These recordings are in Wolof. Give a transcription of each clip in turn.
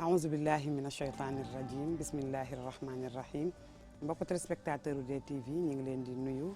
aouzu billahi min ashaytani rajim bismillahi rahmani rahim mbokk téléspectateur u DTV ñu ngi leen di nuyu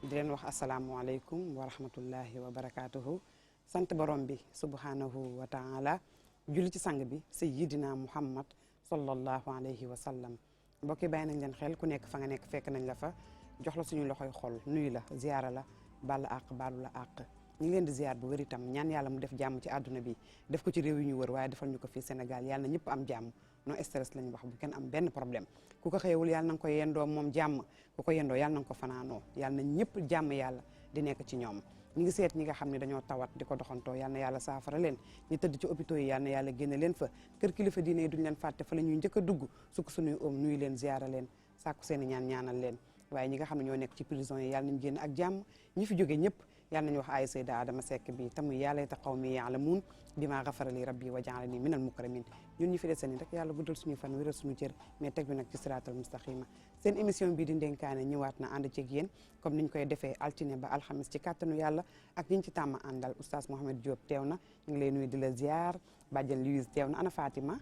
di leen wax asalaamualeykum wa rahmatullahi wa barakatuhu sant borom bi subhanahu wa taala julli ci sang bi sayyidina muhammad sallallahu alayhi wa sallam mbokk yi bàyyi nañ leen xel ku nekk fa nga nekk fekk nañ la fa jox la suñu loxoy xol nuyu la ziyaara la bàll àq baalu la àq ñu ngi leen di ziar bu wér itam ñaan yàlla mu def jàmm ci àdduna bi def ko ci réew yi ñu wër waaye defal ñu ko fii Sénégal yàlla na ñëpp am jàmm no stress lañ wax bu kenn am benn problème ku ko xëyewul yàlla na nga ko yendoo moom jàmm ku ko yendoo yàlla na nga ko fanaanoo yàlla na ñëpp jàmm yàlla di nekk ci ñoom ñi ngi seet ñi nga xam ne dañoo tawat di ko doxantoo yàlla na yàlla saafara leen ñi tëdd ci hôpitaux yi yàlla na yàlla génne leen fa kër kilifa diine yi duñ leen fàtte fa la ñuy njëkk a dugg sukk suñuy oom nuyu leen ziara leen sàkku seeni ñaan ñaanal leen waaye ñi nga xam ne ñoo nekk ci prison yi yàlla nañ génn ak jàmm ñi fi jóge ñëpp yàlla nañu wax ay sayda Adama Seck bi tamuy yàlla layta qawmi ya'lamuun bimaa ghafara li rabbi wa ja'alani minal mukramin ñun ñi fi desee ni rek yàlla guddal suñu fan wéral suñu cër mais teg bi nag ci siraatal mustaqima seen émission bii di ndenkaane ñëwaat na ànd ceeg yéen comme niñ koy defee altine ba alxamis ci kàttanu yàlla ak ñi ñu ci tàmm àndal oustaz Mohamed Diop teew na ñu ngi lay nuyu di la ziar bàjjan Louise teew na ana Fatima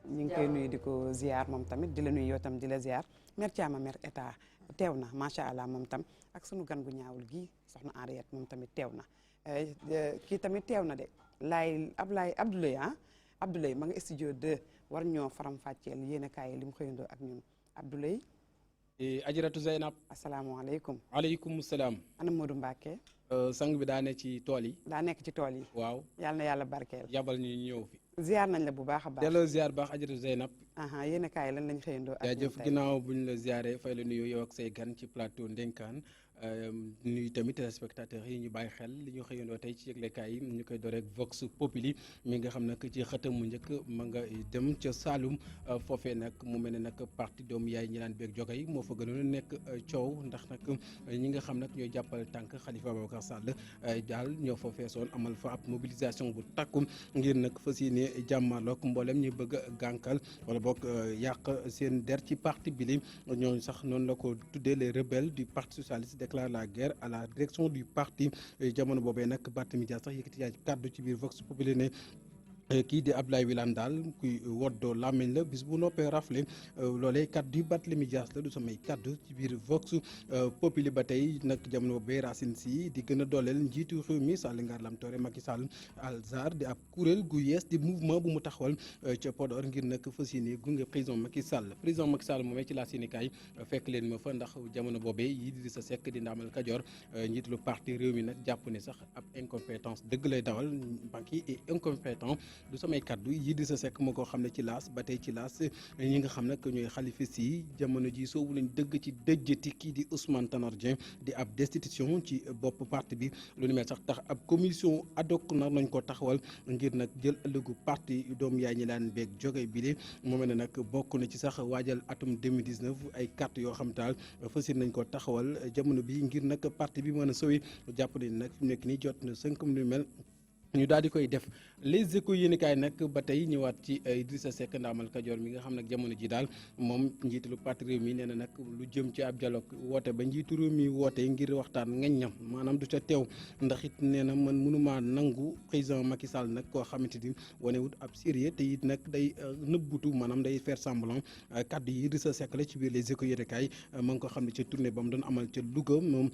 ñu ngi koy nuyu di ko ziar moom tamit di la nuyu yow tam di la ziar mère Thiama mère état teew na macha allah moom tam ak sunu gan gu ñaawul gii soxna Henriette moom tamit teew na kii tamit teew na de Abdoulaye Abdoulaye ma nga studio 2 war ñoo faram fàcceel yéen a kaay li mu xëyandoo ak ñun Abdoulaye. Ajaratu Zeynab. asalaamaaleykum. waaleykum salaam. ana Modou Mbacke. sang bi daa ne ci tool yi. daa nekk ci tool yi. waaw yàlla na yàlla barkeel. yabal ñu ñëw fi. ziar nañ la bu baax a baax. delloo ziar baax Ajaratu Zeynab. yéen a kaay lan lañ xëyandoo ak ñun tey. jaajëf ginnaaw buñ la ziaree fay la nuyu yow ak say gan ci plateau Ndenkaan nuyu tamit téléspectateurs yi ñu bàyyi xel li ñu xëyandoo tey ci yëglekaay yi ñu koy door rek Vox Populi mi nga xam nag ci xëtam mu njëkk ma nga dem ca Saloum foofee nag mu mel ne nag parti doomu yaay ñi naan beeg jogay moo fa gënoon a nekk coow ndax nag ñi nga xam nag ñooy jàppal tànk Khalifa Ababacar Sall daal ñoo fa feesoon amal fa ab mobilisation bu takku ngir nag fas yéene jàmmarloog mboolem ñi bëgg a gànkal wala boog yàq seen der ci parti bi li ñooñu sax noonu la ko tuddee les rebelles du parti socialiste déclare la guerre à la direction du parti jamono boobee nag Barthélémy Dias sax yëkkati yaay kàddu ci biir Vox Populi ne kii di Abdoulaye Wilane daal kuy woddoo làmmiñ la bis bu noppee rafle loolee kaddu yu Barthélémy Dias la du samay kaddu ci biir Vox Populi ba tey nag jamono bee Racine Sy di gën a dooleel njiitu réew mi Sall Ngaar Lam Touré Macky Sall Alzar di ab kuréel gu yees di mouvement bu mu taxawal ca Podor ngir nag fas yéene gunge président Macky Sall moomee ci la Sénégal fekk leen ma fa ndax jamono boobee Idrissa Seck di ndaamal Kajoor njiitu lu parti réew mi nag jàpp ne sax ab incompétence dëgg lay dawal Macky est incompétent du samay kaddu Idrissa Seck moo ko xam ne ci laas ba tey ci laas ñi nga xam nag ñooy xalifis yi jamono ji soobu lañ dëgg ci dëjjati kii di Ousmane Tanor Dieng di ab destitution ci bopp parti bi lu ni mel sax tax ab commission ad hoc nar nañ ko taxawal ngir nag jël ëllëgu parti doom yaay ñi laan beeg jóge bi mu mel ne nag bokk na ci sax waajal atum 2019 ay carte yoo xam taal fas yéene nañ ko taxawal jamono bi ngir nag parti bi mën a sowi jàpp nañ nag fi mu nekk nii jot na sënkam lu mel ñu daal di koy def les échos yéenekaay nag ba tey ñëwaat ci Idrissa Seck ndaamal Kajoor mi nga xam nag jamono ji daal moom njiitalu parti réew mi nee na nag lu jëm ci ab dialogue woote ba njiitu réew mi woote ngir waxtaan ngaññam maanaam du ca teew ndax it nee na man mënumaa nangu président Macky Sall nag koo xamante ni wanewut ab sérieux te it nag day nëbbutu maanaam day faire semblant kaddu yi Idrissa Seck la ci biir les échos yéenekaay ma ngi ko xam ne ca tournée ba mu doon amal ca Louga moom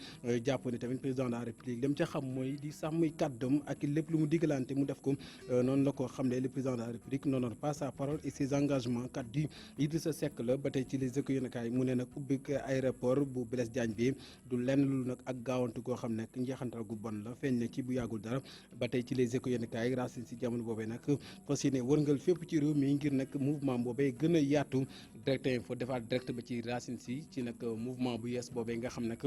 jàpp ne tamit président de la République dem ca xam mooy di sàmm kàddam ak lépp lu mu digalante mu def ko noonu la ko xam ne le président de la République n'honore pas sa parole et ses engagements kaddu Idrissa Seck la ba tey ci les échos yéenekaay mu ne nag ubbi aéroport bu Blaise Diagne bi du lenn lu nag ak gaawantu goo xam ne njeexantal gu bon la feeñ na ci bu yàggul dara ba tey ci les échos yéenekaay Racine Sy jamono boobee nag fas yéene wërngal fépp ci réew mi ngir nag mouvement boobee gën a yaatu direct info defaat direct ba ci Racine Sy ci nag mouvement bu yees boobee nga xam nag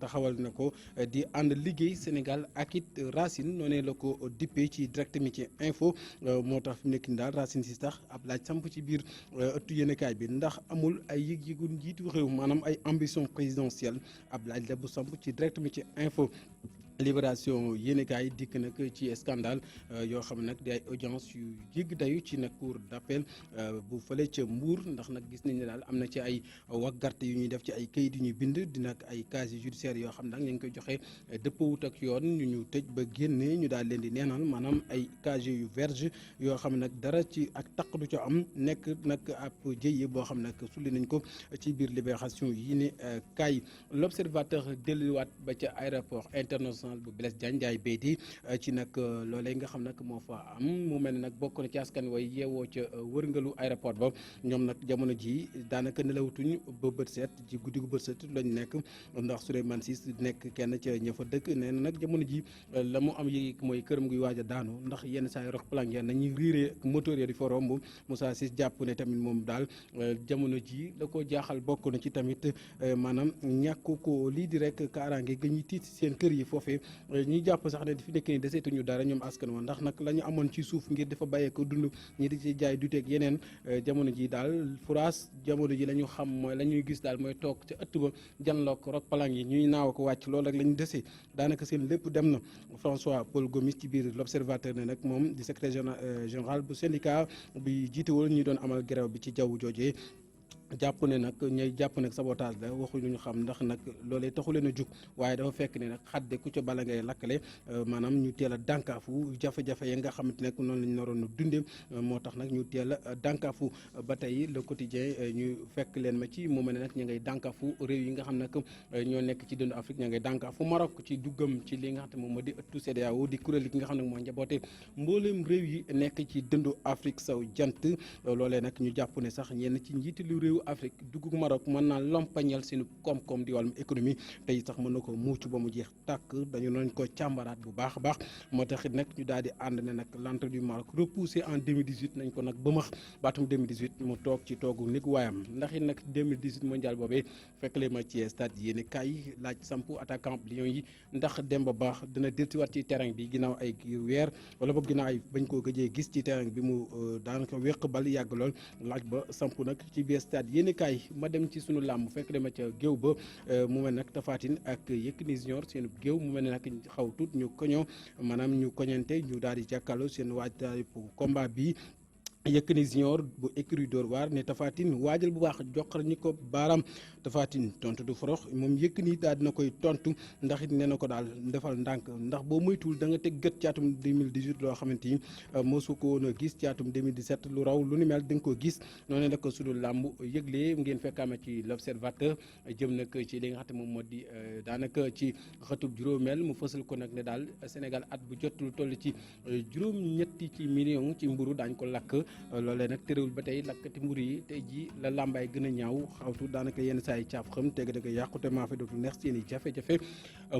taxawal na ko di ànd liggéey Sénégal ak it Racine noonee la ko dippee ci direct mi ci info moo tax fi mu nekk nii daal Racine Sy tax ab laaj samp ci biir ëttu yéenekaay bi ndax amul ay yëg-yëgu njiitu réew maanaam ay ambition présidentielle ab laaj la bu samp ci direct mi ci info Libération yéenekaay dikk nag ci scandale yoo xam nag di ay audience yu jégg dayu ci nag cour d'appel bu fële ca Mbour ndax nag gis nañ ne daal am na ci ay waggarte yu ñuy def ci ay kayit yu ñuy bind di nag ay casier judiciaire yoo xam nag ñu ngi koy joxe dëppawut ak yoon ñu tëj ba génne ñu daal leen di neenal maanaam ay casier yu vierge yoo xam nag dara ci ak taq du ca am nekk nag ab jëye boo xam nag sulli nañ ko ci biir Libération yi ne kaay L'Observateur delluwaat ba ca aéroport international bu Blaise Diagne Ndiaye Bédi ci nag loolee nga xam nag moo fa am mu mel ne nag bokk na ci askan way yeewoo ca wërngalu aéroport ba ñoom nag jamono ji daanaka nelawutuñ ba bët set ci guddi gu bët set lañ nekk ndax Souleymane Ciss nekk kenn ca ña fa dëkk nee na nag jamono ji la mu am yi mooy këram guy waaj a daanu ndax yenn saa yi rox plank ya nañuy riiree moteur ya di fa romb Moussa Ciss jàpp ne tamit moom daal jamono ji la ko jaaxal bokk na ci tamit maanaam ñàkk ko lii di rek kaaraange ga ñuy tiit seen kër yi foofee ñuy jàpp sax ne fi nekk nii deseetuñu dara ñoom askan wa ndax nag la ñu amoon ci suuf ngir dafa bàyyee ko dund ñi di ci jaay duteeg yeneen jamono ji daal furaas jamono ji la ñu xam mooy la ñuy gis daal mooy toog ca ëtt ba janloog rok palang yi ñuy naaw ko wàcc loolu rek la ñu dese daanaka seen lépp dem na François Paul Gomis ci biir L'Observateur ne nag moom di secrétaire général bu syndicat bi jiitewul ñi doon amal grève bi ci jaww joojee jàpp ne nag ñooy jàpp nag sabotage la waxuñu ñu xam ndax nag loolee taxu leen a jug waaye dafa fekk ne nag xadde ku ca bala ngay lakkale maanaam ñu teel a dànkaafu jafe-jafe ya nga xamante ne noonu lañ naroon dunde moo tax nag ñu teel a dànkaafu ba tey le quotidien ñu fekk leen ma ci mu mel ne nag ña ngay dànkaafu réew yi nga xam nag ñoo nekk ci dëndu Afrique ña ngay dànkaafu Maroc ci duggam ci li nga xam ne moom moo di ëttu CEDEAO di kuréel gi nga xam ne moo njaboote mbooleem réew yi nekk ci dëndu Afrique saw jant loolee nag ñu jàpp ne sax ñenn ci njiiti lu réew Afrique dugg Maroc mën naa lompañal seen koom-koom di wàllum économie tey sax mën na ko muuc ba mu jeex tàkk dañu nañ ko càmbaraat bu baax a baax moo taxit nag ñu daal di ànd ne nag l'entrée du Maroc repoussé en 2018 nañ ko nag bëmax baatum 2018 mu toog ci toogu nig waayam ndax it nag 2018 mondial boobee fekk lee ma ci stade yéeni kaay laaj sampu attaquant Lions yi ndax Demba Ba dina dellusiwaat ci terrain bi ginnaaw ay weer wala boog ginnaaw ay bañ koo gëjee gis ci terrain bi mu daanaka wéq bal yàgg lool laaj ba sampu nag ci biir stade yéeni kaay ma dem ci sunu làmb fekk dema ca géew ba mu mel nag Tapha Tine ak Yékini Junior seen géew mu mel ne nag xaw tuut ñu koñoo maanaam ñu koñante ñu daal di jàkkaarloo seen waajtaay combat bi Yékini Junior bu écurie Dóor waar ne Tapha Tine waajal bu baax joxar ñi ko baaraam Tapha Tine tontu du forox moom Yékini daal dina koy tontu ndax it nee na ko daal defal ndànk ndax boo moytuwul da nga teg gët ci atum 2018 loo xamante ni mosu ko woon a gis ci atum 2017 lu raw lu ni mel da nga ko gis noonu la ko sudul làmb yëgle ngeen fekkaame ci L'Observateur jëm nag ci li nga xam ne moom moo di daanaka ci xëtub juróomeel mu fësal ko nag ne daal Sénégal at bu jot lu toll ci juróom-ñetti ci million ci mburu daañ ko lakk loolee nag terewul ba tey lakkati mburu yi tey ji la làmbaay gën a ñaaw xawtu daanaka yenn saa yi caaf xam teg dëgg yàqute maa fi dootul neex seen i jafe-jafe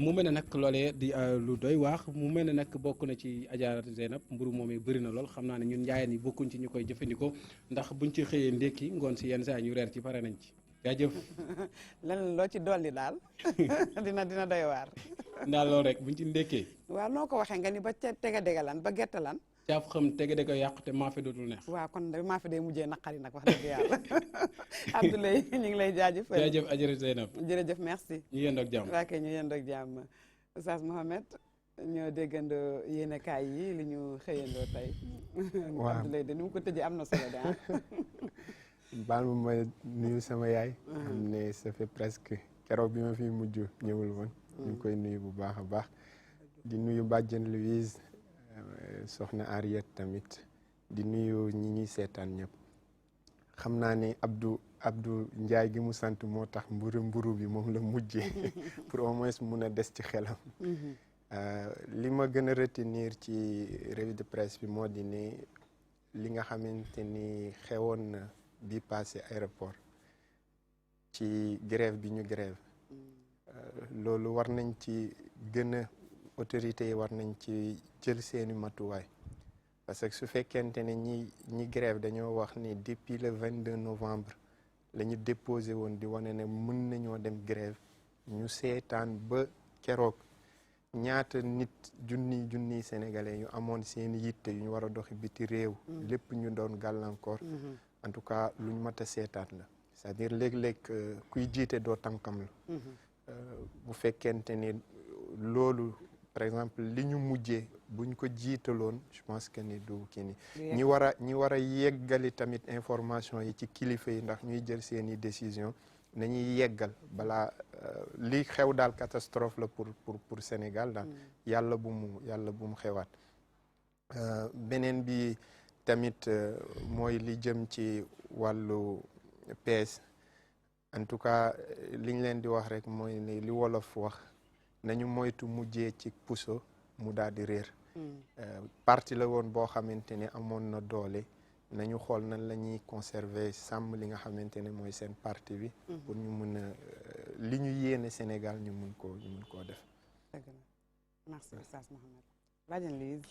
mu mel ne nag loolee di lu doy waax mu mel ne nag bokk na ci Adja Zeynab mburu moomee bëri na lool xam naa ne ñun njaayeen yi bokkuñ ci ñu koy jëfandikoo ndax buñ ci xëyee ndékki ngoon si yenn saa yi ñu reer ci pare nañ ci jaajëf lan loo ci dolli daal dina doy waar ndaal loolu rek buñ ci ndékkee waaw noo ko waxee nga ni ba tega dega lan ba gerte lan caaf xam tege de ko yàqu te maa fi dootul neex waaw kon maa fi day mujjee naqari nag wax dëgg yàlla Abdoulaye ñu ngi lay jaajëfal jaajëf Adja Zeynab jërëjëf merci ñu yendoog jàmm waa kay ñu yendoog jàmm Oustaz Mohamed ñoo déggandoo yéenekaay yi li ñu xëyandoo tey waaw Abdoulaye de ni mu ko tëjee am na solo de baal ma nuyu sama yaay xam ne ça fait presque keroog bi ma fi mujj ñëwul woon ñu ngi koy nuyu bu baax a baax di nuyu bàjjen Louise soxna Ariette tamit di nuyu ñi ñuy seetaan ñëpp xam naa ne Abdou Ndiaye gi mu sant moo tax mburu bi moom la mujjee pour au moins mun a des ci xelam li ma gën a retenir ci revue de presse bi moo di ne li nga xamante ni xewoon na bi passé aéroport ci grève bi ñu grève loolu war nañ ci gën a autorités yi war nañ ci jël seeni matuwaay parce que su fekkente ne ñi grève dañoo wax ni depuis le 22 novembre la ñu déposé woon di wane ne mën nañoo dem grève ñu seetaan ba keroog ñaata nit junniy sénégalais yu amoon seeni yitte yu ñu war a doxi biti réew lépp ñu doon gàllankoor en tout cas luñ mat a seetaan la c'est-à-dire léeg-léeg kuy jiite doo tànkam la bu fekkente ni loolu par exemple li ñu mujjee buñ ko jiitaloon je pense que ni du kii ni Du ñi war a yeggali tamit information yi ci kilifa yi ndax ñuy jël seeni décision nañuy yeggal balaa li xew daal catastrophe la pour Sénégal daal yàlla bu mu xewaat beneen bi tamit mooy li jëm ci wàllu PS en tout cas li ñu leen di wax rek mooy ne li wolof wax nañu moytu mujjee ci puso mu daal di réer parti la woon boo xamante ne amoon na doole nañu xool nan la ñuy conserver sàmm li nga xamante ne mooy seen parti bi pour ñu mun a li ñu yéene Sénégal ñu mun koo def. dëgg la merci Oustaz Mouhamed. Badiane Louise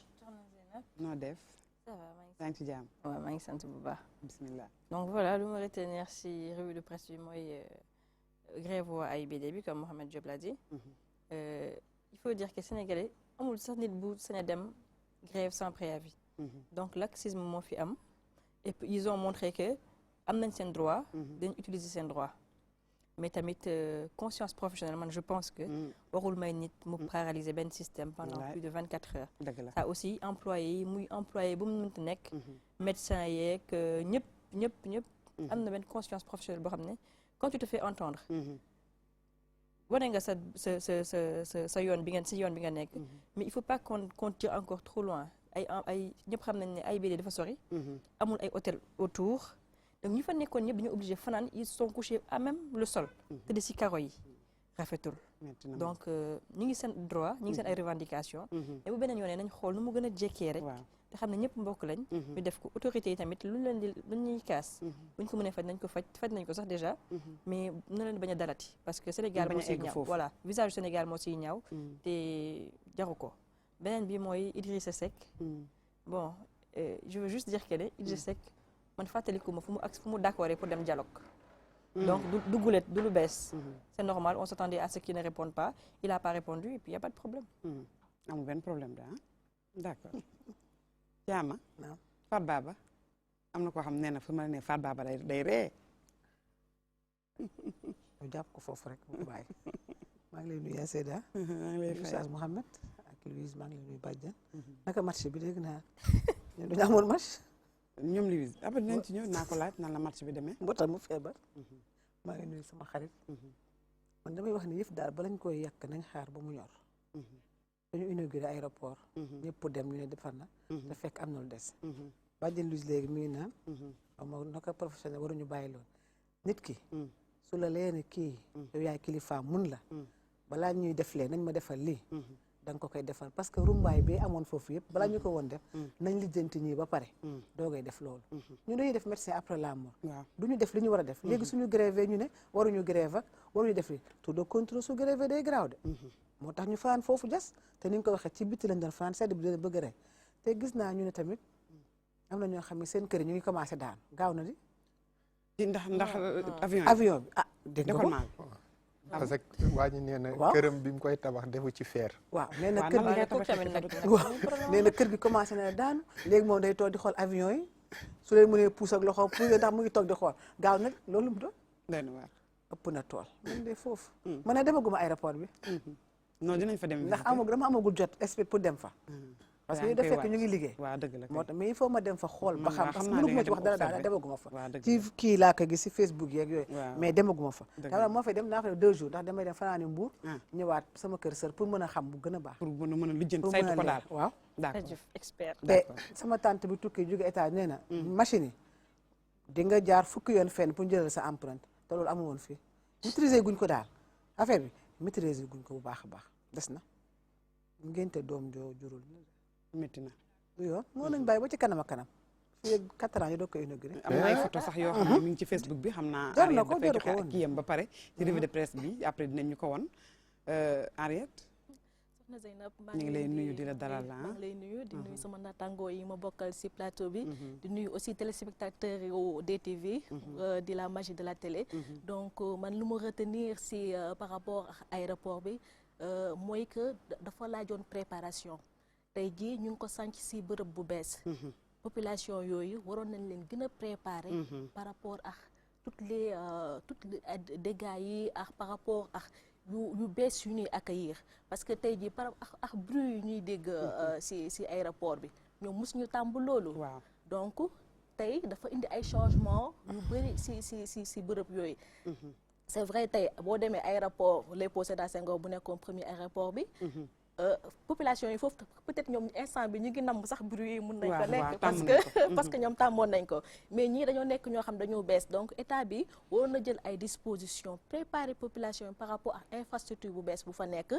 noo def. ça va maa ngi ci jàmm. waaw maa ngi sant bu baax. bismillah. donc voilà lu ma retenir si revue de presse bi mooy grève waa AIBD bi comme Mohamed Diop l'a dit. Il faut dire que Sénégalais amul sax nit bu sañ a dem grève sans préavis. Donc laxisme moo fi am. Et puis ils ont montré que am nañ seen droit. dañ utiliser seen droit. mais tamit conscience professionnelle man je pense que warul may nit mu paralyser benn système pendant plus de 24 heures. dëgg la ça aussi employé yi muy employé bu mu mënti nekk. médecin yeeg ñëpp. am na benn conscience professionnelle boo xam ne quand tu te fais entendre. wane nga sa yoon bi nga nekk. mais il faut pas qu'on tire encore trop loin ay ñëpp xam nañ ne AIBD dafa sori. amul ay hôtel autour. donc ñu fa nekkoon ñëpp dañu obligé fanaan ils sont couchés à même le sol. te de si karo yi rafetul. donc ñu ngi seen droit ñu ngi seen ay revendications. et bu beneen yoonee nañ xool nu mu gën a jekkee rek. te xam ne ñëpp mbokk lañ. ñu def ko autorités yi tamit lu ñuy kaas. bu ñu ko mënee faj nañ ko faj nañ ko sax déjà. mais na leen bañ a dalati parce que Sénégal moo siy ñaaw voilà visage Sénégal moo siy ñaaw. te jaru ko beneen bi mooy Idrissa Seck. bon je veux juste dire que ne Idrissa Seck man fàttaliku ma fu mu d'accord pour dem dialogue. donc du gulet du lu bees. c'est normal on s'attendait à ce qu'il ne réponde pas il a pas répondu et puis y a pas de problème. amul benn problème da d'accord. Thiama. Fat Baba am na koo xam nee na fu ma ne Fat Baba day ree. ñu jàpp ko foofu rek mu bàyyi maa ngi lay nuyu Seyda. maa ngi lay fay Oustaz Mouhamed ak Louise maa ngi lay nuyu Badiane. naka match bi dégg naa ñun dañu amoon match. ñoom Louise après dinañ ci ñëw naa ko laaj nan la match bi demee. moo tax mu feebar. maa ngi nuyu sama xarit. man damay wax ni yëf daal balañ koy yàq nañ xaar ba mu ñor. dañu inauguré aéroport. ñëpp dem ñu ne defar na. te fekk am na lu des. Badiane Louise léegi mi ngi naan. xam naka professionnel waruñu bàyyi lool. nit ki. su la leen kii. yow yaay kilifa mun la. balaa ñuy def lee nañ ma defal lii. da nga ko koy defal parce que rumbaay bi amoon foofu yëpp balaa ñu ko woon def. nañ lijjanti ñii ba pare. doogay def loolu. ñu dañuy def médecin après la mort. du ñu def li ñu war a def. léegi suñu grévé ñu ne waruñu grève ak waruñu def li tout de contrôle su grévé day garaaw de. moo tax ñu fanaan foofu jas te ni nga ko waxee ci bitti lañ doon fanaan sedd bi dina bëgg rey te gis naa ñu ne tamit am na ñoo xam ne seen kër ñu ngi commencé daan gaaw na di. ndax avion bi dégg nga ko. parce que waa ñu nee na këram bi mu koy tabax defu ci fer. waaw nee na kër gi commencé na daanu léegi moom day toog di xool avion yi su leen mënee puus ak loxo puus ndax mu ngi toog di xool gaaw nag loolu mu doon. ëpp na tool man de foofu. man ne demaguma aéroport bi. non dinañ fa dem ndax dama amagul jot esprit pour dem fa. parce que yooyu dafa fekk ñu ngi liggéey. waaw dëgg la moo tax mais il faut ma dem fa xool ba xam parce que mënuma ci wax dara daal demaguma fa. ci kii laa ko gis si Facebook yeeg yooyu. mais demaguma fa. dama moo fay dem naa fa 2 jours ndax damay dem fanaani Mbuur. ñëwaat sama kër sër pour mën a xam bu gën a baax. pour mën a lijjanti saytu ko daal waaw. d'accord expert. te sama tante bi tukki jóge état nee na. machine yi di nga jaar fukki yoon fenn pour jëlal sa empreinte te loolu amu woon fii maîtriser guñ ko daal affaire bi maîtriser guñ ko bu baax a baax des na ngénte doom joo jurul métti na du yoon moo nañ bàyyi ba ci kanam ak kanam fii 4 ans yi doog ko inauguré am na ay photo sax yoo xam ne mi ngi ci Facebook bi xam naa jar na ko dafay joxe ak kiyam ba pare ci revue de presse bi après dinañ ñu ko won Henriette soxna Zeynab maa ñu ngi lay nuyu di la dalal maa ngi lay nuyu di nuyu sama naataangoo yi ma bokkal ci plateau bi di nuyu aussi téléspectateurs yu DTV di la magie de la télé donc man lu ma retenir ci par rapport ak aéroport bi mooy que dafa laajoon préparation tey jii ñu ngi ko sànc ci bërëb bu bees population yooyu waroon nañ leen gën a préparer par rapport ak toutes les dégâts yi ak par rapport ak yu bees yu ñuy accueillir parce que tey jii par ak bruit yu ñuy dégg si aéroport bi ñoom mosuñu tàmb loolu. waaw donc tey dafa indi ay changement yu bëri si bërëb yooyu. c'est vrai tey boo demee aéroport Léopold Sédar Senghor bu nekkoon premier aéroport bi. population yi foofu peut-être ñoom instant bi ñu ngi namm sax bruit yi mun nañ ko nekk parce que ñoom tàmmoon nañ ko mais ñii dañoo nekk ñoo xam dañoo bees donc état bi waroon na jël ay dispositions préparer population yi par rapport ak infrastructure bu bees bu fa nekk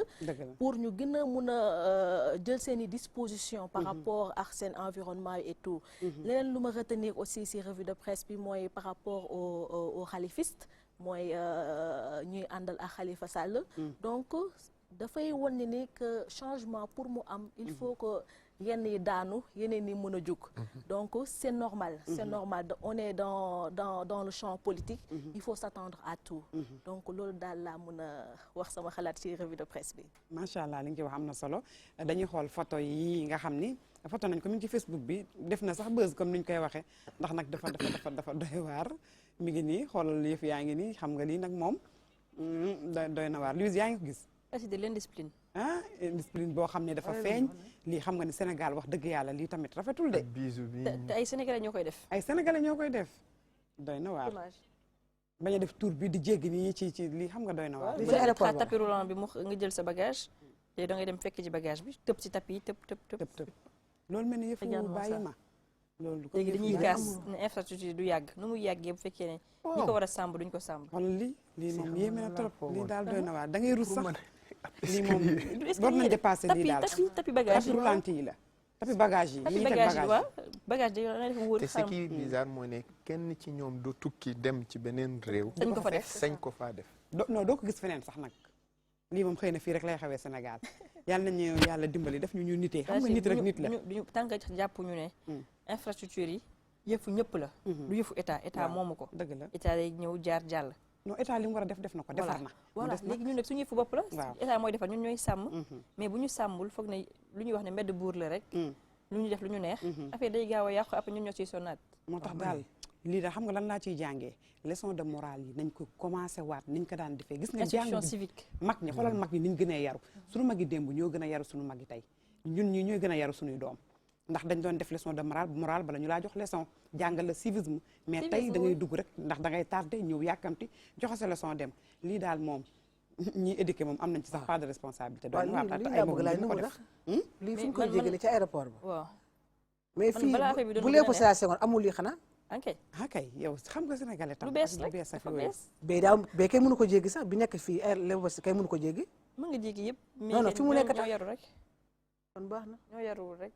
pour ñu gën a mun a jël seen i dispositions par rapport ak seen environnement yi et tout leneen lu ma retenir aussi si revue de presse bi mooy par rapport au xalifiste mooy ñuy àndal ak Khalifa Sall donc dafay wan ni que changement pour mu am il faut que yenn yi daanu yeneen yi mën a jóg donc c'est normal on est dans le champ politique il faut s'attendre à tout donc loolu daal laa mën a wax sama xalaat ci revue de presse bi macha allah li nga ci wax am na solo dañuy xool photo yi nga xam ni photo nañ ko mi ngi ci Facebook bi def na sax buzz comme ni ñu koy waxee ndax nag dafa doy waar mi ngi nii xoolal yëf yaa ngi nii xam nga lii nag moom doy na waar Louise yaa ngi ko gis de l'indiscipline indiscipline boo xam ne dafa feeñ lii xam nga ni Sénégal wax dëgg yàlla lii tamit rafetul de bisu bi te ay sénégalais ñoo koy def doy na waar bañ a def tour bi di jéggi nii ci lii xam nga doy na waar xaar tapis roulant bi mu nga jël sa bagage te da ngay dem fekk ci bagage bi tëb ci tapis yi tëb loolu mel ni yëfu bàyyi ma loolu léegi dañuy gas ne infrastructure du yàgg nu muy yàggee bu fekkee ne ñi ko war a sàmb duñ ko sàmb wala lii moom yéeme na trop lii daal doy na waar da ngay rus sax lii moom war nañ dépassé lii daal tapis bagage yi roulant yi la tapis bagage yi tapis bagage yi waaw bagage yi nga def wóor te ce qui est bizarre mooy ne kenn ci ñoom du tukki dem ci beneen réew sañ ko faa def non doo ko gis feneen sax nag lii moom xëy na fii rek lay xewee Sénégal yàlla nañu yàlla dimbali def ñu nitee xam nga nit rek nit la duñu tant que jàpp ñu ne infrastructure yi yëfu ñëpp la du yëfu état moomu ko dëgg la état day ñëw jaar jàll non état li mu war a def na ko defar na voilà léegi ñun nag suñu yëfu bopp la état mooy defar ñun ñooy sàmm mais bu ñu sàmmul foog ne lu ñuy wax ne mbedd buur la rek lu ñu def lu ñu neex affaire day gaaw a yàqu après ñun ñoo ciy sonnaat moo tax daal lii daal xam nga lan laa ciy jàngee leçon de morale yi nañ ko commencé waat niñ ko daan defee gis nga jàng civique mag ñi xoolal mag ñi niñ gën a yaru suñu mag yi démb ñoo gën a yaru suñu mag yi tey ñun ñi ñooy gën a yaru suñuy doom ndax dañ doon def leçon de morale bala ñu laa jox leçon jàngal la civisme mais tey da ngay dugg rek ndax da ngay tardé ñëw yàkkamti joxe sa leçon dem lii daal moom ñi éduqué moom am nañ ci sax part de responsabilité doon waa ta ay moom ñu ko def lii fu ñu koy jégale ci aéroport ba waaw mais fii bu Léopold Sédar Senghor amul lii xanaa kay yow xam nga sénégalais tam lu bees rek dafa bees bee kay mënu ko jéggi sax bi nekk fii Léopold kay mënu ko jéggi mën nga jéggi yëpp non fi mu nekk ñoo yaru rek kon baax na ñoo yaruwul rek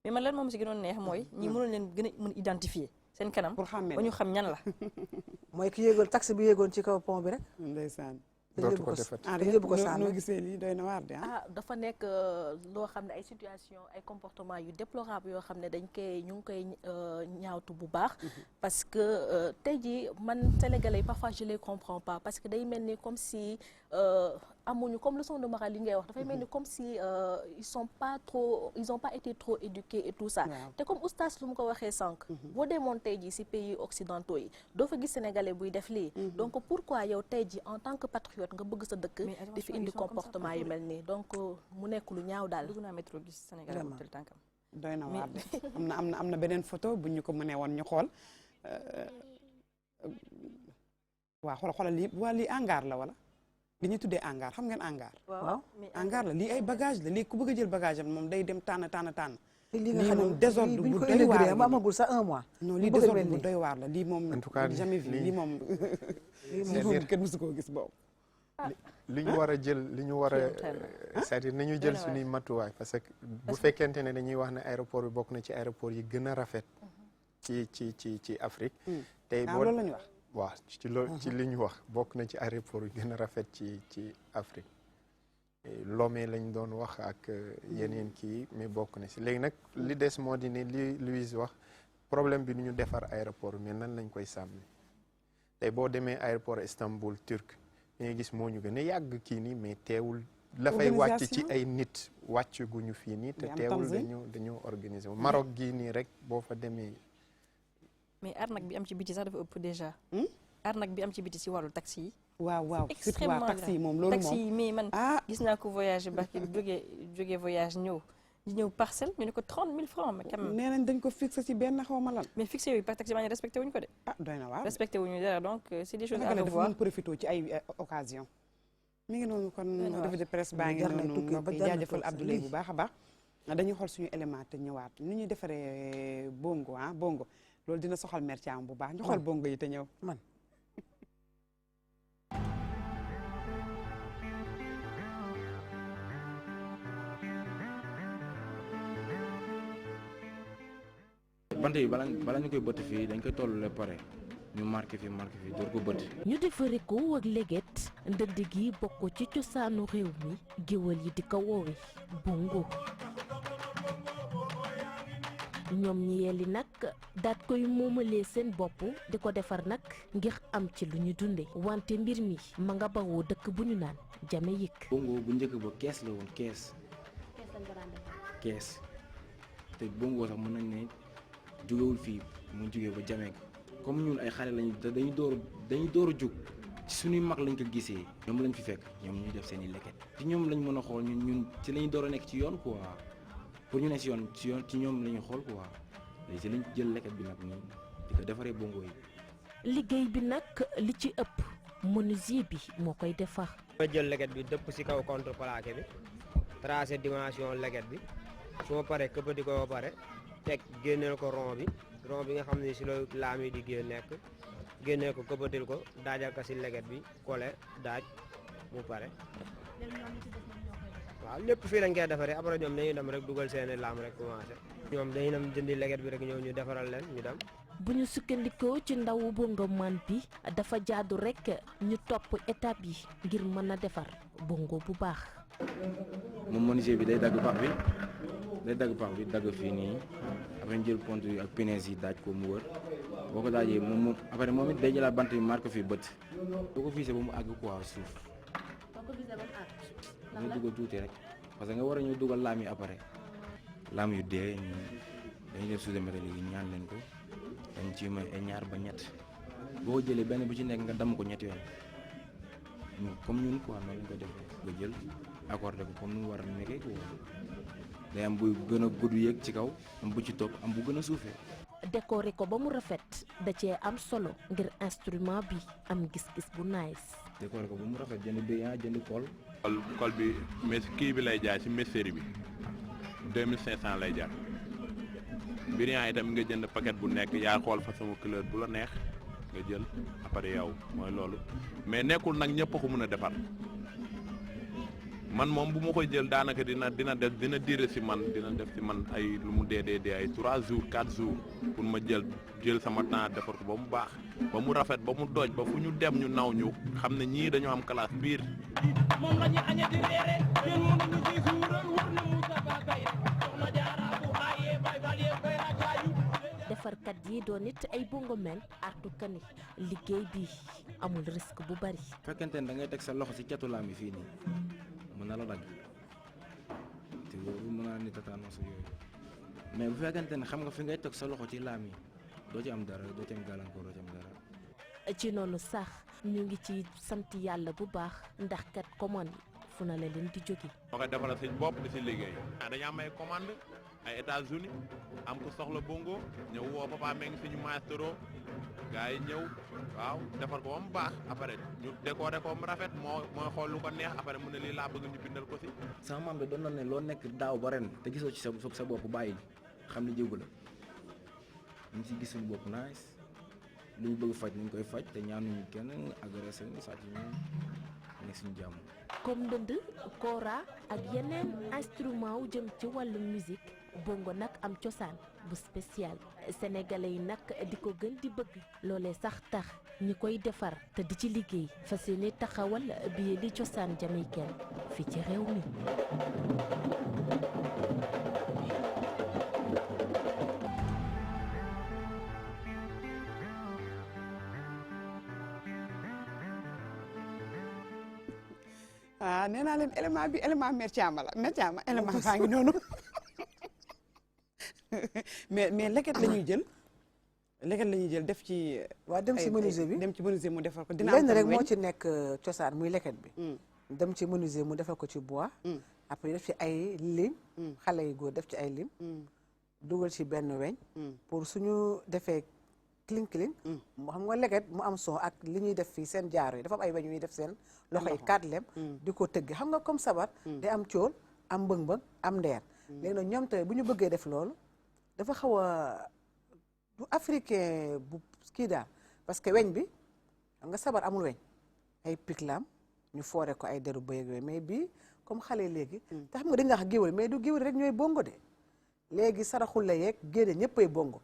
mais man lan moom si gënoon neex mooy ñi mënul leen gën a mën identifier seen kanam pour xàmmee ba ñu xam ñan la mooy ki yéegoon taxi bi yéegoon ci kaw pont bi rek ndeysaan dootu ko defati noo gisee lii doy na waar de dafa nekk loo xam ne ay situation ay comportement yu déplorable yoo xam ne ñu ngi koy ñaawtu bu baax parce que tey jii man sénégalais parfois je les comprends pas parce que day mel ni comme si amuñu comme leçon de morale li ngay wax dafay mel ni comme si ils ont pas été trop éduqués et tout ça te comme oustaz lu mu ko waxee sànq boo demoon tey jii si pays occidentaux yi doo fa gis sénégalais buy def lii donc pourquoi yow tey jii en tant que patriote nga bëgg sa dëkk di fi indi comportement yu mel nii donc mu nekk lu ñaaw daal dugg naa métro gis sénégalais bu tel tànkam doy na waar de am na beneen photo bu ñu ko mënee woon ñu xool waaw xoolal lii hangar la wala li ñuy tuddee hangar xam ngeen hangar waaw hangar la lii ay bagage la lii ku bëgg a jël bagage am moom day dem tànn lii nga xam ne désordre bu bu doy waar ma amagul sax un mois non lii désordre bu doy waar la lii moom en tout cas jamais vu lii moom kenn mësu koo gis boobu li ñu war a jël li ñu war a c'est-à-dire nañu jël suñuy matuwaay parce que bu fekkente ne dañuy wax ne aéroport bi bokk na ci aéroport yi gën a rafet ci Afrique tey boo loolu la ñu wax waaw ci li ñu wax bokk na ci aéroport yi gën a rafet ci Afrique Lomé lañ doon wax ak yeneen kii mais bokk na si léegi nag li des moo di ne li Louise wax problème bi nu ñu defar aéroport mais nan lañ koy sàmmi tey boo demee aéroport Istanbul turc ngay gis moo ñu gën a yàgg kii nii mais teewul la fay wàcc ci ay nit wàcc gu ñu fii nii te teewul dañoo organiser Maroc gii nii rek boo fa demee mais arnaque bi am ci biti sax dafa ëpp déjà arnaque bi am ci biti si wàllu taxi yi. waaw waaw surtout extrêmement waa taxi yi moom loolu taxi yi mais man ah gis naa ko voyagé ba jógee voyage ñëw parcelle ñu ne ko 30 000 francs mais quand même. nee nañ dañ ko fixé ci benn xaw ma lan. mais fixé yooyu par taxi maa ngi respecté wuñu ko de. ah doy na waaw respecté wuñu dara donc c'est des choses à dafa revoir. mën profité ci ay occasion mi ngi noonu kon na revue de presse baa ngi jar na noonu tukki mbokk ba yi jar na jaajëfal toog Abdoulaye lii. bu baax a baax dañuy xool suñu élément te ñëwaat ni ñuy defaree bongo bongo loolu dina soxal Mère Thiam bu baax ñu xool bongo yi te ñëw man bant yi bala ñu koy bëtt fii dañ koy tollale pare ñu marqué fi door ko bëtt. ñu defaree ko ak leget ndënd gi bokk ci cosaanu réew mi géwël yi di ko woowe bongo ñoom ñi yelli nag daat koy moomalee seen bopp di ko defar nag ngir am ci lu ñu dunde wante mbir mi ma nga bawoo dëkk bu ñu naan Jamaïque. bongo bu njëkk ba kees la woon kees te bongo sax mën nañ ne jógewul fii mu jógee ba Jamaïque comme ñun ay xale lañu dañuy door a jóg ci suñuy mag lañ ko gisee ñoom lañ fi fekk ñoom ñuy def seen i leket ci ñoom lañ mën a xool ñun ci lañu door a nekk ci yoon quoi pour ñu ne ci yoon ci ñoom la ñuy xool quoi léegi ci lañ jël leket bi nag nii di ko defaree bongo yi. liggéey bi nag li ci ëpp menuisier bi moo koy defar. ma jël leket bi dëpp ci kaw contreplaqué bi tracé dimension leket bi su ma paree këppati ko ba pare teg génneel ko rond bi nga xam ne ci la laam yi di nekk génneel ko këppatil ko daajal ko ci leket bi collé daaj mu pare. waaw lépp fii lañ koy defaree après ñoom dañuy dem rek dugal seeni laam rek commencé ñoom dañuy dem jëndi leget bi rek ñëw ñu defaral leen ñu dem. bu ñu sukkandikoo ci ndawu bongo man bi dafa jaadu rek ñu topp étape yi ngir mën a defar bongo bu baax. moom menuisier bi day dagg pax bi dagg fii nii après ñu jël pont yi ak punaise yi daaj ko mu wër boo ko daajee moom après moom it day jëlaat bant bi marque fii bët boo ko visé ba mu àgg quoi suuf. ñu dugal tuuti rek parce que nga war a ñu dugal laam yi après laam yu dee dañuy def soudé-métallique léegi ñaan leen ko dañ ci may ay ñaar ba ñett boo ko jëlee benn bu ci nekk nga damm ko ñetti yoon comme ñun quoi noonu lañ koy defee nga jël accordé ko comme ni mu war a nekkee quoi day am bu gën a gudd yéeg ci kaw am bu ci topp am bu gën a suufee. décorer ko ba mu rafet da cee am solo ngir instrument bi am gis-gis bu nice. décorer ko ba mu rafet jënd brillant jënd colle. col bi kii bi lay jaay ci mercerie bi 2500 lay jar brillant itam nga jënd paquet bu nekk yaa xool façon couleur bu la neex nga jël après yow mooy loolu mais nekkul nag ñëpp ko mën a defar man moom bu ma koy jël daanaka dina diire ci man dina def ci man ay lu mu dee ay 3 jours 4 jours pour ma jël sama temps defar ko ba mu baax ba mu rafet ba mu dooj ba fu ñu dem ñu naw ñu xam ne ñii dañoo am classe biir. moom la ñu añee di reere yéen mënuñu ci suural war na mu tafa kay soxna jaara bu xaayee bay bal yee koy rakaayu. defarkat yi doon it ay bongo men artu kani liggéey bi amul risque bu bari. fekkente ne da ngay teg sa loxo ci catu laam bi fii nii mën na la dagg te loolu mën naa ni tétanos yooyu mais bu fekkente ne xam nga fi ngay teg sa loxo ci laam yi doo ci am dara doo ci am gàllankoor doo ci am dara. ci noonu sax ñu ngi ci sant yàlla bu baax ndax kat commande fu na la leen di jóge. moo koy defaral suñ bopp di ci liggéey. dañu am ay commande ay États-Unis am ko soxla bongo ñëw woo Papa Meng suñu maestro gars yi ñëw waaw defar ko ba mu baax après ñu décorer ko mu rafet mooy xool lu ko neex après mu ne lii laa bëgg ñu bindal ko ci. sama maam de doon na ne loo nekk daaw ba ren te gisoo ci sa bopp bàyyi xam ne jéegu la ñu ci gis suñu bopp nice lu ñu bëgg faj ñu koy faj te ñaanuñu kenn agressé ñu sàcc ñu nekk suñu jàmm. comme ndënd kora ak yeneen instrument wu jëm ci wàllu musique bongo nag am cosaan bu spécial sénégalais yi nag di ko gën di bëgg loolee sax tax ñi koy defar te di ci liggéey fas yéene taxawal bi li cosaan jamaïcain fii ci réew mi. nee naa leen élément Mère Thiam la Mère Thiam élément baa ngi noonu mais leket la ñuy jël léegi la ñuy jël def ci. waaw dem ci menuisier bi dem ci menuisier mu defar ko dina lenn rek moo ci nekk cosaan muy leket bi. dem ci menuisier mu defal ko ci bois. après def ci ay lim. xale yu góor def ci ay lim. dugal ci benn weñ. pour suñu defee cling mu xam nga leket mu am son ak li ñuy def fii seen jaaro yi dafa am ay weñ ñuy def seen loxo yi 4 lem. di ko tëgg xam nga comme sabar. day am cool am mbëng-mbëng am ndeer. léegi nag ñoom tamit bu ñu bëggee def loolu dafa xaw a du africain bu kii daal parce que weñ bi xam nga sabar amul weñ ay pic lam ñu foore ko ay deru bëy ak yooyu mais bii comme xale léegi te xam nga dañu wax géwél mais du géwél rek ñooy bongo de léegi saraxul la yeeg génne ñëppay bongo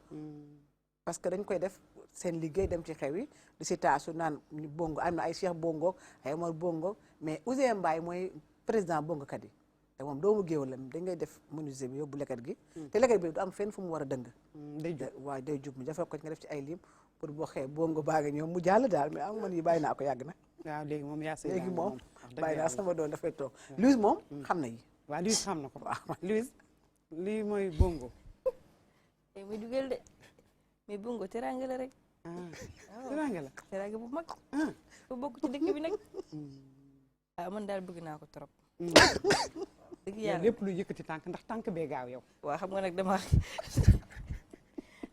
parce que dañ koy def seen liggéey dem ci xew yi di si taasu naan ñu bongo am na ay Cheikh bongo ay Omar bongo mais Ouzin Mbaye mooy président bongo kat yi te moom doomu géwél la dañ ngay def menuisier bi yóbbu leket gi te leket bi du am fenn fu mu war a dëng waaw day jub mu defal ko nga def ci ay lim pour boo xee bongo baa nga ñoom mu jàll daal mais am man yi bàyyi naa ko yàgg na waaw léegi moom yaa léegi moom bàyyi naa sama doon dafay toog Louise moom xam na yi waaw Louise xam na ko waaw Louise lii mooy bongo muy dugal de mais bongo teraanga la rek teraanga la teraanga bu mag bu bokk ci dëkk bi nag waaw man daal bëgg naa ko trop dëgg yàlla lépp lu yëkkati tànk ndax tànk bee gaaw yow waaw xam nga nag dama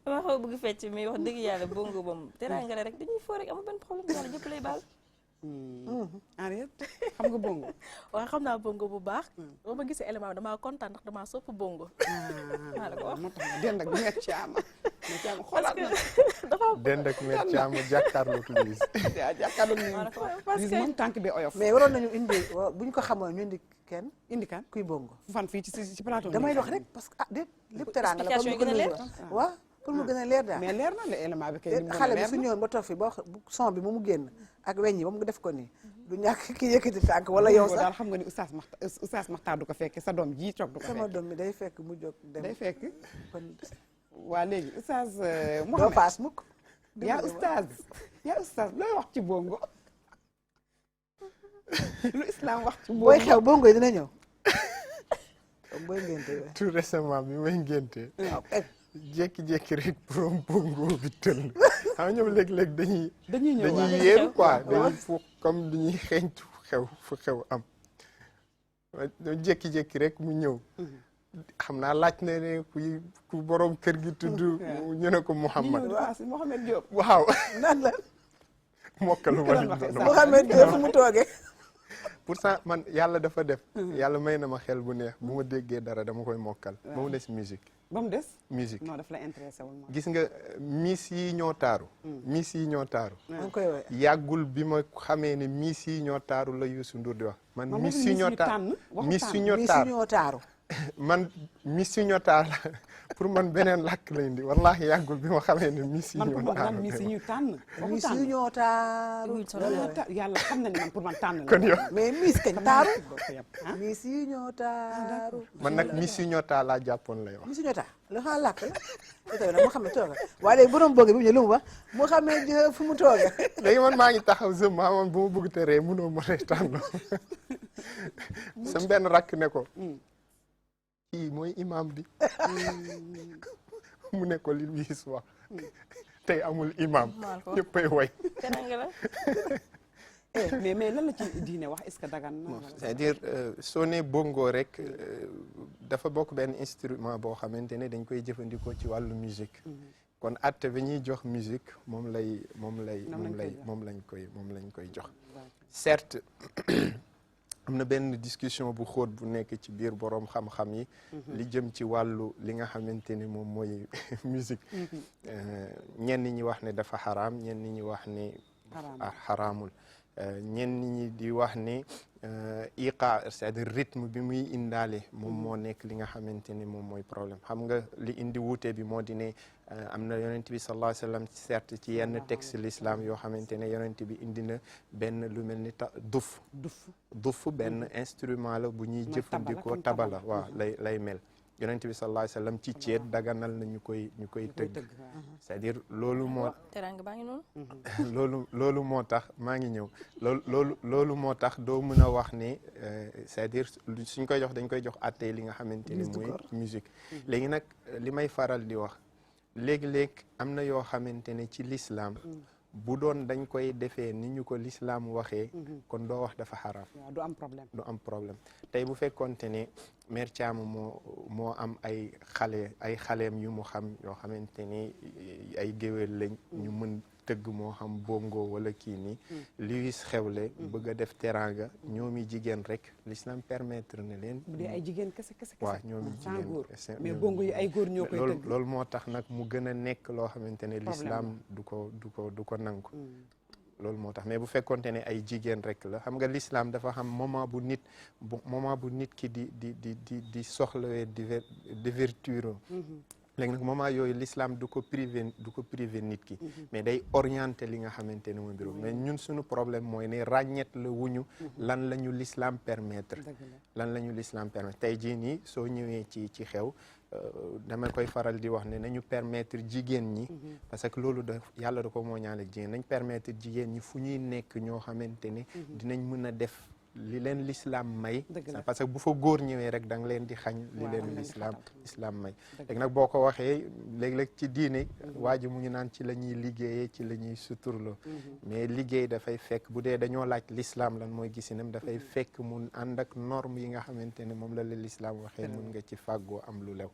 xaw a bëgg fecc mais wax dëgg yàlla bongo moom teraanga la rek dañuy foo rek amul benn problème yàlla ñëpp lay baal Henriette xam nga bongo waaw xam naa bongo bu baax boo ma gisee élément damaa kontaan ndax damaa sopp bongo maa la ko wax moo tax dend ak met caama xoolaat na dafa dend ak met caama jàkkaarloog Louise jàkkaarloog Louise moom tànk bi oyof mais waroon nañu indi bu ñu ko xamoon ñu indi kenn indi kan kuy bongo fan fii ci plateau damay wax rek parce que ah déet lépp teraanga la comme ni ko waaw pour mu gën a leer daal mais leer na la élément bi kay xale bi su ñëwoon ba toog fi ba son bi mu génn ak weñ yi ba mu def ko nii du ñàkk ki yëkkati tànk wala yow sax daal xam nga ni oustaz Maxtaar du ko fekke sa doom ji toog du ko sama doom bi day fekk mu jóg dem day fekk waa léegi oustaz doo Mouhamed paas mukk yaa oustaz looy wax ci bongo lu islam wax ci bongo booy xew bongo yi dina ñëw booy ngénte tout récemment bi may ngénte jékki-jékki rek borom bongo bi tëll xam ñoom léeg-léeg dañuy yéeru quoi dañuy fu comme dañuy xeeñtu fu xew am jékki-jékki rek mu ñëw xam naa laaj na ne ku borom kër gi tudd ñu ne ko Mouhamad Mouhamed Diop waaw nan la mokkalu ma Mouhamed Diop fu mu toogee pourtant man yàlla dafa def yàlla may na ma xel bu neex bu ma déggee dara dama koy mokkal ba mu des musique ba mu des musique non daf la intéressé wul gis nga miss yi ñoo taaru miss yi ñoo taaru koy woy yàggul bi ma xamee ne miss yi ñoo taaru la Youssou Ndour di wax man miss yi ñoo taaru miss yi ñoo taaru man miss yi ñoo taaru pour man beneen làkk la indi wallahi yàggul bi ma xamee ne miss yi ñoo taaru miss yi ñu tànn miss yi ñoo taaru yàlla xam na ni man pour man tànn kon yow mais miss kañ taaru miss yi ñoo taaru man nag miss yi ñoo taaru laa jàppoon lay wax miss yi ñoo taaru lu xaa làkk la te nag mu xam ne tooga waaye léegi borom bëgg bi mu ñëw lu mu wax mu xamee fu mu tooga léegi man maa ngi taxaw sëm maa man bu ma bëgg te ree mënoo ma ree tànn sam benn rakk ne ko kii mooy imam bi mu ne ko li wiis wax tey amul imam ñëppay way mais lan la ci diine wax est-ce que dagan na c'est-à-dire soo nee bongo rek dafa bokk benn instrument boo xamante ne dañ koy jëfandikoo ci wàllu musique kon atte bi ñuy jox musique moom lañ koy jox certes am na benn discussion bu xóot bu nekk ci biir boroom xam-xam yi li jëm ci wàllu li nga xamante ne moom mooy musique ñenn ñi wax ne dafa xaraam ñenn ñi wax ne xaraamul ñenn ñi di wax ne iqa c'est-à-dire rythme bi muy indaale moom moo nekk li nga xamante ne moom mooy problème xam nga li indi wuute bi moo di ne am na yonent bi sallallahu alayhi wa sallam certes ci yenn texte l'islam yoo xamante ne yonent bi indi na benn lu mel ni duf benn instrument la bu ñuy jëfandikoo tabala waaw lay mel yonent bi sallallahu alayhi wa sallam ci ceet daganal na ñu koy tëgg c'est-à-dire loolu moo teraanga baa ngi noonu loolu moo tax maa ngi ñëw loolu moo tax doo mën a wax ne c'est-à-dire suñ koy jox dañ koy jox àttee li nga xamante ni mooy musique léegi nag li may faral di wax léeg-léeg am na yoo xamante ne ci l'islam bu doon dañ koy defee ni ñu ko l'islam waxee kon doo wax dafa xaraam du am problème du am problème tey bu fekkonte ne mère Thiam moo am ay xaleem yu mu xam yoo xamante ni ay géwél lañ ñu mën tëgg moo xam bongo wala kii nii Luis xewle bëgg a def teranga ñoomi jigéen rek l'islam permettre na leen bu dee ay jigéen kese waaw ñoomi jigéen kese mais bongo yi ay góor ñoo koy tëgg loolu moo tax nag mu gën a nekk loo xamante ne l'islam du ko nangu loolu moo tax mais bu fekkonte ne ay jigéen rek la xam nga l'islam dafa xam moment bu nit ki di soxlawee divertir léegi nag moment yooyu l'islam du ko privé nit ki mais day orienté li nga xamante ne mooy mbirum mais ñun suñu problème mooy ne ràññet la wuñu lan la ñu l'islam permettre tey jii nii soo ñëwee ci xew dama koy faral di wax ne nañu permettre jigéen ñi parce que loolu yàlla da ko moo ñaale jigéen nañ permettre jigéen ñi fu ñuy nekk ñoo xamante ne dinañ mën a def li leen l'islam may parce que bu fa góor ñëwee rek da nga leen di xañ li leen l'islam may léegi nag boo ko waxee léeg-léeg ci diine waa ji mu ngi naan ci la ñuy liggéeyee ci la ñuy suturloo mais liggéey dafay fekk bu dee dañoo laaj l'islam lan mooy gisinam dafay fekk mun ànd ak norme yi nga xamante ne moom la l'islam waxee mun nga ci fàggoo am lu lew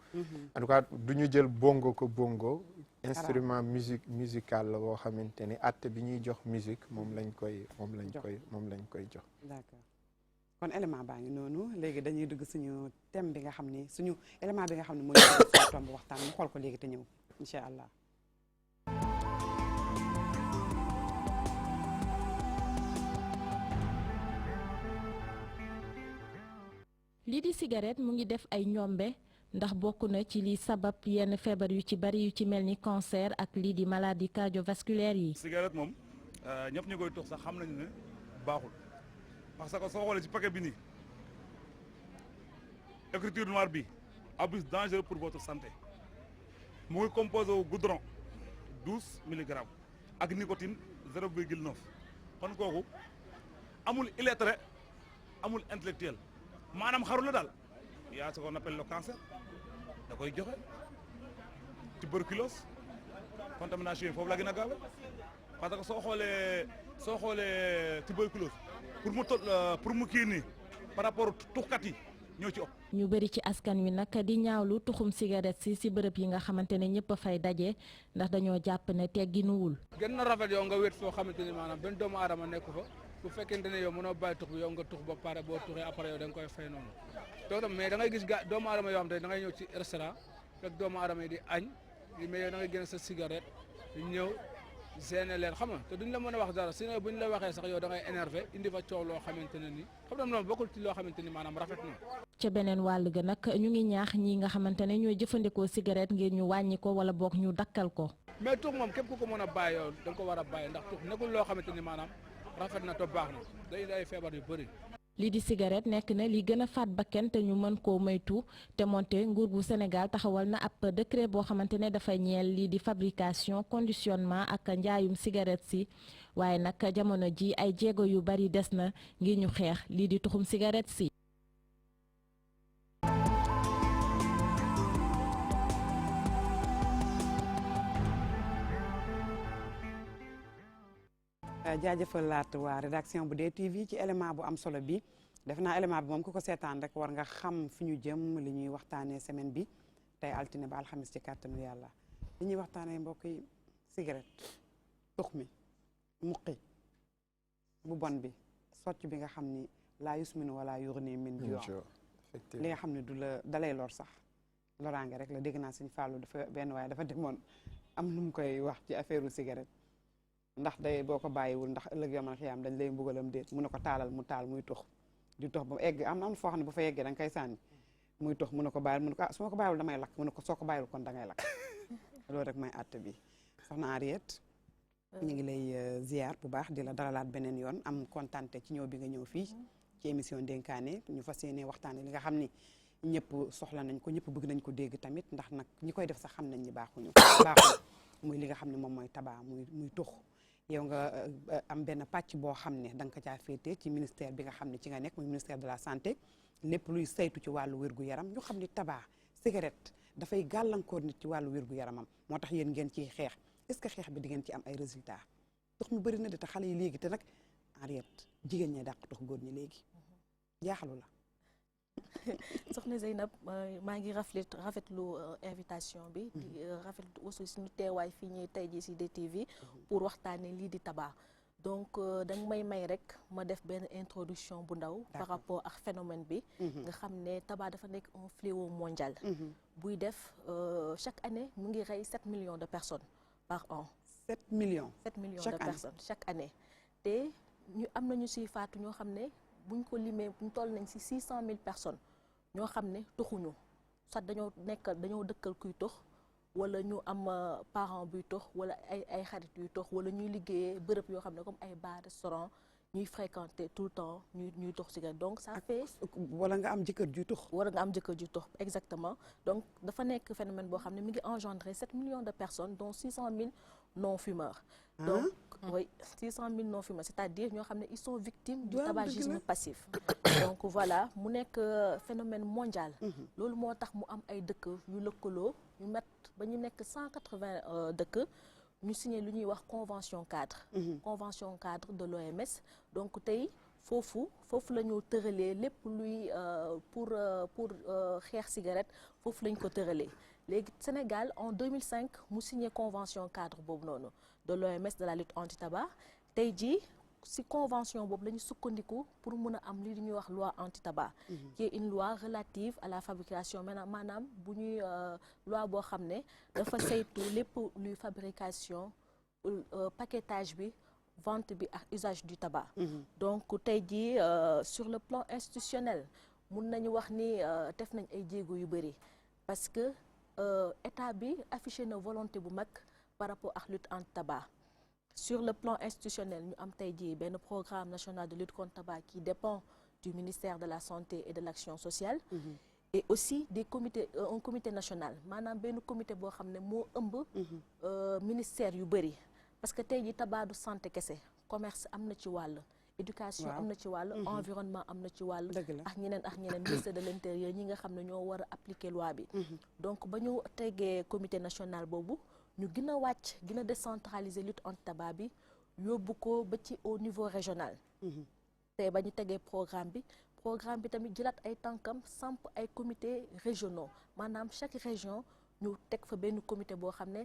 en tout cas du ñu jël bongo instrument musical la boo xamante ne atte bi ñuy jox musique moom lañ koy jox d'accord kon élément baa ngi noonu léegi dañuy dugg suñu thème bi nga xam ne suñu élément bi nga xam ne mooy suñu tomb waxtaan mu xool ko léegi te ñëw incha allah. lii di cigarette mu ngi def ay ñombe ndax bokk na ci li sabab yenn feebar yu ci bari yu ci mel ni cancer ak lii di maladie cardiovasculaire yi. cigarette moom ñëpp ñu koy tux sax xam nañu ne baaxul parce que soo xoolee ci paquet bi nii écriture noire bi abus dangereux pour votre santé mu ngi composé wu goudron 12 milligrammes ak nicotine 0,9 kon kooku amul illettré amul intellectuel maanaam xaru la daal yaa ce qu'on appelle le cancer da koy joxe tuberculose contamination yi foofu la gën a gaawe parce que soo xoolee tuberculose pour mu kii nii par rapport tuxkat yi ñoo ci ëpp. ñu bëri ci askan wi nag di ñaawlu tuxum cigarette si bërëb yi nga xamante ne ñëpp a fay daje ndax dañoo jàpp ne tegginuwul. gën na rafet yow nga wét foo xamante ni maanaam benn doomu aadama nekku fa bu fekkente ne yow mënoo bàyyi tux bi yow nga tux ba pare boo tuxee après yow da nga koy fay noonu donc tam mais da ngay gis doomu aadama yoo xam te da ngay ñëw ci restaurant fekk doomu aadama yi di añ mais yow da ngay génn sa cigarette di ñëw génne leen xam nga te duñ la mën a wax dara sinon buñ la waxee sax yow da ngay énervé indi fa coow loo xamante ne ni xam na noonu bokkul ci loo xamante ni maanaam rafet na. ca beneen wàll ga nag ñu ngi ñaax ñi nga xamante ne ñooy jëfandikoo cigarette ngir ñu wàññi ko wala boog ñu dakkal ko. mais tux moom képp ku ko mën a bàyyi yow da nga ko war a bàyyi ndax tux nekkul loo xamante ni maanaam rafet na te baax na day indi ay feebar yu bëri. lii di cigarette nekk na li gën a faat bakkan te ñu mën koo moytu te moonte nguur bu Sénégal taxawal na ab décret boo xamante ne dafay ñeel lii di fabrication conditionnement ak njaayum cigarette si waaye nag jamono ji ay jéego yu bari des na ngir ñu xeex lii di tuxum cigarette si. jaajëfalaat waa rédaction bu DTV ci élément bu am solo bi def naa élément bi moom ku ko seetaan rek war nga xam fi ñu jëm li ñuy waxtaanee semaine bi tey altine ba alxamis ci kàttanu yàlla li ñuy waxtaanee mbokk yi cigarette tux mi muqi bu bon bi socc bi nga xam ni laa yusminu wala yughni min juu' li nga xam ne du la dalay lor sax loraange rek la dégg naa suñu fàllu dafa benn waaye dafa demoon am lu mu koy wax ci affaire u cigarette ndax day boo ko bàyyiwul ndax ëllëg yomal xiyaam dañ lay mbugalam déet mu ne ko taalal mu taal muy tux di tux ba mu egg am na foo xam ne bu fa yeggee da nga koy sànni muy tux mu ne ko bàyyil mu ne ko su ma ko bàyyiwul damay lakk mu ne ko soo ko bàyyiwul kon da ngay lakk loolu rek may àtte bi soxna Henriette ñu ngi lay ziar bu baax di la dalalaat beneen yoon am kontante ci ñëw bi nga ñëw fii ci émission dénkaane ñu fas yéene waxtaane li nga xam ni ñëpp soxla nañ ko ñëpp bëgg nañ ko dégg tamit ndax nag ñi koy def sax xam nañ ñi baaxul muy li nga xam ne moom mooy tabac muy tux yow nga am benn pàcc boo xam ne da nga ko caa féetee ci ministère bi nga xam ne ci nga nekk muy ministère de la santé lépp luy saytu ci wàllu wér-gu-yaram ñu xam ni tabac cigarette dafay gàllankoor nit ci wàllu wér-gu-yaramam moo tax yéen ngeen ciy xeex est-ce que xeex bi di ngeen ci am ay résultats tux mi bëri na de te xale yi léegi te nag Henriette jigéen ñee dàq tux góor ñi léegi jaaxalu la. soxna Zeynab maa ngi rafetlu invitation bi di rafetlu aussi suñu teewaay fii ñuy tey jii ci DTV pour waxtaanee lii di tabac donc danga may rek ma def benn introduction bu ndaw par rapport ak phénomène bi nga xam ne tabac dafa nekk un fléau mondial buy def chaque année mu ngi rey 7 millions de personnes par an 7 millions de personnes chaque année te ñu am nañu ci faatu ñoo xam ne buñ ko limee buñ toll nañ ci 600 000 personnes ñoo xam ne tuxuñu sax dañoo dëkkal kuy tux wala ñu am parent buy tux wala ay xarit yuy tux wala ñuy liggéeyee bërëb yoo xam ne comme ay bar restaurant ñuy fréquenter tout le temps ñuy tux cigarette donc ça fait wala nga am jëkkër juy tux exactement donc dafa nekk phénomène boo xam ne mi ngi engendrer 7 millions de personnes dont 600 000 non-fumeurs donc oui 600 000 non-fumeurs c'est-à-dire ñoo xam ne ils sont victimes du tabagisme passif donc voilà mu nekk phénomène mondial loolu moo tax mu am ay dëkk yu lëkkaloo ñu met ba ñu nekk 180 dëkk ñu signé lu ñuy wax convention cadre de l'OMS donc tey foofu la ñu tëralee lépp luy pour xeex cigarette foofu la ñu ko tëralee léegi Sénégal en 2005 mu signé convention cadre boobu noonu de l'OMS de la lutte anti-tabac tey jii ci convention boobu la ñu sukkandiku pour mun a am li ñuy wax loi anti-tabac qui est une loi relative à la fabrication maanaam bu ñuy loi boo xam ne dafa saytu lépp luy fabrication paquetage bi vente bi ak usage du tabac donc tey jii sur le plan institutionnel mun nañu wax ni def nañ ay jéego yu bëri parce que état bi affiché na volonté bu mag par rapport ak lutte anti-tabac sur le plan institutionnel ñu am tey jii benn programme national de lutte contre tabac qui dépend du ministère de la santé et de l'action sociale et aussi un comité national maanaam benn comité boo xam ne moo ëmb ministère yu bëri parce que tey jii tabac du santé kese commerce am na ci wàll éducation am na ci wàll environnement am na ci wàll ak ñeneen ministère de l'intérieur ñi nga xam ne ñoo war a appliquer loi bi donc ba ñu tegee comité national boobu ñu gën a wàcc gën a décentraliser lutte anti-tabac bi yóbbu ko ba ci au niveau régional te ba ñu tegee programme bi tamit jëlaat ay tànkam samp ay comités régionaux maanaam chaque région ñu teg fa benn comité boo xam ne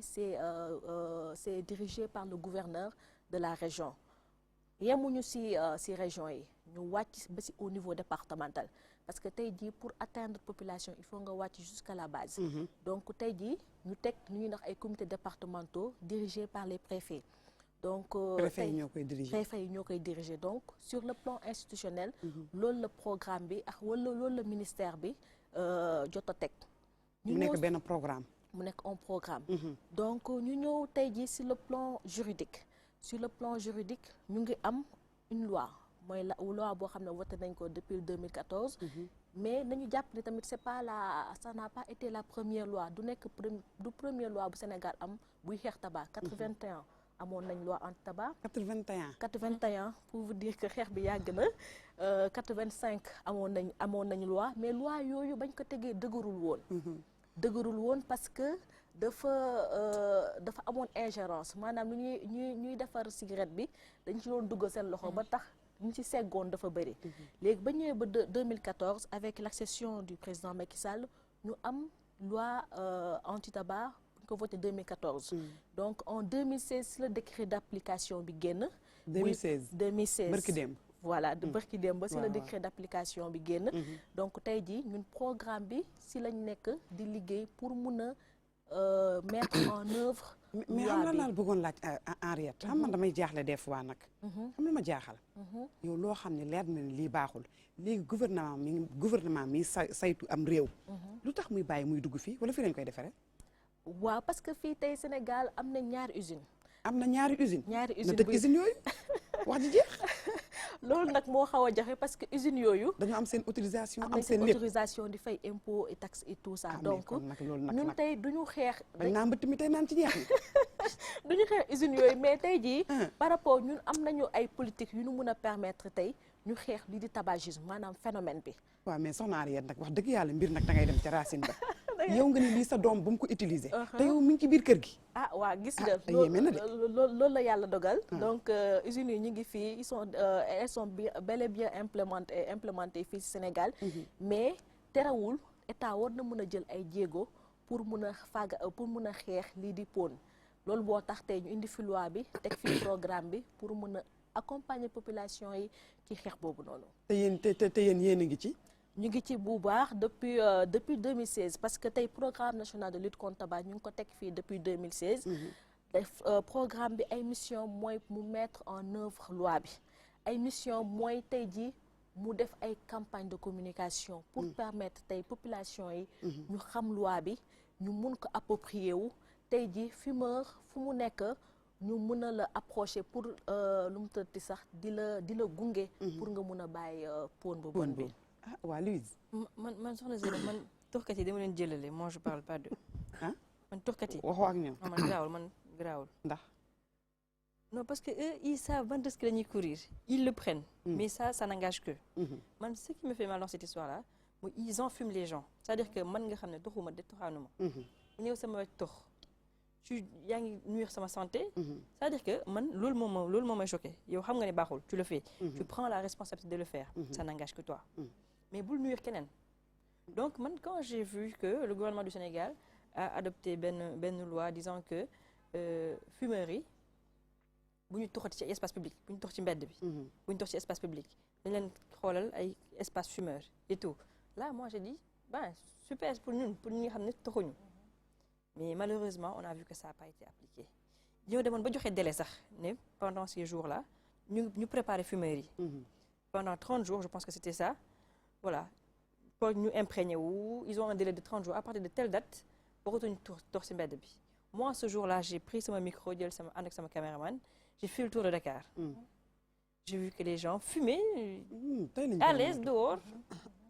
c'est dirigé par le gouverneur de la région yemuñu ci région yi ñu wàcc ba ci au niveau départemental parce que tey jii pour atteindre population il faut nga wàcc jusqu'à la base donc tey jii ñu teg ñu ñuy ndax ay comités départementaux dirigés par les préfets donc préfets yi ñoo koy diriger donc sur le plan institutionnel loolu la programme bi ak wala loolu la ministère bi jot a teg mu nekk benn programme un programme donc ñu ñëw tey jii sur le plan juridique ñu ngi am une loi mooy la loi boo xam ne voté nañ ko depuis 2014 mais nañu jàpp ne tamit ça n'a pas été la première loi du première loi bu Sénégal am buy xeex tabac 81 amoon nañ loi anti-tabac 81 pour vous dire que xeex bi yàgg na 85 amoon nañ loi mais loi yooyu bañ ko tegee dëgërul woon parce que dafa amoon ingérence maanaam ñuy defar cigarette bi dañ ci doon duggal seen loxo ba tax ñu ci seggoon dafa bëri léegi ba ñëwee ba 2014 avec l'accession du président Macky Sall ñu am loi anti-tabac ñu ko voté 2014 donc en 2016 le décret d'application bi génn 2016 barki démb voilà de bërki démb ba si le décret d'application bi génn donc tey jii ñun programme bi si lañ nekk di liggéey pour mun a mettre en œuvre mais xam nga laal bëggoon laaj Henriette xam man damay jaaxle des fois nag xam lu ma jaaxal yow loo xam ne leer na ne lii baaxul léegi gouvernement mi saytu am réew lu tax muy bàyyi muy dugg fii wala fii lañ koy defaree waaw parce que fii tey Sénégal am na ñaari usine na tëj usine yooyu wax ji jeex loolu nag moo xaw a jafe parce que usines yooyu dañu am seen autorisation am seen autorisation di fay impôt et taxe et tout ça donc ñun tey duñu xeex dañ naa mbëtt mi tey naan ci jeex ni duñu xeex usines yooyu mais tey jii par rapport ñun am nañu ay politique yu ñu mun a permettre tey ñu xeex lii di tabagisme maanaam phénomène bi waaw mais soxna Henriette nag wax dëgg yàlla mbir nag da ngay dem ca racine ba yow nga ni lii sa doom bu mu ko utiliser. te yow mi ngi ci biir kër gi. ah waa gis nga. yéeme na de loolu la yàlla dogal. donc usines yi ñu ngi fii elles sont bel et bien implémentées fii ci Sénégal. mais terewul état war na mën a jël ay jéego pour mun a xeex lii di pon. loolu boo tax tey ñu indi fi loi bi teg fi programme bi pour mun a accompagner population yi ci xeex boobu noonu. te yéen yéen a ngi ci. ñu ngi ci bu baax depuis 2016 parce que tey programme national de lutte contre tabac ñu ngi ko teg fii depuis 2016. def programme bi ay mission mooy mu mettre en œuvre loi bi ay mission mooy tey ji mu def ay campagne de communication pour permettre tey population yi ñu xam loi bi ñu mun ko approprier wu tey ji fumeur fu mu nekk ñu mën a la approcher pour lu mu tëddee sax di la gunge pour nga mun a bàyyi pon bu bon bi. ah waa Louise. man soxna si man tuxkat yi dama leen jëlale moi je parle pas de. ah man tuxkat yi. waxoo ak ñoom. man garaawul. ndax. non parce que eux ils savent ban risque la ñuy courir ils le prennent. mais ça n'engage que. man ce qui me fait mal dans cette histoire là mooy ils enfument les gens c'est-à-dire que man nga xam ne tuxuma de tuxaanuma. ñëw sama wet tux yaa ngi nuire sama santé. c'est-à-dire que man loolu moom may choqué yow xam nga ne baaxul tu le fais. tu prends la responsabilité de le faire. ça n'engage que toi. mais bul nuire keneen. donc man quand j'ai vu que le gouvernement du Sénégal a adopté benn loi disant que fumeurs yi bu ñu tuxati ci espace public bu ñu tux ci mbedd bi. bu ñu tux ci espace public dañ leen xoolal ay espace fumeur et tout là moi j'ai dit ben super pour ñi nga xam ne tuxuñu. mais malheureusement on a vu que ça n'a pas été appliqué ñoo demoon ba joxe délai sax ne pendant ces jours-là ñu préparer fumeurs yi. pendant 30 jours je pense que c'était ça voilà pour ñu imprégner wu ils ont un délai de 30 jours à partir de telle date waratuñu tox ci mbedd bi. moi ce jour-là j'ai pris sama micro jël sama ànd ak sama caméraman j'ai fait le tour de Dakar. j'ai vu que les gens fumaient à l'aise dehors.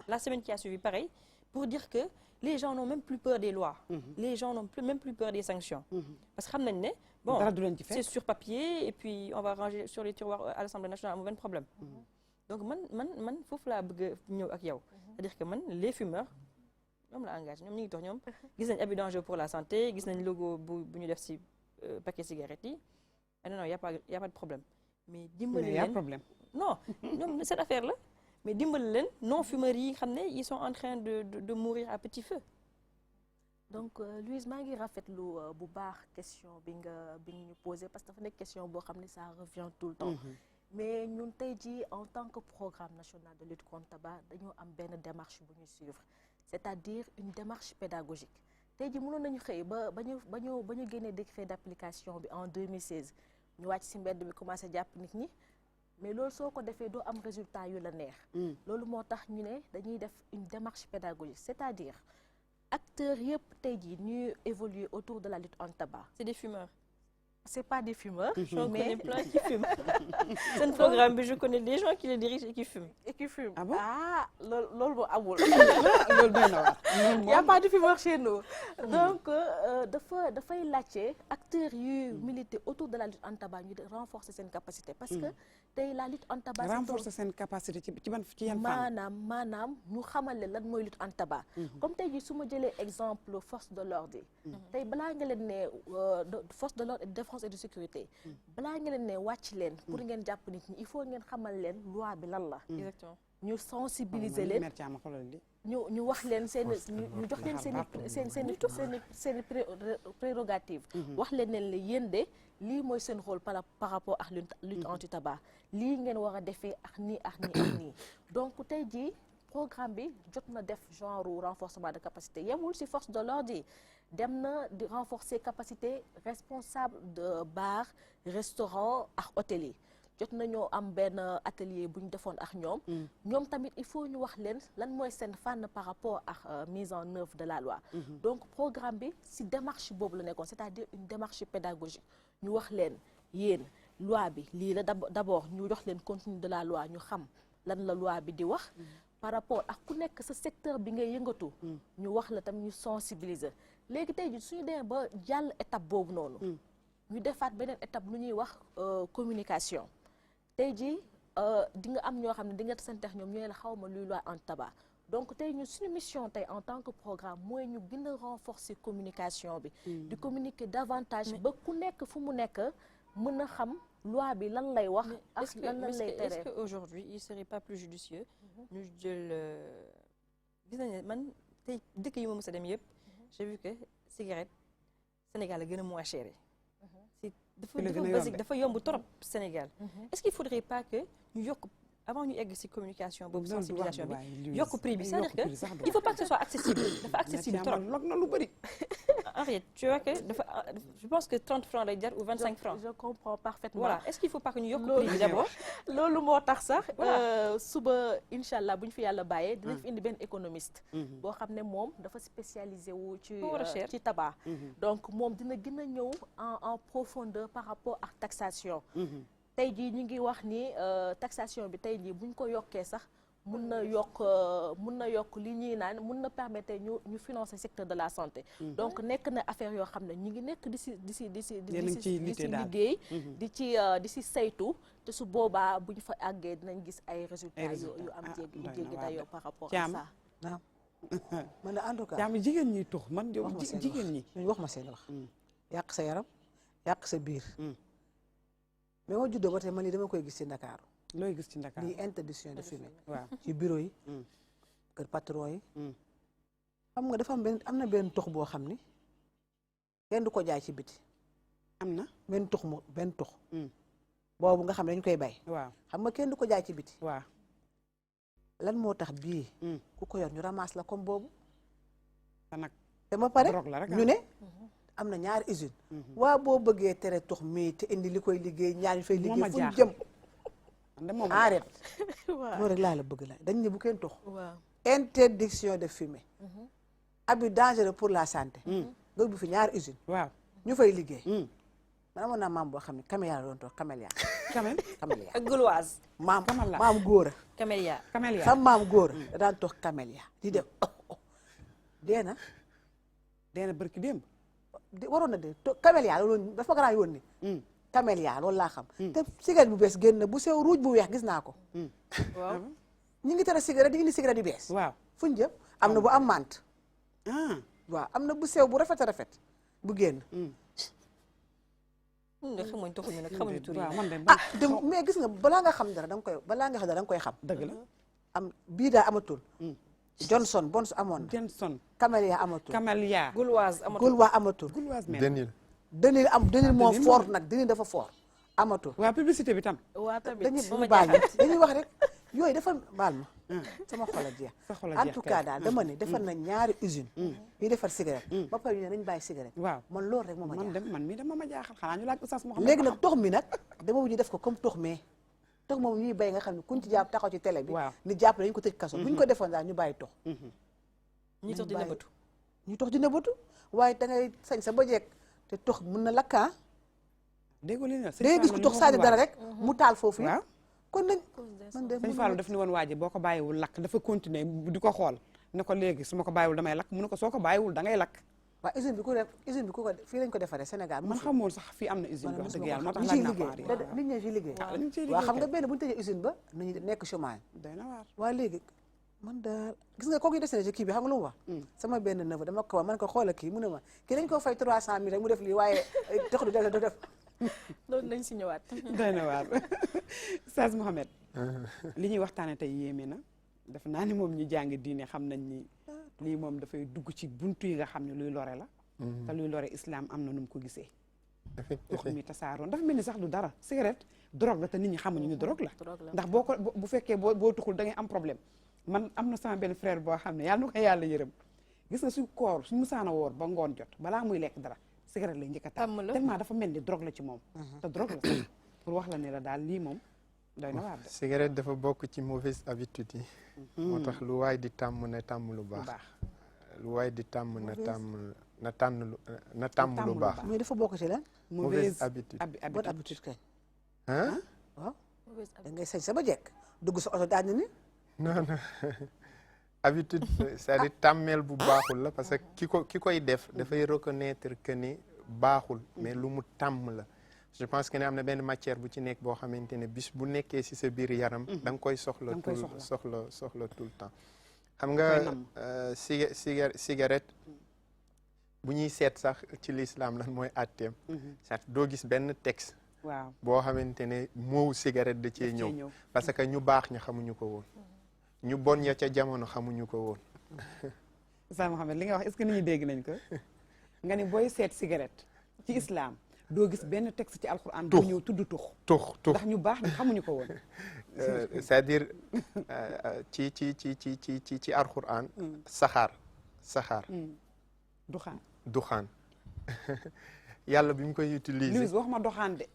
La semaine qui a suivi pareil pour dire que les gens n'ont même plus peur des lois. Les gens n'ont même plus peur des sanctions. Parce que xam nañ ne bon c'est sur papier et puis on va ranger sur les tiroirs à l'Assemblée nationale amul benn problème. donc man foofu laa bëgg a ñëw ak yow. c'est-à-dire que man les fumeurs ñoom la engagé ñoom ñu ngi tox ñoom gis nañ abus dangereux pour la santé gis nañ logo bu ñu def ci paquet cigarette yi non y a pas de problème. mais dimbali leen problème. non ñoom cette affaire là. mais dimbali leen non fumeurs yi xam ne ils sont en train de mourir à petit feu. donc Louise maa ngi rafetlu bu baax question bi nga ñu posé parce que dafa nekk question boo xam ne ça revient tout le temps. mais ñun tey jii en tant que programme national de lutte contre tabac dañoo am benn démarche bu ñuy suivre c'est-à-dire une démarche pédagogique tey jii mënoon nañu xëy ba ñu génnee décret d'application bi en 2016 ñu wàcc ci mbedd bi commencé jàpp nit ñi. mais loolu soo ko defee doo am résultat yu la neex. loolu moo tax ñu ne dañuy def une démarche pédagogique c'est-à-dire acteurs yëpp tey jii ñuy évoluer autour de la lutte anti-tabac. c'est des fumeurs. c'est pas des fumeurs. j'en connais plein qui fument. c'est un programme bi je connais des gens qui le dirigent et qui fument. ah bon loolu moo amul. loolu doy na waar. y a pas de fumeurs chez nous. donc dafay laajte acteurs yu militer autour de la lutte anti-tabac ñu renforcer seen capacité. parce que tey la lutte anti-tabac. renforcer seen capacité ci yan fànn. maanaam ñu xamal leen lan mooy lutte anti-tabac. comme tey jii su ma jëlee exemple force de l'ordre yi. tey balaa nga leen ne force de l'ordre et de défense et de sécurité. balaa nga leen ne wàcc leen. pour ngeen jàpp nit ñi il faut ngeen xamal leen loi bi lan la. exactement ñu sensibiliser leen. ñu wax leen ñu jox leen seen prérogative. wax leen ne la yéen de lii mooy seen rôle par rapport ak lutte anti-tabac lii ngeen war a defee ak nii ak nii ak nii donc tey jii programme bi jot na def genre renforcement de capacité yemul ci force de l'ordre yi dem na di renforcer capacité responsable de bar restaurant ak hôtel yi jot nañoo am benn atelier bu ñu defoon ak ñoom tamit il faut ñu wax leen lan mooy seen fànn par rapport ak mise en œuvre de la loi donc programme bi ci démarche boobu la nekkoon c'est-à-dire une démarche pédagogique ñu wax leen yéen loi bi lii la d'abord ñu jox leen contenu de la loi ñu xam lan la loi bi di wax par rapport ak ku nekk sa secteur bi ngay yëngatu ñu wax la tam ñu sensibiliser léegi tey ji suñu demee ba jàll étape boobu noonu ñu defaat beneen étape lu ñuy wax communication tey ji di nga am ñoo xam ne di nga santeex ñoom ñooy la xaw ma luy loi anti-tabac donc tey ñu suñu mission tey en tant que programme mooy ñu gën a renforcer communication bi di communiquer davantage ba ku nekk fu mu nekk mën a xam loi bi lan lay wax ak lan lay tere. est-ce que aujourd'hui il serait pas plus judicieux ñu jël gis nañ ne man tey dëkk yi ma mës a dem yëpp j'ai vu que cigarette Sénégal la gën a moins cher dafa yomb trop Sénégal est-ce qu'il faudrait pas que ñu yokk avant ñu egg ci communication boobu sensibilisation bi yokk prix bi c'est-à-dire que il faut pas que ce soit accessible dafa accessible trop log na lu bëri Henriette tu vois que dafa je pense que 30 francs lay jar ou 25 francs je comprends parfaitement voilà est-ce qu'il faut pas que ñu yokk prix bi d'abord loolu moo tax sax suba incha allah bu ñu fi yàlla bàyyee dinañ fi indi benn économiste boo xam ne moom dafa spécialisé wu ci tabac donc moom dina gën a ñëw en profondeur par rapport ak taxation tey jii ñu ngi wax ni taxation bi tey jii bu ñu ko yokkee sax mun na yokk li ñuy naan mun na permettre ñu financer secteur de la santé donc nekk na affaire yoo xam ne ñu ngi nekk di si liggéey di si saytu te su boobaa bu ñu fa àggee dinañ gis ay résultats yu am jéggi dayoo par rapport à ça waaw man en tout cas jaam jigéen ñi tux man jigéen ñi wax ma seen wax yàq sa yaram yàq sa biir mais moo juddoo ba tey man lii dama koy gis ci Ndakaaru looy gis ci Ndakaaru lii interdiction de fumer waaw ci bureau yi kër patron yi xam nga dafa am na benn tux boo xam ni kenn du ko jaay ci biti am na benn tux boobu nga xam ne dañ koy bay waaw xam nga kenn du ko jaay ci biti waaw lan moo tax bii ku ko yor ñu ramasse la comme boobu nag te ba pare ñu ne am na ñaari usine waa boo bëggee tere tux mii te indi li koy liggéey ñaar ñu fay liggéey fu ñu jëm arrête loolu rek laa la bëgg la dañ ne bu kenn tux interdiction de fumer abus dangereux pour la santé nga bu fi ñaari usine waaw ñu fay liggéey man amoon naa maam boo xam ne camélia la doon toog camélia ak gauloise maam góor a camélia sam maam góor a da daan toog camélia di def deena bërki démb waroon na de camélia loolu dafa grand yoon ni camélia loolu laa xam te cigarette bu bees génn bu sew ruuj bu weex gis naa ko waaw ñi ngi tere cigarette di indi cigarette yu bees waaw fuñ jëm am na bu am mante waaw am na bu sew bu rafet a rafet bu génn nga xamuñ taxuñu nag xamuñu tur yi mais gis nga balaa nga xam dara da nga koy xam dëgg la am bii daa amatul Johnson Bons amoon na Johnson camélia amatul camélia gauloise amatul denil moo fort nag denil dafa fort amatul waaw publicité bi tam dañuy baal dañuy wax rek yooyu dafa baal ma sama xol a jeex en tout cas daal dama ne defar na ñaari usine yi defar cigarette ba pare ñu ne nañ bàyyi cigarette waaw man loolu rek moo ma jaaxal man mii dama ma jaaxal xanaa ñu laaj Oustaz Mouhamed léegi nag tox mi nag dama bu ñu def ko comme tox mais tox moom ñuy bay nga xam ne kuñ ci jàpp taxaw ci télé bi ni jàpp dañu ko tëj kaso bu ñu ko defoon daal ñu bàyyi tox ñu tox di nëbbatu waaye da ngay sañ sa ba jekk te tox mën na lakka déggoo li day gis ko tox saani dara rek mu taal foofu yi kon nag man de sëñ Fallou daf ni woon waaji boo ko bàyyiwul lakk dafa continuer di ko xool ne ko léegi su ma ko bàyyiwul damay lakk mu ne ko soo ko bàyyiwul da ngay lakk waaw usine bi ku ko fii lañ ko defaree Sénégal man xamoon sax fii am na usine bi wax dëgg yàlla moo tax laaj naa ko nit ñi ciy liggéey waaw xam nga benn bu ñu tëjee usine ba nañu nekk chômage day na waar waaw léegi man daal gis nga kooku dessiné ci kii bi xam nga lu mu wax sama benn neveu dama ko wax man ko xoola kii mu ne ma kii dañ ko fay 300 000 rek mu def lii waaye tax du def loolu nañ si ñëwaat day na waar Oustaz Mouhamed li ñuy waxtaane tey yéeme na def naa ni moom ñi jàng diine xam nañ ni lii moom dafay dugg ci buntu yi nga xam ne luy lore la te luy lore islam am na nu mu ko gisee tux mi tasaaroon dafa mel ni sax du dara cigarette drogue la te nit ñi xamuñu ni drogue la ndax boo ko bu fekkee boo tuxul da ngay am problème man am na sama benn frère boo xam ne yàlla na ko yàlla yërëm gis nga suñ koor suñ musaana woor ba ngoon jot balaa muy lekk dara cigarette lay njëkk a taal tellement dafa mel ni drogue la ci moom te drogue la sax pour wax la ne la daal lii moom doy na waar de cigarette dafa bokk ci mauvaise habitude yi moo tax lu waay di tàmm na tàmm lu baax lu waay di tàmm na tàmm lu baax mais dafa bokk ci lan mauvaise habitude bonne habitude kañ waaw da ngay sañ sa ba jekk dugg sa oto daal ni non habitude c'est-à-dire tàmmeel bu baaxul la parce que ki koy def dafay reconnaître que ni baaxul mais lu mu tàmm la je pense que ne am na benn matière bu ci nekk boo xamante ne bis bu nekkee ci sa biir yaram da nga koy soxla tout le temps xam nga cigarette bu ñuy seet sax ci l'islam lan mooy àtteem sax doo gis benn texte waaw boo xamante ne moowu cigarette da cee ñëw parce que ñu baax ña xamuñu ko woon ñu bon ya ca jamono xamuñu ko woon Oustaz Mouhamed li nga wax est-ce que nit ñi dégg nañ ko nga ni booy seet cigarette ci islam doo gis benn texte ci alquran bu ñëw tudd tux ndax ñu baax xamuñu ko woon c'est-à-dire ci alquran saxaar duxaan yàlla bi mu koy utiliser Louise wax ma doxaan de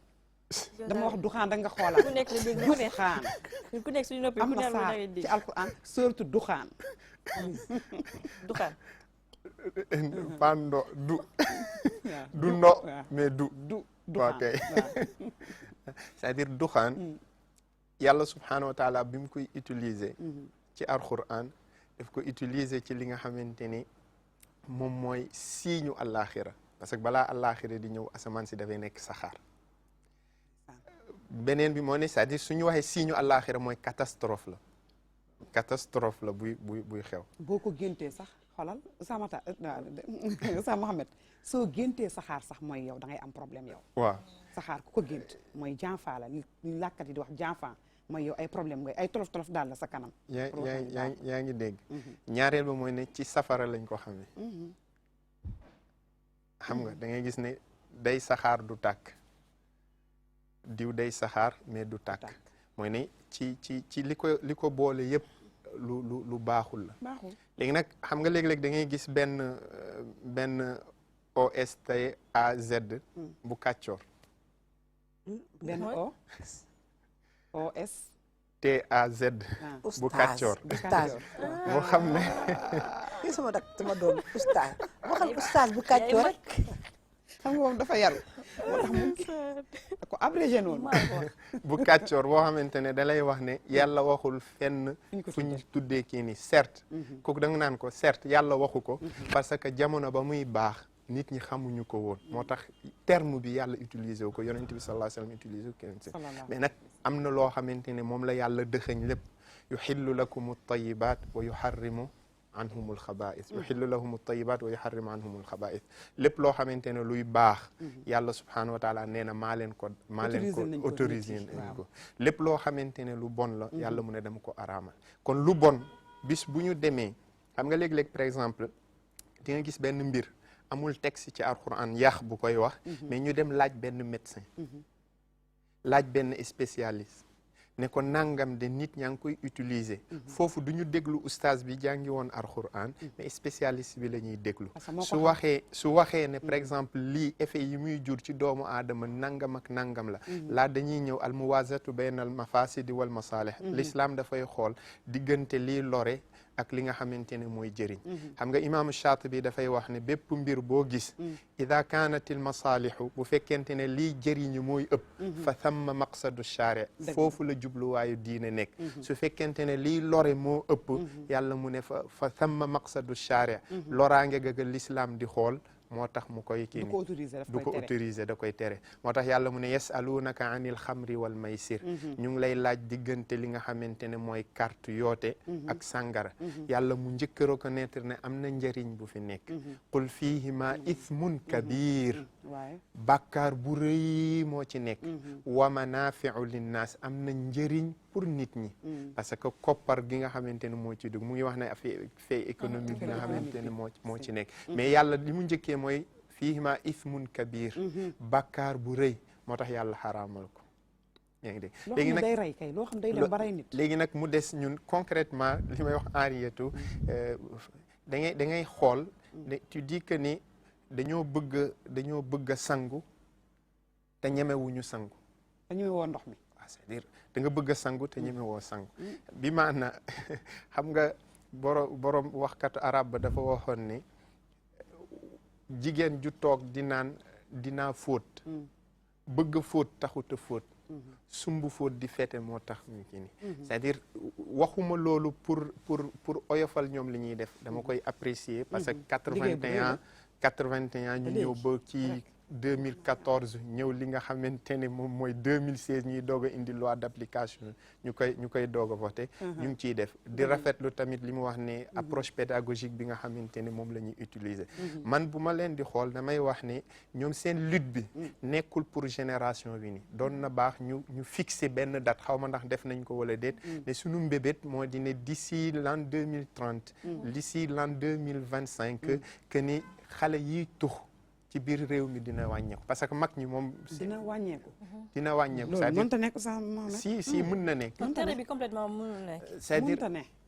dama wax duxaan da nga xoolaat ku nekk duxaan ku nekk suñu noppi am na saar ci alquran surtout duxaan pando du ndo mais du duxaan kay c'est-à-dire duxaan yàlla subhanahu wa taala bi mu koy utiliser ci alquran daf ko utiliser ci li nga xamante ni moom mooy siiñu àllaaxira parce que balaa àllaaxira di ñëw asamaan si dafay nekk saxaar beneen bi moo ne c'est-à-dire suñu waxee siiñu àllaaxira mooy catastrophe la buy xew boo ko géntee sax xoolal Oustaz Mouhamed soo géntee saxaar sax mooy yow da ngay am problème yow waaw saxaar ku ko gént mooy janfa la li làkkat yi di wax janfa mooy yow ay problème ngay ay tolof daal la sa kanam yaa ngi dégg ñaareel ba mooy ne ci safara lañ ko xamee xam nga da ngay gis ne day saxaar du tàkk diw day saxaar mais du tàkk mooy ne ci li ko boole yëpp lu baaxul la léegi nag xam nga léeg-léeg da ngay gis benn OSTAZ bu kàccoor benn TAZ bu kàccoor moo xam ne kii sama doom oustaz waxal oustaz bu kàccoor rek xam nga moom dafa yaru moo tax mu da ko abrégé noonu bu kàccoor boo xamante ne da lay wax ne yàlla waxul fenn fu ñu tuddee kii ni certes kooku da nga naan ko certes yàlla waxu ko parce que jamono ba muy baax nit ñi xamuñu ko woon moo tax terme bi yàlla utilisé wu ko yonent bi sallallahu alayhi wa sallam utilisé wu ko mais nag am na loo xamante ne moom la yàlla dëxëñ lépp yuxillu lakum at-tayyibat wa yuharrimu anhum al-xabaa'is yuxillu lahum at-tayyibat wa yuharrimu anhum al-xabaa'is lépp loo xamante ne luy baax yàlla subhanahu wa taala nee na maa leen ko autorisé nañ ko lépp loo xamante ne lu bon la yàlla mu ne dama ko araamal kon lu bon bis bu ñu demee xam nga léeg-léeg par exemple di nga gis benn mbir amul texte ci alquran yàq bu koy wax mais ñu dem laaj benn médecin laaj benn spécialiste ne ko nangam de nit ñaa ngi koy utiliser foofu du ñu déglu oustaz bi jàngi woon alquran mais spécialiste bi la ñuy déglu su waxee ne par exemple lii effet yi muy jur ci doomu aadama nangam ak nangam la laa dañuy ñëw al muwazatu bayna al mafasidi wal masalih l'islam dafay xool diggante lii lore ak li nga xamante ne mooy jëriñ xam nga imaamu Shaatibi dafay wax ne bépp mbir boo gis ida kaanat il masalihu bu fekkente ne lii jëriñu mooy ëpp fa thamma maqsadu shaari foofu la jubluwaayu diine nekk su fekkente ne lii lore moo ëpp yàlla mu ne fa thamma maqsadu shaari loraange gaga l'islam di xool moo tax mu koy kii du ko autorisé da koy tere moo tax yàlla mu ne yasalunaka anil xamri wal maysir ñu ngi lay laaj diggante li nga xamante ne mooy carte yoote ak sàngara yàlla mu njëkk a reconnaître ne am na njëriñ bu fi nekk qul fihima ithmun kabir bàkkaar bu rëy moo ci nekk wa manafiu linnaas am na njëriñ pour nit ñi parce que koppar gi nga xamante ne moo ci dugg mu ngi wax ne fait économique bi nga xamante ne moo ci nekk mais yàlla li mu njëkkee mooy fiihima ithmun kabir bàkkaar bu rëy moo tax yàlla xaraamal ko yaa ngi dégg léegi nag day rey kay loo xam day dem ba rey nit léegi nag mu des ñun concrètement li may wax Henriétou da ngay xool ne tu dis que ni dañoo bëgg a sangu te ñemewuñu sangu dañuy woo ndox mi c'est-à-dire da nga bëgg a sangu te ñeme woo sangu bi maana xam nga borom waxkatu arab ba dafa waxoon ne jigéen ju toog dinaa fóot bëgg fóot taxut a fóot sumb fóot di fete moo tax ñu kii ni c'est-à-dire waxuma loolu pour oyofal ñoom li ñuy def dama koy apprécier parce que 81 ñu ñëw ba ci 2014 ñëw li nga xamante ne moom mooy 2016 ñuy doog a indi loi d'application ñu koy doog a voté. ñu ngi ciy def di rafetlu tamit li mu wax ne approche pédagogique bi nga xamante ne moom la ñuy utiliser. man bu ma leen di xool damay wax ne ñoom seen lutte bi nekkul pour génération bi ni doon na baax ñu fixer benn date xaw ma ndax def nañ ko wala déet. mais sunu mbébét moo di ne d'ici l'an 2030. d'ici l'an 2025. que ni xale yiy tux ci biir réew mi dina wàññeeku parce que mag ñi moom. dina wàññeeku. dina wàññeeku loolu mënta nekk sax si mën na nekk. terrain bi complètement mënul nekk. c'est-à-dire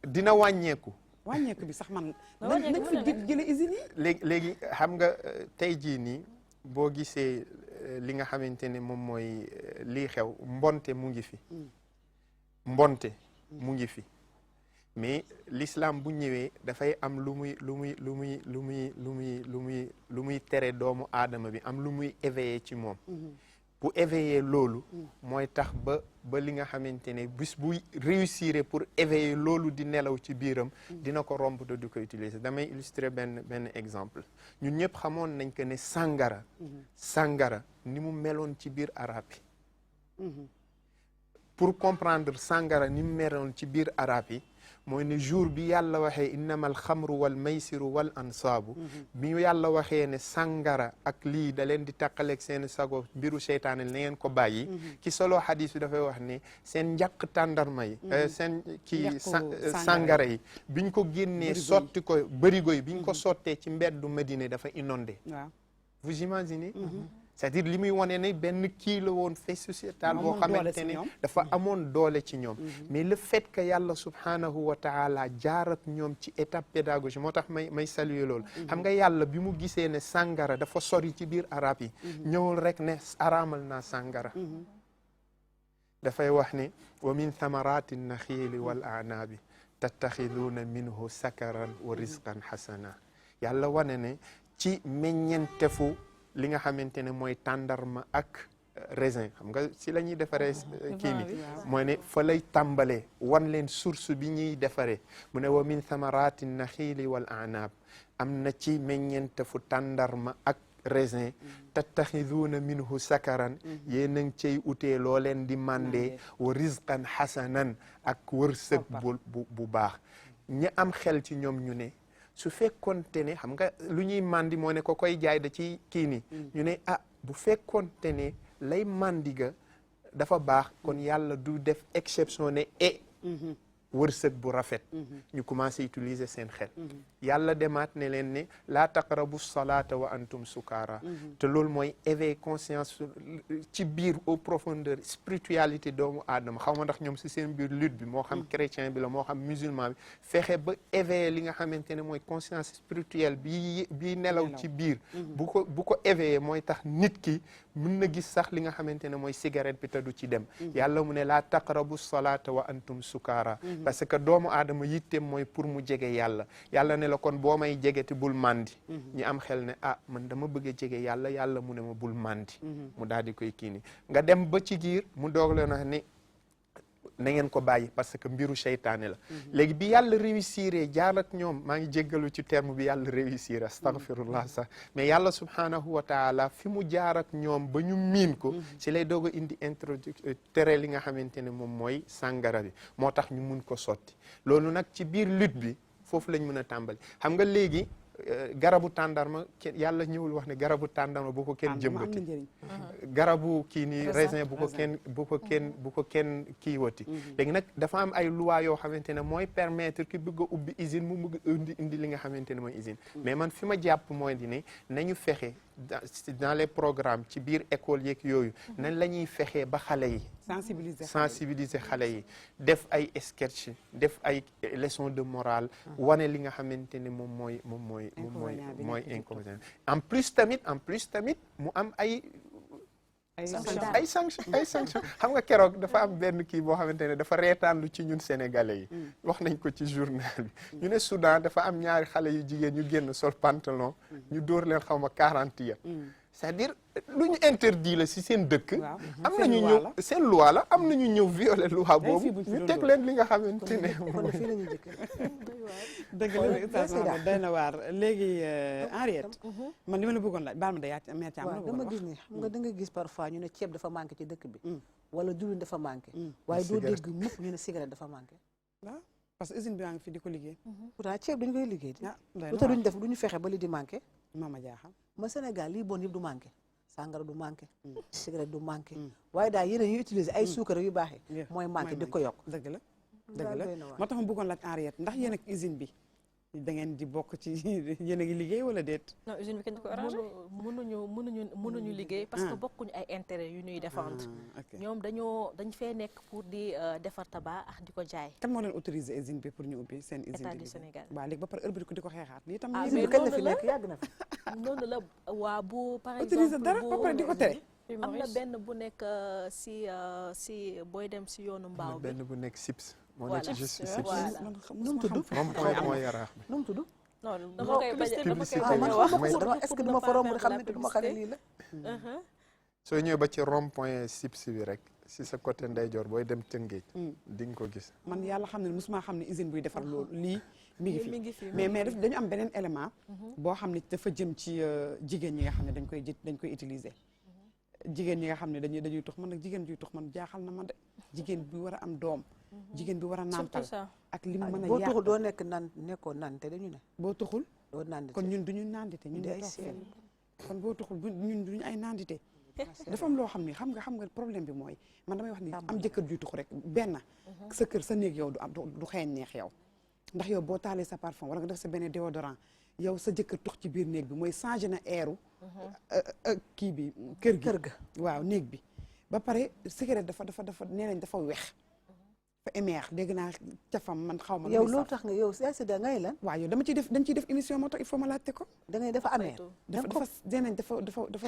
dina wàññeeku. wàññeeku bi sax man. nañ fi jële usine yi. léegi xam nga tey jii nii boo gisee li nga xamante ne moom mooy lii xew mbonte mu ngi fi. mbonte mu ngi fi. mais l'islam bu ñëwee dafay am lu muy tere doomu aadama bi am lu muy éveiller ci moom. bu éveiller loolu. mooy tax ba li nga xamante ne bis bu réussir pour éveiller loolu di nelaw ci biiram. dina ko romb te du ko utiliser damay illustrer benn exemple ñun ñëpp xamoon nañ que ne sàngara ni mu meloon ci biir arab yi. pour comprendre sàngara ni mu meloon ci biir arab yi. mooy ne jour bi yàlla waxee innama alxamru wal maysiru wal ansaabu bi yàlla waxee ne sàngara ak lii da leen di tàqaleeg seen sago mbiru seytaane na ngeen ko bàyyi ki solo xadis bi dafay wax ne seen njàq tàndarma yi seen kii sàngara yi biñ ko génnee sotti ko bërigo yi biñ ko sottee ci mbeddu Medina dafa inondé vous imaginez c'est-à-dire li muy wane ne benn kii la woon fait sociétal boo xamante ne dafa amoon doole ci ñoom mais le fait que yàlla subhanahu wa taala jaar ak ñoom ci étape pédagogique moo tax may saluer loolu xam nga yàlla bi mu gisee ne sàngara dafa sori ci biir arab yi ñëwul rek ne araamal naa sàngara dafay wax ne wa min thamarati naxiili wal anabi tattaxiduuna minhu sakaran wa rizqan xasana yàlla wane ne ci meññentefu li nga xamante ne mooy tàndarma ak raisin xam nga si la ñuy defaree kii ni mooy ne fa lay tàmbalee wan leen source bi ñuy defaree mu ne wa min thamarati naxiili wal anab am na ci meññeentefu tàndarma ak raisin tattaxiduuna minhu sakaran yéen a ngi cay utee loo leen di mandee wa rizqan xasanan ak wërsëg bu baax ñi am xel ci ñoom ñu ne su fekkoonte ne xam nga lu ñuy mandi moo ne ko koy jaay da ci kii ni ñu ne bu fekkoonte ne lay mandiga dafa baax kon yàlla du def exception ne wërsëg bu rafet ñu commencé utiliser seen xel yàlla demaat ne leen ne laa taqrabu salata wa antum sukaara te loolu mooy éveil conscience ci biir au profondeur spiritualité doomu aadama xaw ma ndax ñoom si seen biir lutte bi moo xam chrétien bi la moo xam musulman bi fexe ba éveiller li nga xamante ne mooy conscience spirituelle bi nelaw ci biir bu ko éveiller mooy tax nit ki mën na gis sax li nga xamante ne mooy cigarette bi te du ci dem yàlla mu ne laa taqrabu salata wa antum sukaara parce que doomu aadama yitteem mooy pour mu jege yàlla yàlla ne la kon boo may jege te bul mandi ñi am xel ne man dama bëgg a jege yàlla mu ne ma bul mandi mu daal di koy kii ni nga dem ba ci giir mu doog leen wax ne na ngeen ko bàyyi parce que mbiru seytaane la léegi bi yàlla réussir jaar ak ñoom maa ngi jéggalu ci terme bi yàlla réussir astaghfirullah sax mais yàlla subhanahu wa taala fi mu jaar ak ñoom ba ñu miin ko si lay doog a indi introduction tere li nga xamante ne moom mooy sàngara bi moo tax ñu mun ko sotti loolu nag ci biir lutte bi foofu lañ mën a tàmbali xam nga léegi garabu tàndarma yàlla ñëwul wax ne garabu tàndarma bu ko kenn jëmbati garabu kii ni raisin bu ko kenn kii wati léegi nag dafa am ay loi yoo xamante ne mooy permettre ki bëgg a ubbi usine mu bëgg indi li nga xamante ne mooy usine mais man fi ma jàpp mooy di ne nañu fexe dans les programmes ci biir école yeeg yooyu nañ la ñuy fexee ba xale yi sensibiliser xale yi def ay sketch def ay leçon de morale wane li nga xamante ne moom mooy inconvénient en plus tamit mu am ay sanction xam nga keroog dafa am benn kii boo xamante ne dafa reetaanlu ci ñun sénégalais yi wax nañ ko ci journal bi ñu ne Soudan dafa am ñaari xale yu jigéen ñu génn sol pantalon ñu dóor leen xaw ma 40 ya c'est-à-dire lu ñu interdit la si seen dëkk. am seen nañu loi ñëw la. seen loi la am nañu ñëw violer loi Day fii boobu buñ fi ñu doon teg doon. leen li nga xamante ne kon fii la ñu jëkkee. dëgg la Oustaz Mahamed doy na waar léegi Henriette man li ma la bëggoon laaj baal ma da yaa mère Thiam waaw dama gis ni xam nga da nga gis parfois ñu ne ceeb dafa manqué ci dëkk bi wala diwlin dafa manqué waaye doo dégg mukk ñu ne cigarette dafa manqué waaw parce que usine bi yaa ngi fi di ko liggéey pourtant ceeb dañu koy liggéey di ah lu tax duñu def duñu fexe ba li di manqué mama jaaxal ma Sénégal lii bon yëpp du manqué sàngara du manqué cigarette du manqué waaye daal yéen a yu utiliser ay suukar yu baax yi mooy manqué di ko yokk dëgg la dëgg la moo tax ma bëggoon laaj Henriette ndax yéen ak usine bi da ngeen di bokk ci yéen a ngi liggéey wala déet. non usine bi kenn du ko arrangé. mënuñu liggéey parce que bokkuñu ay intérêt yu ñuy défendre. ñoom dañ fee nekk pour di defar tabac ak di ko jaay. kan moo leen autorisé usine bi pour ñu ubbi seen usine état du Sénégal. waaw léegi ba pare heure bi di ko xeexaat lii tam. usine bi kañ la fi nekk yàgg na fi. noonu la waa bu par exemple autorisé dara ba pare di ko tere. am na benn bu nekk si booy dem si yoonu mbaaw bi. benn bu nekk SIPS. moo nekk juste SIPS. nu mu tudd rond-point mooy Yaraax bi. nu mu tudd. non dama koy bañ est-ce que dama fa romb xam ne duma xale lii la. soo ñëwee ba ci rond-point SIPS bi rek si sa côté ndeyjoor booy dem Tëngéej. di nga ko gis. man yàlla xam ne mosuma xam ne usine buy defar loolu lii. mi ngi fi mais dañu am beneen élément. boo xam ne dafa jëm ci jigéen ñi nga xam ne dañ koy utiliser. jigéen ñi nga xam ne dañuy tux man nag jigéen juy tux man jaaxal na ma de jigéen bi war a am doom. jigéen bi war a nàmpal ak li mu mën a boo tuxul doo nekkoo nante dañu ne. boo tuxul doo nandite kon ñun duñu nandite ñun ay toog fenn kon boo tuxul ñun duñu ay nandite dafa am loo xam ni xam nga problème bi mooy man damay wax ni am jëkkër juy tux rek benn sa kër sa néeg yow du xeeñ neex yow ndax yow boo taalee sa parfum wala nga def sa benn déodorant yow sa jëkkër tux ci biir néeg bi mooy changé na airu kii bi kër ga waaw néeg bi ba pare cigarette dafa nee nañ dafa weex fa émeex dégg naa cafam man xaw ma yow loo tax nga yow da ngay lan waaw yow dañ ciy def émission moo tax il faut ma laajte ko da ngay dafa ameer dafa nee nañ dafa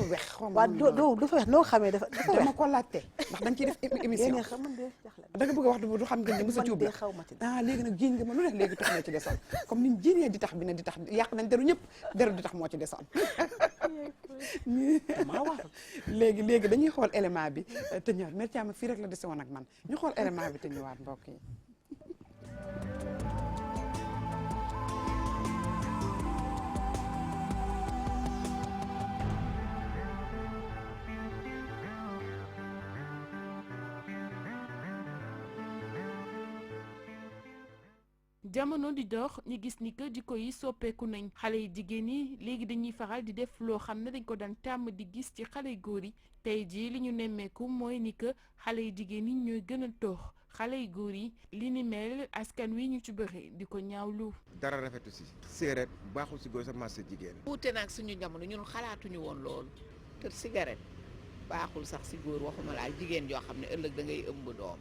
weex xaw ma waaw doo dafa weex noo xamee dafa dama ko laajte ndax dañ ciy def émission da nga bëgg a wax du xam nga ne mësa cuub la léegi nag jiiñ nga ma lu ne léegi tax na ci desoon comme niñ jiiñee di tax bi ne di tax yàq nañ deru ñëpp deru di tax moo ci desoon léegi dañuy xool élément bi te ñëwaat Mère Thiam fii rek la dese woon ak man ñu xool élément bi te ñëwaat mbokk yi. jamono di dox ñu gis ni que jikko yi soppeeku nañ xale yi jigéen yi léegi dañuy faral di def loo xam ne dañ ko daan tàmm di gis ci xale yu góor yi tey jii li ñu nemmeeku mooy ni que xale yi jigéen yi ñooy gën a toox xale yu góor yi li ni mel askan wi ñu ci bëri di ko ñaawlu. dara rafetu si cigarette baaxul si góor sa marché jigéen. wuute nag suñu jamono ñun xalaatuñu woon loolu te cigarette baaxul sax si góor waxuma laa jigéen joo xam ne ëllëg da ngay ëmb doom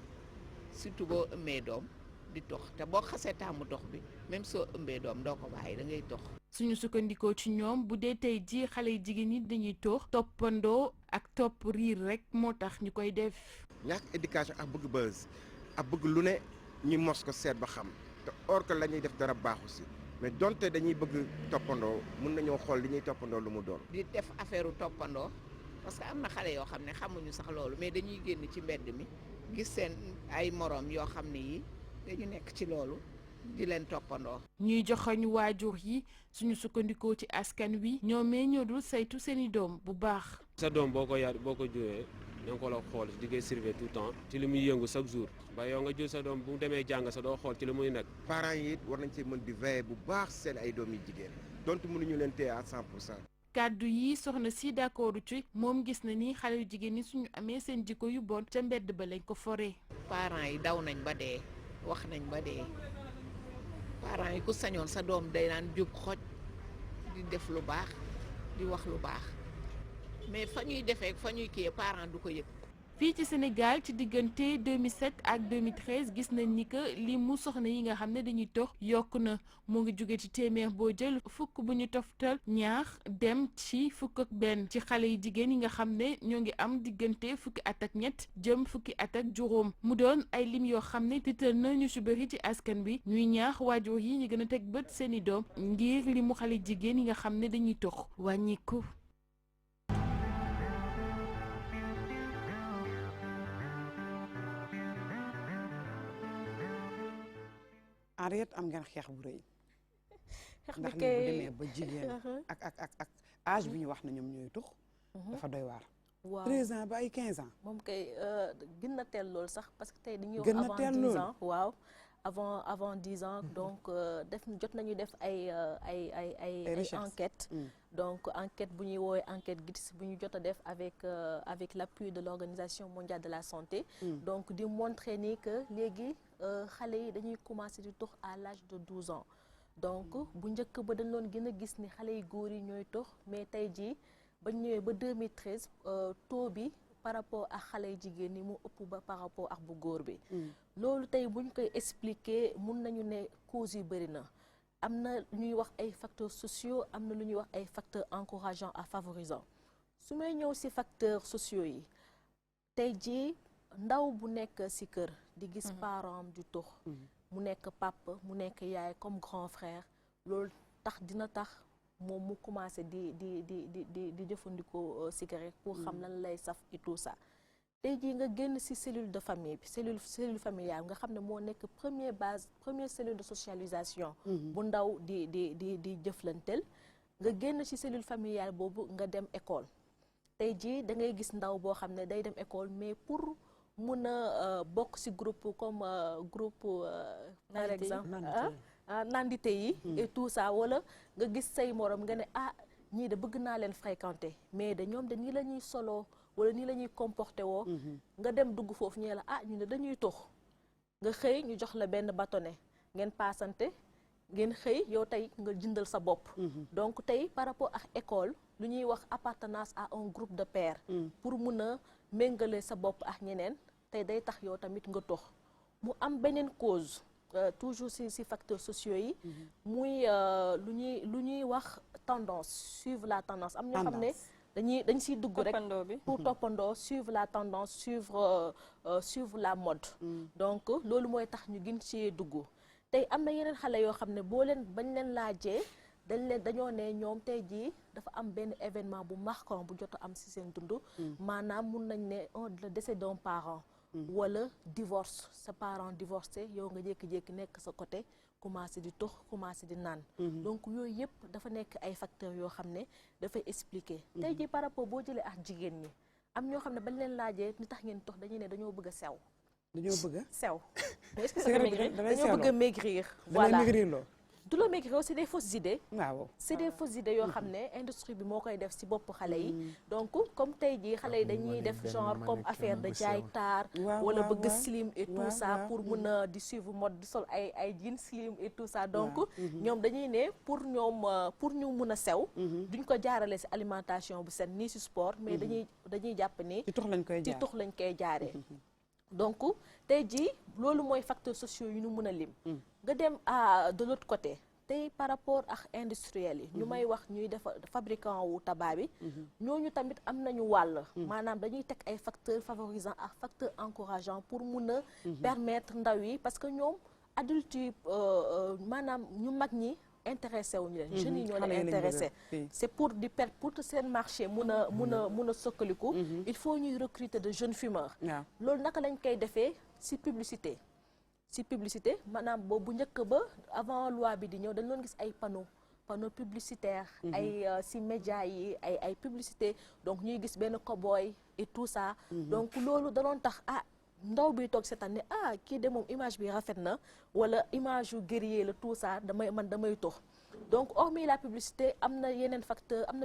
surtout boo ëmbee doom. di tox te boo xasee taamu tox bi même soo ëmbee doom doo ko bàyyi da ngay tox. suñu sukkandikoo ci ñoom bu dee tey jii xale yi jigéen ñi dañuy tox toppandoo ak topp riir rek moo tax ñu koy def. ñàkk éducation ak bëgg buzz ak bëgg lu ne ñu mos ko seet ba xam te or que la ñuy def dara baaxu si mais donte dañuy bëgg toppandoo mun nañoo xool li ñuy toppandoo lu mu doon. di def affaire toppandoo parce que am na xale yoo xam ne xamuñu sax loolu mais dañuy génn ci mbedd mi gis seen ay moroom yoo xam ne yi dañu nekk ci loolu di leen toppandoo. ñuy joxoñ waajur yi suñu sukkandikoo ci askan wi ñoomee ñoo dul saytu seeni doom bu baax. sa doom boo ko juree da nga ko la xool di koy surveiller tout le temps ci li muy yëngu chaque jour ba yow nga jur sa doom bu demee jàng sa doo xool ci li muy nekk. parents yi it war nañ ci mën di veiller bu baax seen ay doom yi jigéen donte mënuñu leen téye à 100%. kàddu yi soxna si d'accord ci moom gis na ni xale yu jigéen ñi suñu amee seen jikko yu bon ca mbedd ba lañ ko foree. parents yi daw nañ ba dee. wax nañ ba dee parents yi ku sañoon sa doom day naan jub xoj di def lu baax di wax lu baax mais fa ñuy defee fa ñuy kii parents du ko yëg. fii ci Sénégal ci diggante 2007 ak 2013 gis nañ ni que li mu soxna yi nga xam ne dañuy tox yokk na mu ngi jóge ci téeméer boo jël fukk bu ñu toftal ñaar dem ci fukk ak benn ci xale yi jigéen yi nga xam ne ñoo ngi am diggante fukki at ak ñett jëm fukki at ak juróom mu doon ay lim yoo xam ne tiital na ñu ci bëri ci askan bi ñuy ñaax waajur yi ñu gën a teg bët seeni doom ngir limu xale jigéen yi nga xam ne dañuy tox wàññiku. Henriette am ngeen xeex bu rëy ndax kay li bu demee ba jigéen ak âge bi ñu wax na ñoom ñooy tux dafa doy waar. waaw 13 ans ba ay 15 ans. moom kay gën na teel lool sax parce que tey dañuy wax gën na avant teel 10 lool. ans waaw avant 10 ans donc jot nañu def ay recherche. enquêtes donc enquête bu ñuy woowee enquête GITS bu ñu jot a def avec l'appui de l'Organisation mondiale de la santé donc di montrer ni que léegi xale yi dañuy commencer di tux à l'âge de 12 ans donc bu njëkk ba dañ doon gën a gis ni xale yu góor yi ñooy tux mais tey jii ba ñëwee ba 2013 taux bi par rapport ak xale yu jigéen ñi mu ëpp ba par rapport ak bu góor bi loolu tey bu ñu koy expliquer mun nañu ne causes yu bëri na am na ñuy wax ay facteurs sociaux am na lu ñuy wax ay facteurs encourageants à favorisants su may ñëw ci facteurs sociaux yi tey jii ndaw bu nekk ci kër di gis parent am du tux mu nekk papa mu nekk yaay comme grand frère loolu dina tax moom mu commencé di jëfandikoo cigarette pour xam lan lay saf et tout ça tey jii nga génn ci cellule de famille bi cellule familiale nga xam ne moo nekk première cellule de socialisation bu ndaw di jëflanteel nga génn ci cellule familiale boobu nga dem école tey jii da ngay gis ndaw boo xam ne day dem école mais pour mun a bokk ci groupe comme groupe par exemple nandite yi et tout ça wala nga gis say morom nga ne ñii de bëgg naa leen fréquenter mais de ñoom de nii la ñuy soloo wala nii la ñuy comporté woo nga dem dugg foofu ñee la ñu ne dañuy tux nga xëy ñu jox la benn bâtonnet ngeen paasante ngeen xëy yow tey nga jëndal sa bopp donc tey par rapport ak école lu ñuy wax appartenance à un groupe de pairs pour mun a méngale sa bopp ak ñeneen tey day tax yow tamit nga tux mu am beneen cause toujours ci facteurs sociaux yi muy lu ñuy wax tendance suivre la tendance am ñoo xam ne dañ siy dugg rek pour toppandoo suivre la tendance suivre la mode donc loolu mooy tax ñu gën ci dugg tey am na yeneen xale yoo xam ne bañ leen laajee dañoo ne ñoom tey jii dafa am benn événement bu marquant bu jot a am ci seen dund maanaam mun nañ ne le décès d'un parent wala divorce sa parent divorcé yow nga jékki-jékki nekk sa côté commencé di tux commencé di naan donc yooyu yëpp dafa nekk ay facteurs yoo xam ne dafay expliquer tey jii par rapport boo jëlee ak jigéen ñi am ñoo xam ne bañ leen laajee ni tax ngeen tux dañuy ne dañoo bëgg a sew sew mais est-ce que dañoo bëgg a maigrir voilà du la maigrir c'est des fausses idées waaw c'est des fausses idées yoo xam ne industrie bi moo koy def ci bopp xale yi donc comme tey jii xale yi dañuy def genre comme affaire de jaay taar wala bëgg slim et tout ça pour mun a di suivre mode di sol ay jeans slim et tout ça donc ñoom dañuy ne pour ñu mun a sew duñ ko jaarale ci alimentation bu set nii ci sport mais dañuy jàpp ni ci tux lañ koy jaaree donc tey jii loolu mooy facteurs sociaux yu ñu mën a lim nga dem de l'autre côté tey par rapport ak industriels yi ñu may wax ñuy def fabricant wu tabac bi ñooñu tamit am nañu wàll maanaam dañuy teg ay facteurs favorisants ak facteurs encourageants pour mun a permettre ndaw yi parce que ñoom adultes yi maanaam ñu mag ñi intéressé wuñu leen jeunes yi ñoo leen intéressé c'est pour seen marché mun a sokkaliku il faut ñuy recruter de jeunes fumeurs loolu naka lañ koy defee ci publicité maanaam boobu njëkk ba avant loi bi di ñëw dañ doon gis ay panneaux publicitaires ay ci médias yi ay publicité donc ñuy gis benn cowboy et tout ça donc loolu da doon tax ndaw bi toog seetaan ne kii de moom image bi rafet na wala image yu guerrier la tout ça damay tux donc hormis la publicité am na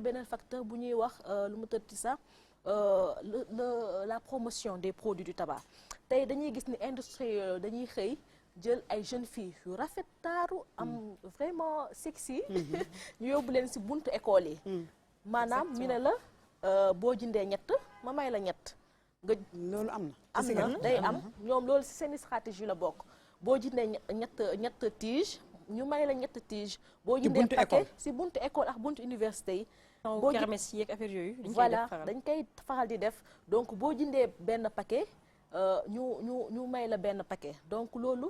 beneen facteur bu ñuy wax lu mu tëdd ci sax la promotion des produits du tabac tey dañuy gis ni industrie dañuy xëy jël ay jeunes filles yu rafet taaru am vraiment sexy ñu yóbbu leen ci buntu école yi maanaam ñu ne la boo jëndee ñett ma may la ñett loolu am na day am ñoom loolu ci seen stratégie la bokk boo jëndee ñett tige ñu may la ñett tige boo jëndee paquet ci buntu école ak buntu université yi boo kermesse yi ak affaire yooyu voilà dañ koy faral di def donc boo jëndee benn paquet ñu may la benn paquet donc loolu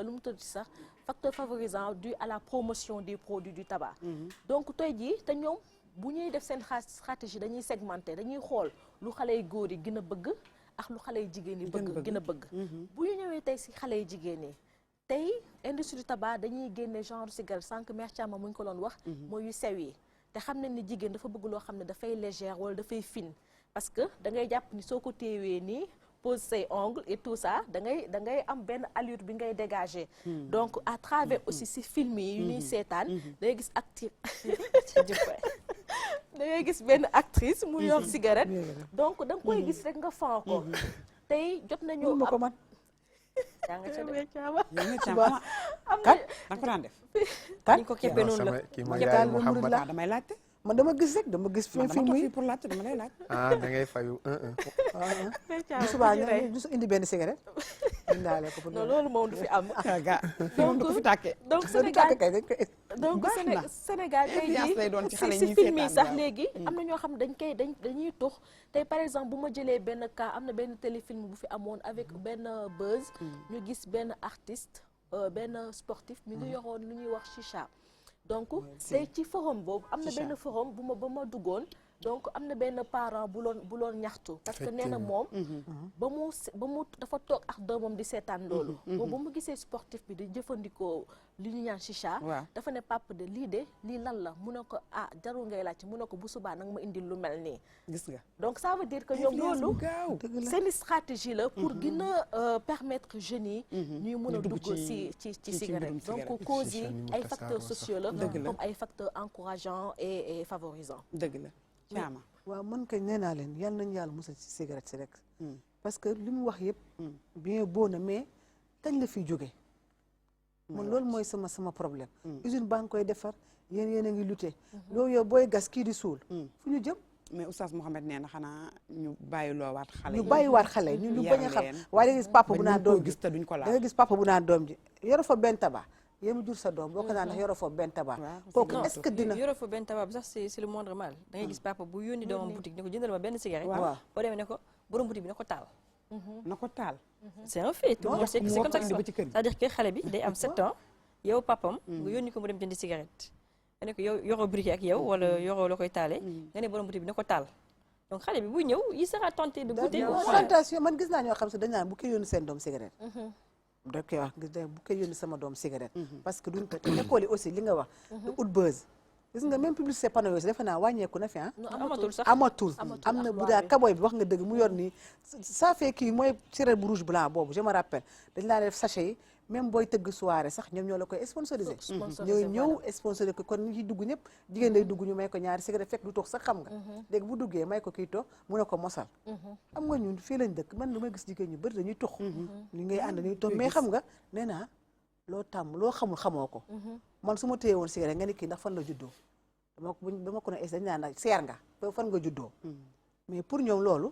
lu mu tudd sax facteur favorisant dû à la promotion des produits du tabac donc tey jii te ñoom bu ñuy def seen stratégie dañuy segmenter dañuy xool lu xale yu góor yi gën a bëgg ak lu xale yu jigéen yi gën a bëgg bu ñu ñëwee tey ci xale yu jigéen yi tey industrie du tabac dañuy génne genre cigarette sànq mère Thiama mu ñu ko doon wax. mooy yu sew yi te xam nañ ni jigéen dafa bëgg loo xam ne dafay légère wala dafay fine parce que da ngay jàpp ni soo ko téewee nii pose say ongles et tout ça da ngay am benn allure bi ngay dégager. donc à travers aussi si film yi yu ñuy seetaan da ngay gis da ngay gis benn actrice mu yor cigarette donc da nga koy gis rek nga fan ko tey jot nañu ma ko man yaa nga ca def kan da ko daan def kan ñu ko keppee noonu la kii ma yaay Mouhamad waaw damay laajte man dama gis rek dama gis film yi pour laajte dama lay laaj da ngay fayu bu subaa ñu indi benn cigarette indaale ko pour non loolu moom du fi am ga moom du ko fi tàkkee donc Sénégal tey jii si film yi sax léegi am na ñoo xam dañuy tux tey par exemple bu ma jëlee benn cas am na benn téléfilm bu fi amoon avec benn buzz ñu gis benn artiste benn sportif mi ngi yoroon lu ñuy wax chicha donc tey ci forum boobu am na benn forum ba ma duggoon donc am na benn parent bu loon ñaxtu parce que nee na moom ba mu dafa toog ak doomam di seetaan loolu ba mu gisee sportif bi di jëfandikoo li ñu ñaan chicha dafa ne papa de lii lan la mu ne ko jarul ngay laajte mu ne ko bu subaa nag ma indil lu mel nii gis nga donc ça veut dire que ñoom loolu seen stratégie la pour gën a permettre jeunes yi ñuy mën a dugg ci cigarette donc cause yi ay facteurs sociaux la comme ay facteurs encourageants et favorisants dëgg la Thiama waaw man kay nee naa leen yal nañu yàlla musal ci cigarette si rek parce que li mu wax yëpp bien beau na mais kañ la fiy jóge man loolu mooy sama problème usine baa ngi koy defar yéen a ngi lutter loolu yow booy gas kii di suul fu ñu jëm mais Oustaz Mouhamed nee na xanaa ñu bàyyiloowaat xale ñu bàyyiwaat xale ñu bañ a xam waaye da nga gis papa bu naan doom ji te duñ ko laal da nga gis papa bu naan doom ji yoro fa benn tabac yéen mu jur sa doom boo ko naan ndax yoroo foofu benn tabac kooku est-ce que dina yoroo foofu benn tabac bi sax c'est le moindre mal da ngay gis papa bu yónni doomam boutique ne ko jëndal ma benn cigarette waaw boo demee ne ko borom boutique bi na ko taal na ko taal c'est un fait tout le monde sait que c'est comme ça c'est-à-dire que xale bi day am 7 ans yow papam nga yónni ko mu dem jëndi cigarette nga ne ko yow yoroo briquet ak yow wala yoroo la koy taalee nga ne borom boutique bi na ko taal donc xale bi buy ñëw il sera tenté de goûter tentation man gis naa ñoo xam si dañ naan bu koy yónni seen doom cigarette da koy wax bu koy yónni sama doom cigarette parce que duñ ko te école yi aussi li nga wax ut buzz gis nga même publicité panneau yooyu defe naa wàññeeku na fi amatul sax amatul am na bu daa kaboy bi wax nga dëgg mu yor nii ça fait kii mooy cigarette bu rouge blanc boobu je me rappelle dañ laa def sachet yi même booy tëgg soirée sax ñoom ñoo la koy sponsorisé ñooy ñëw sponsorisé ko kon ñi ciy dugg ñëpp jigéen day dugg ñu may ko ñaari cigarette fekk du toog sax xam nga léegi bu duggee may ko kii toog mu ne ko mosal xam nga ñun fii lañ dëkk man lu may gis jigéen ñu bëri dañuy tux ñu ngay ànd dañuy toog mais xam nga nee naa loo tàmm loo xamul xamoo ko man su ma téye woon cigarette nga ni kii ndax fan la juddoo dama ko ne dañ naan seer nga fan nga juddoo mais pour ñoom loolu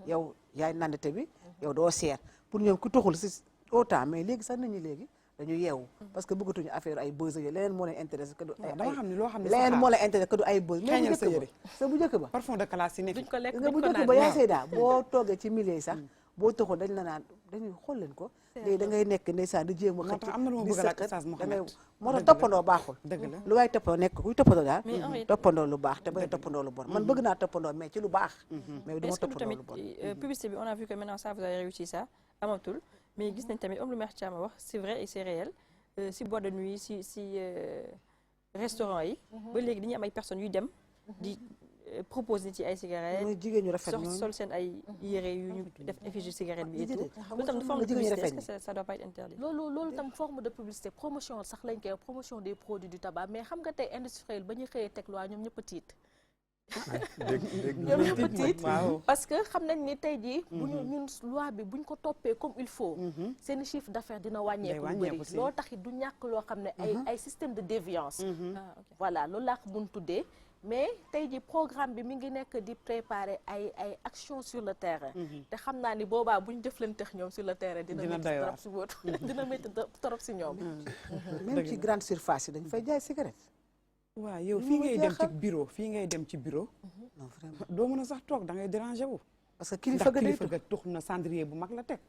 yow yaay nandite bi yow doo seer pour ñoom ku tuxul si autant mais léegi sax nit ñi léegi dañu yeewu parce que bëggatuñu affaire ay buzz yooyu leneen moo leen intéressé que du dama xam ne loo xam ne leneen moo leen intéressé que du ay buzz mais bu njëkk ba parfum de classe yi ne nga bu njëkk ba yaa Seyda boo toogee ci milieu yi sax boo taxoon dañ la naan dañuy xool leen ko léegi da ngay nekk ndeysaan di jéem a xëcc am na lu ma bëgg a laaj Oustaz Mouhamed moo tax toppandoo baaxul dëgg la lu waay toppandoo nekk kuy toppandoo daal toppandoo lu baax te bay toppandoo lu bon man bëgg naa toppandoo mais ci lu baax mais du ma toppandoo lu bon publicité bi on a vu que maintenant ça vous avez réussi ça amatul mais gis nañ tamit comme lu Mère Thiama wax c'est vrai et c'est réel si boîte de nuit si restaurant yi ba léegi dañuy am ay personnes yuy dem di propose nit ci ay cigarettes mooy jigéen ñu rafet ñoom sol seen ay yére yu ñu def effigie cigarette bi et tout loolu tam forme de publicité est-ce que ça doit pas être interdit loolu tam forme de publicité promotion sax lañ koy promotion des produits du tabac mais xam nga tey industriel ba ñu xëyee teg loi ñoom ñëpp a tiit ñoom ñëpp a tiit parce que xam nañ ni tey jii bu ñu ñun loi bi buñ ko toppee comme il faut seen chiffre d'affaires dina wàññeeku lu bëri loolu taxit du ñàkk loo xam ne ay système de déviance voilà loolu laa ko mun tuddee mais tey ji programme bi mi ngi nekk di préparer ay actions sur le terrain te xam naa ni boobaa bu ñu jëflanteex ñoom sur le terrain dina métti trop si wóotu dina métti trop si ñoom même ci grande surface yi dañ fay jaay cigarette waaw yow fii ngay dem ci bureau non vraiment doo mën a sax toog da ngay déranger wu parce que kilifa ga tux na cendrier bu mag la teg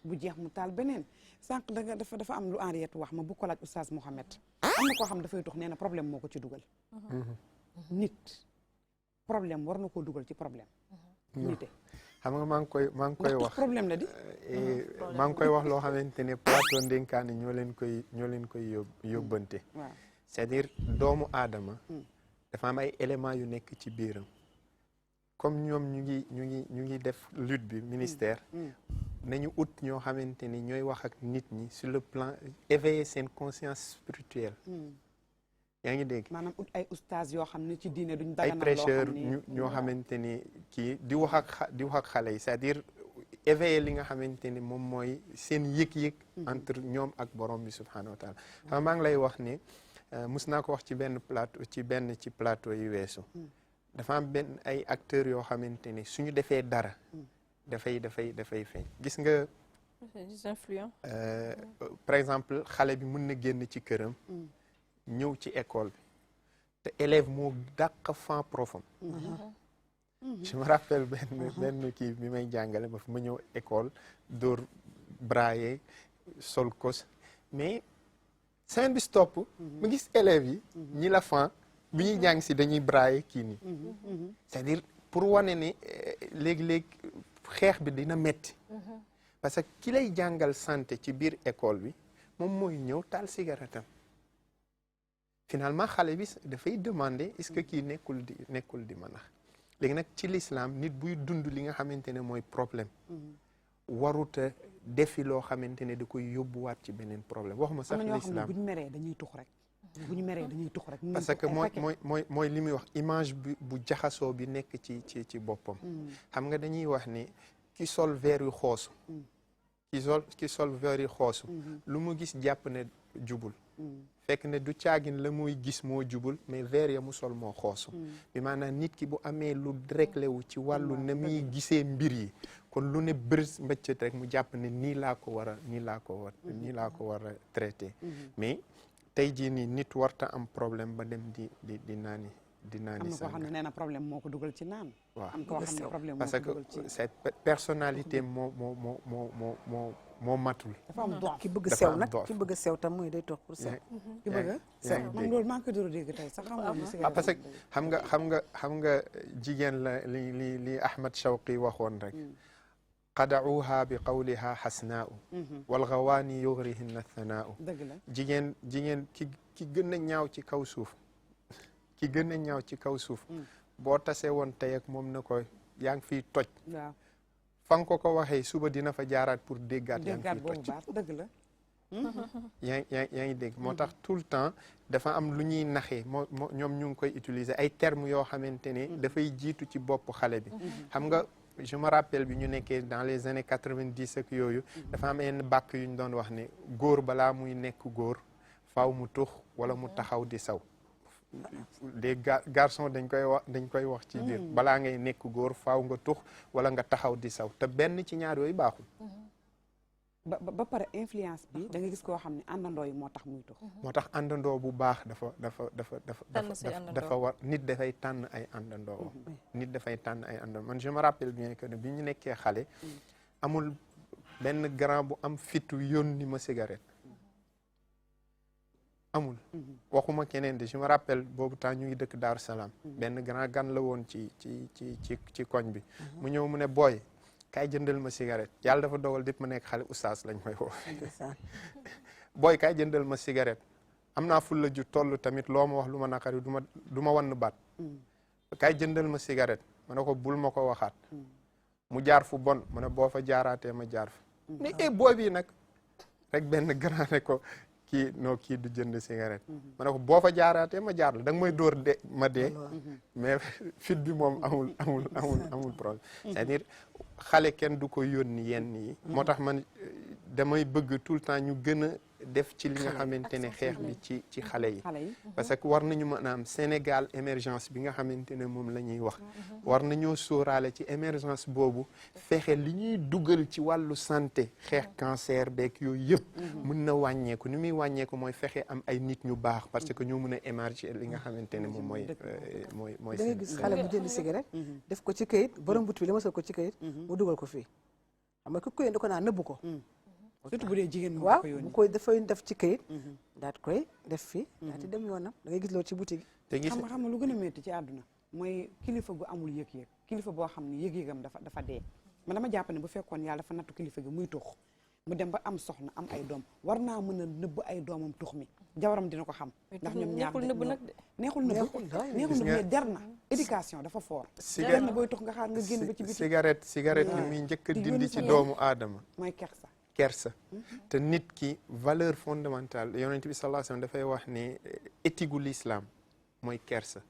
bu jeex mu taal beneen sànq dafa am lu Henriette wax ma bu ko laaj Oustaz Mouhamed am na koo xam dafay tux nee na problème moo ko ci dugal nit problème war na koo dugal ci problème nite xam nga maa ngi koy wax problème la di. maa ngi koy wax loo xamante ne plateau ndénkaane ñoo leen koy yóbbante. c'est-à-dire doomu aadama. dafa am ay éléments yu nekk ci biiram. comme ñoom ñu ngi def lutte bi ministère. nañu ut ñoo xamante ni ñooy wax ak nit ñi sur le plan éveiller seen conscience spirituelle. yaa ngi dégg maanaam ut ay oustaz yoo xam ne ci diine duñ ay daganal prêcheurs ñoo xamante ni kii di wax ak xale yi c'est-à-dire éveiller li nga xamante ni moom mooy seen yëg-yëg entre ñoom ak borom bi subhanahu wa taala xam maa ngi lay wax ni mus naa ko wax ci plateau yi weesu dafa am benn ay acteurs yoo xamante ni suñu defee dara dafay feeñ gis nga par exemple xale bi mën na génn ci këram ñëw ci école bi te élève moo dàq fan profam je me rappelle benn kii bi may jàngale ba fi ma ñëw école dóor brailler sol kos mais semaine bi stop ma gis élèves yi ñi la fan bi ñuy jàng si dañuy brailler kii nii c'est-à-dire pour wane ne léegi-léegi xeex bi dina metti parce que ki lay jàngal santé ci biir école bi moom mooy ñëw taal cigarette am finalement xale bi dafay demander est-ce que kii nekkul di ma nax léegi nag ci l'islam nit buy dund li nga xamante ne mooy problème waruta defi loo xamante ne da koy yóbbuwaat ci beneen problème waxuma sax l'islam bu ñu meree dañuy tux rek bu ñu meree dañuy tux rek parce que mooy li muy wax image bu jaxasoo bi nekk ci boppam xam nga dañuy wax ni ki sol verre yu xoosu ki sol verre yu xoosu lu mu gis jàpp ne jubul fekk ne du caagin la muy gis moo jubul mais verre ya mu sol moo xoosu bi maanaam nit ki bu amee lu réglé wu ci wàllu na muy gisee mbir yi kon lu ne bërs mbëccët rek mu jàpp ne nii laa ko war a traité mais tey jii nii nit warta am problème ba dem di naani am na koo xam ne nee na problème moo ko dugal ci naan waaw am koo xam ne problème parce que cette personnalité moo matul. dafa am dox ki bëgg sew nag ki bëgg sew tam mooy day toog pour sew. ki bëgg sew man loolu maa ngi koy door a dégg tey sax parce que xam nga jigéen la li Ahmad Shawqi waxoon rek. qada'uha bi qawliha hasnaa'u wal ghawaani yughrihinna thanaa'u. dëgg la jigéen ki gën a ñaaw ci kaw suuf. ki gën a ñaaw ci kaw suuf. boo tasee woon tey ak moom na ko yaa ngi fiy toj. waaw. fa nga ko waxee suba dina fa jaaraat pour déggaat yaa ngi fiy toj dëgg la yaa ngi dégg moo tax tout le temps dafa am lu ñuy naxee ñoom ñu ngi koy utiliser ay termes yoo xamante ne dafay jiitu ci bopp xale bi xam nga je me rappelle bi ñu nekkee dans les années 90 ak yooyu dafa am yenn bàkk yu ñu doon wax ne góor balaa muy nekk góor faaw mu tux wala mu taxaw di saw les garçons dañ koy wax ci biir balaa ngay nekk góor faaw nga tux wala nga taxaw di saw te benn ci ñaar yooyu baaxul ba pare influence bi da nga gis koo xam ne àndandoo yi moo tax muy tux moo tax àndandoo bu baax dafa war nit dafay tànn ay àndandoo nit dafay tànn ay àndandoo man je me rappelle bien que bi ñu nekkee xale amul benn grand bu am fitu yónni ma cigarette amul waxuma keneen de je me rappelle boobu temps ñu ngi dëkk Daaru Salaam benn grand gan la woon ci koñ bi mu ñëw mu ne booy kaay jëndal ma cigarette yàlla dafa dogal dit ma nekk xale oustaz lañ may woo booy kaay jëndal ma cigarette am naa fulla ju toll tamit loo ma wax lu ma naqari du ma wann baat kaay jëndal ma cigarette ma ne ko bul ma ko waxaat mu jaar fu bon mu ne boo fa jaaraatee ma jaar fa mais booy bi nag rek benn grand ne ko kii du jënd cigarette ma ne ko boo fa jaaraatee ma jaar la da nga may dóor de ma dee mais fit bi moom amul problème c'est-à-dire xale kenn du ko yónni yenn yi moo tax man damay bëgg tout le temps ñu gën a def ci li nga xamante ne xeex bi ci xale yi parce que war nañu mën a am Sénégal émergence bi nga xamante ne moom la ñuy wax war nañoo sóoraale ci émergence boobu fexe li ñuy dugal ci wàllu santé xeex cancer beeg yooyu yëpp mën na wàññeeku ni muy wàññeeku mooy fexe am ay nit ñu baax parce que ñoo mën a émerger li nga xamante ne moom mooy da ngay gis xale bu jënd cigarette def ko ci këyit borom but bi la mësal ko ci këyit mu dugal ko fii xam nga ku këyit da ko naa nëbbu ko surtout bu dee jigéen waaw bu koy dafay def ci këyit daat koy def fii daal di dem yoonam da ngay gis loolu ci boutique yi xam nga lu gën a métti ci àdduna mooy kilifa gu amul yëg-yëg kilifa boo xam ne yëg-yëgam dafa dee man dama jàpp ne bu fekkoon yàlla dafa nattu kilifa gi muy tux mu dem ba am soxna am ay doom war naa mën a nëbb ay doomam tux mi jabaram dina ko xam ndax ñoom ñaar neexul nëbb mais jar na éducation dafa fort jar na booy tux nga xaar nga génn ba ci biti cigarette li muy njëkk a dindi ci doomu aadama mooy kersa te nit ki valeur fondamentale yonent bi sallallahu alayhi wasallam dafay wax ne éthique gu l'islam mooy kersa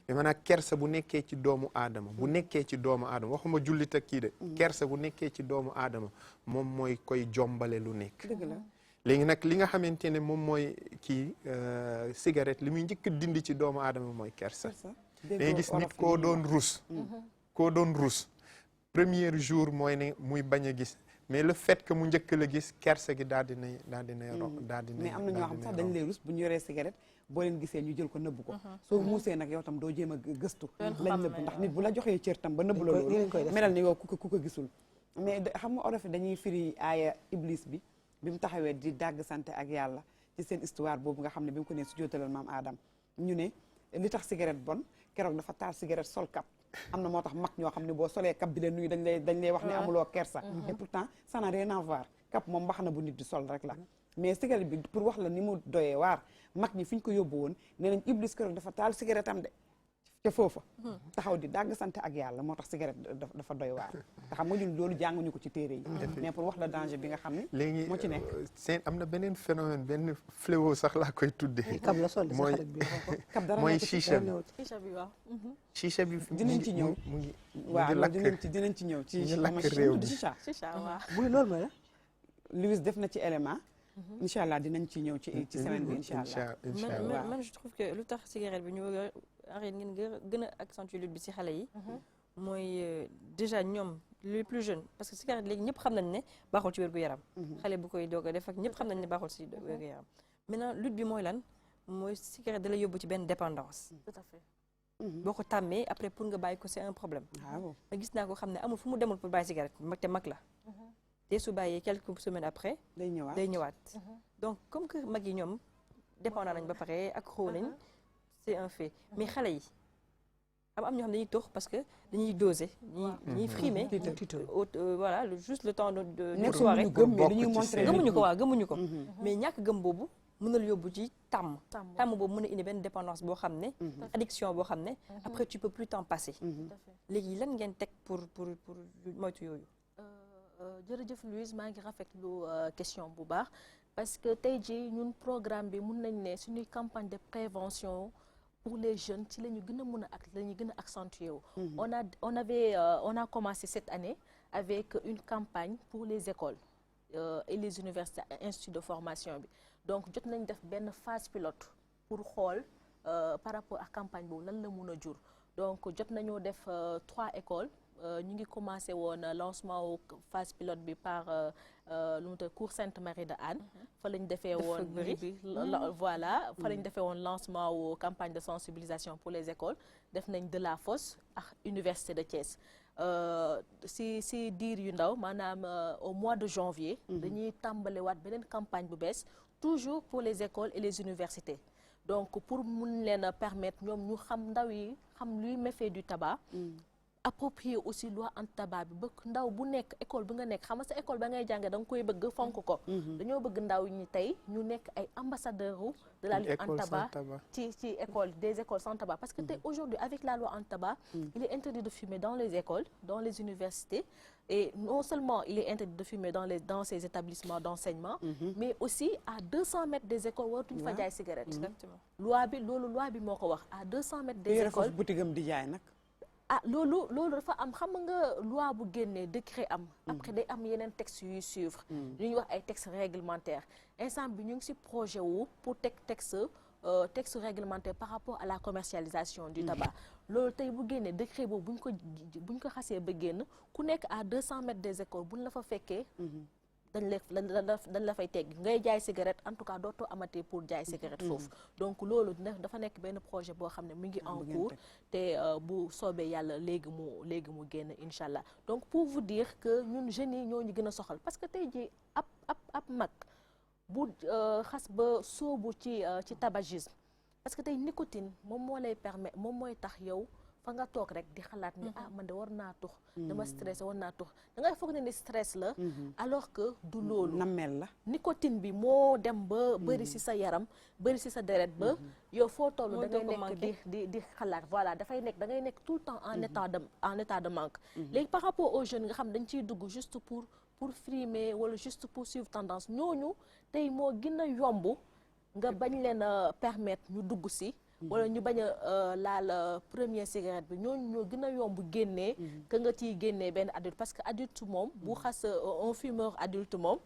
mais maanaam kersa bu nekkee ci doomu aadama bu nekkee ci doomu aadama waxuma jullit ak kii de kersa bu nekkee ci doomu aadama moom mooy koy jombale lu nekk léegi nag li nga xamante ne moom mooy kii cigarette li muy njëkk a dindi ci doomu aadama mooy kersa dangay gis nit koo doon rus premier jour mooy ne muy bañ a gis mais le fait que mu njëkk la gis kersa gi daal dinay mais am na ñoo xam sax dañ lay rus bu ñu yoree cigarette boo leen gisee ñu jël ko nëbb ko soo muusee nag yow tam doo jéem a gëstu lañ nëbb ndax nit bu la joxee cër tam ba nëbb la loolu melal ni yow ku ko gisul mais xam nga olof yi dañuy firi aaya iblis bi mu taxawee di dàgg sante ak yàlla ci seen histoire boobu nga xam ne bi mu ko nee su jootalal maam Adam ñu ne li tax cigarette bon keroog dafa taal cigarette sol kap am na moo tax mag ñoo xam ne boo solee kap bi leen nuyu dañ lay wax ne amuloo kersa et pourtant ça n'a rien à voir kap moom mbax na bu nit di sol rek la mais cigarette bi pour wax la ni mu doyee waar mag ñi fi ñu ko yóbbu woon nee nañ iblis keroog dafa taal cigarette am de ca foofa taxaw di dàgg sant ak yàlla moo tax cigarette dafa doy waar te xam nga ñun loolu jànguñu ko ci téere yi mais pour wax la danger bi nga xam ne léegi moo ci nekk seen am na beneen phénomène benn fléau sax laa koy tuddee mooy chicha bi waaw chicha bi dinañ ci ñëw waaw dinañ ci ñëw ci lakk réew mi chicha waaw buy loolu mooy la Louis def na ci élément incha allah dinañ ci ñëw ci semaine bi incha allah man je trouve que lu tax cigarette bi ñu bëgg a arrêté ngeen gën a accentuer lutte bi ci xale yi mooy déjà ñoom les plus jeunes parce que cigarette léegi ñëpp xam nañ ne baaxul ci wér-gu-yaram xale bu koy doog a def ak ñëpp xam nañ ne baaxul ci wér-gu-yaram maintenant lutte bi mooy lan mooy cigarette da lay yóbbu ci benn dépendance tout à fait boo ko tàmmee après pour nga bàyyi ko c'est un problème ma gis naa ko xam ne amul fu mu demul pour bàyyi cigarette mag te mag la te su bàyyee quelques semaines après day ñëwaat donc comme que mag yi ñoom dépendant nañ ba pare ak xoo nañ c'est un fait mais xale yi am ñoo xam dañuy tox parce que dañuy doser ñuy frimer voilà juste le temps de soirée gëmuñu ko mais ñàkk gëm boobu mën na la yóbbu ci tàmm boobu mën a indi benn dépendance boo xam ne addiction boo xam ne après tu peux plus t'en passer léegi lan ngeen teg pour moytu yooyu jërëjëf Louise maa ngi rafetlu question bu baax parce que tey jii ñun programme bi mun nañ ne suñuy campagne de prévention pour les jeunes ci la ñu gën a mën a la ñu gën a accentuer wu on a commencé cette année avec une campagne pour les écoles et les universités instituts de formation bi donc jot nañ def benn phase pilote pour xool par rapport ak campagne boobu lan la mun a jur donc jot nañoo def 3 écoles ñu ngi commencé woon lancement wu phase pilote bi par lu mu tudd cours Sainte-Marie de Anne fa lañ defee woon voilà fa lañ defee woon lancement wu campagne de sensibilisation pour les écoles def nañ de la Fosse ak Université de Thiès si diir yu ndaw maanaam au mois de janvier dañuy tàmbalewaat beneen campagne bu bees toujours pour les écoles et les universités donc pour mun leen a permettre ñoom ñu xam ndaw yi xam luy méfait du tabac approprier aussi loi anti-tabac bi bëgg ndaw bu nekk école bi nga nekk xam nga sa école ba ngay jàngee da nga koy bëgg fonk ko dañoo bëgg ndaw ñi tey ñu nekk ay ambassadeurs de la lutte anti-tabac ci école des écoles sans tabac parce que tey aujourd'hui avec la loi anti-tabac il est interdit de fumer dans les écoles dans les universités et non seulement il est interdit de fumer dans ces établissements d'enseignement mais aussi à 200 mètres des écoles waratuñu fa jaay cigarette exactement loi bi moo ko wax à 200 mètres des écoles boutique am di jaay nag loolu dafa am xam nga loi bu génnee décret am après day am yeneen textes yuy suivre lu ñuy wax ay textes réglementaires instant bi ñu ngi ci projet wu pour teg texte réglementaire par rapport à la commercialisation du tabac loolu tey bu génnee décret boobu buñ ko xasee ba génn ku nekk à 200 mètres des écoles buñ la fa fekkee dañ la fay tegg ngay jaay cigarette en tout cas dootoo amatee pour jaay cigarette foofu donc loolu dafa nekk benn projet boo xam ne mu ngi en cours te bu soobee yàlla léegi mu génn incha allah donc pour vous dire que ñun jeunes yi ñoo ñu gën a soxal parce que tey jii ab mag bu xas ba soobu ci tabagisme parce que tey nicotine moom moo lay permettre moom mooy tax yow fa nga toog rek di xalaat ni man de war naa tux dama stressé war naa tux da ngay foog ne ni stress la alors que du loolu nammel la nicotine bi moo dem ba bëri ci sa yaram bëri ci sa deret ba yow foo toll da ngay nekk di xalaat voilà dafay nekk da ngay nekk tout le temps en état de manque léegi par rapport aux jeunes nga xam dañ ciy dugg juste pour frimer wala juste pour suivre tendance ñooñu tey moo gën a yomb nga bañ leen a permettre ñu dugg ci wala ñu bañ a laal première cigarette bi ñooñu ñoo gën a yomb génnee que nga ciy génnee benn adulte parce que adulte moom bu xas un fumeur adulte moom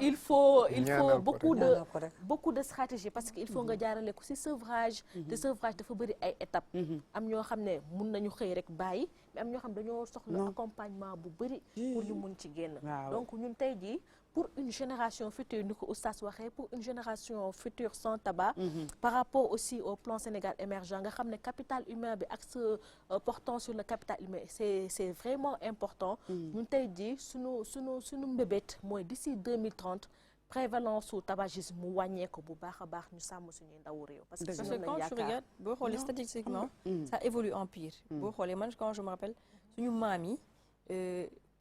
il faut beaucoup de stratégie parce que il faut nga jaarale ko ci sevrage te sevrage dafa bëri ay étapes am ñoo xam ne mun nañu xëy rek bàyyi mais am ñoo xam dañoo soxla accompagnement bu bëri pour ñu mun ci génn donc ñun tey jii pour une génération future ni ko oustaz waxee pour une génération future sans tabac par rapport aussi au plan Sénégal émergent nga xam ne capital humain bi ak portant sur le capital humain c'est vraiment important ñun tey jii suñu mbébét mooy d'ici 2030 prévalence su tabagisme mu wàññeeku bu baax a baax ñu sàmm suñuy ndawu réew parce que quand tu regardes boo xoolee statistiquement ça évolue en pire boo xoolee man quand je me rappelle suñu maam yi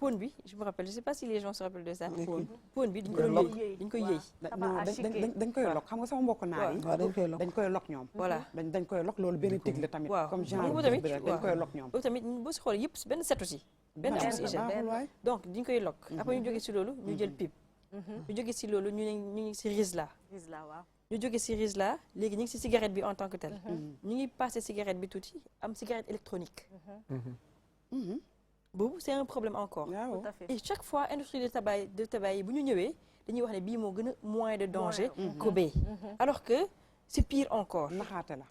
pon bi je me rappelle je sais pas si les gens se rappellent de ça pon bi dañ koy yëy dañ koy lok xam nga sama mbokk naar yi dañ koy lok ñoom voilà dañ koy lok loolu benn tig la tamit comme genre tamit dañ koy lok ñoom boobu tamit boo si xoolee yëpp benn setu si benn am si hygiène donc dañ koy lok après ñu jógee si loolu ñu jël pipe ñu jógee si loolu ñu ngi si Rizla waaw ñu jógee si Rizla léegi ñu ngi si cigarette bi en tant que tel ñu ngi passé cigarette bi tuuti am cigarette électronique boobu c'est un problème encore tout à fait. Et chaque fois industrie de tabac yi bu ñu ñëwee dañuy wax ne bii moo gën a moins de danger que bee alors que c'est pire encore naxaate la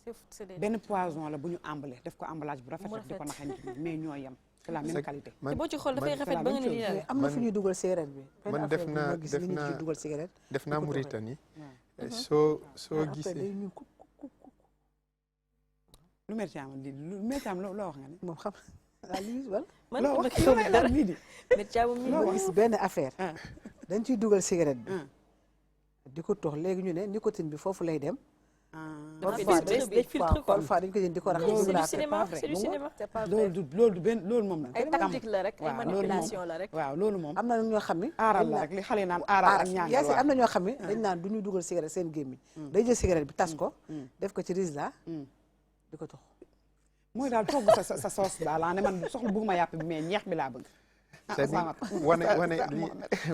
benn poison la bu ñu emballé def ko emballage bu rafet di ko naxañ mais ñoo yem c'est la même qualité te boo ci xool dafay rafet ba nga ne nii daal am na fu ñuy dugal cigarette bi man def naa Mauritanie soo gisee lu métiam loo wax nga ne moom xam lii wala man loo wax yow dara bii di ma gis benn affaire dañ ciy dugal cigarette bi di ko tox léegi ñu ne nicotine bi foofu lay dem parfois dañ ko jël di ko raxas c'est du cinéma loolu du benn loolu moom ay tactique la rek ay manipulation la rek waaw loolu moom am na ñoo xam ne aaral la rek li xale naan aaral ak ñaan yaa am na ñoo xam ne dañ naan du ñu dugal cigarette seen gémmiñ day jël cigarette bi tas ko def ko ci Rizla di ko tox mooy daal togg sa soos daal ne man soxla bëgguma yàpp bi mais ñeex bi laa bëgg c'est-à-dire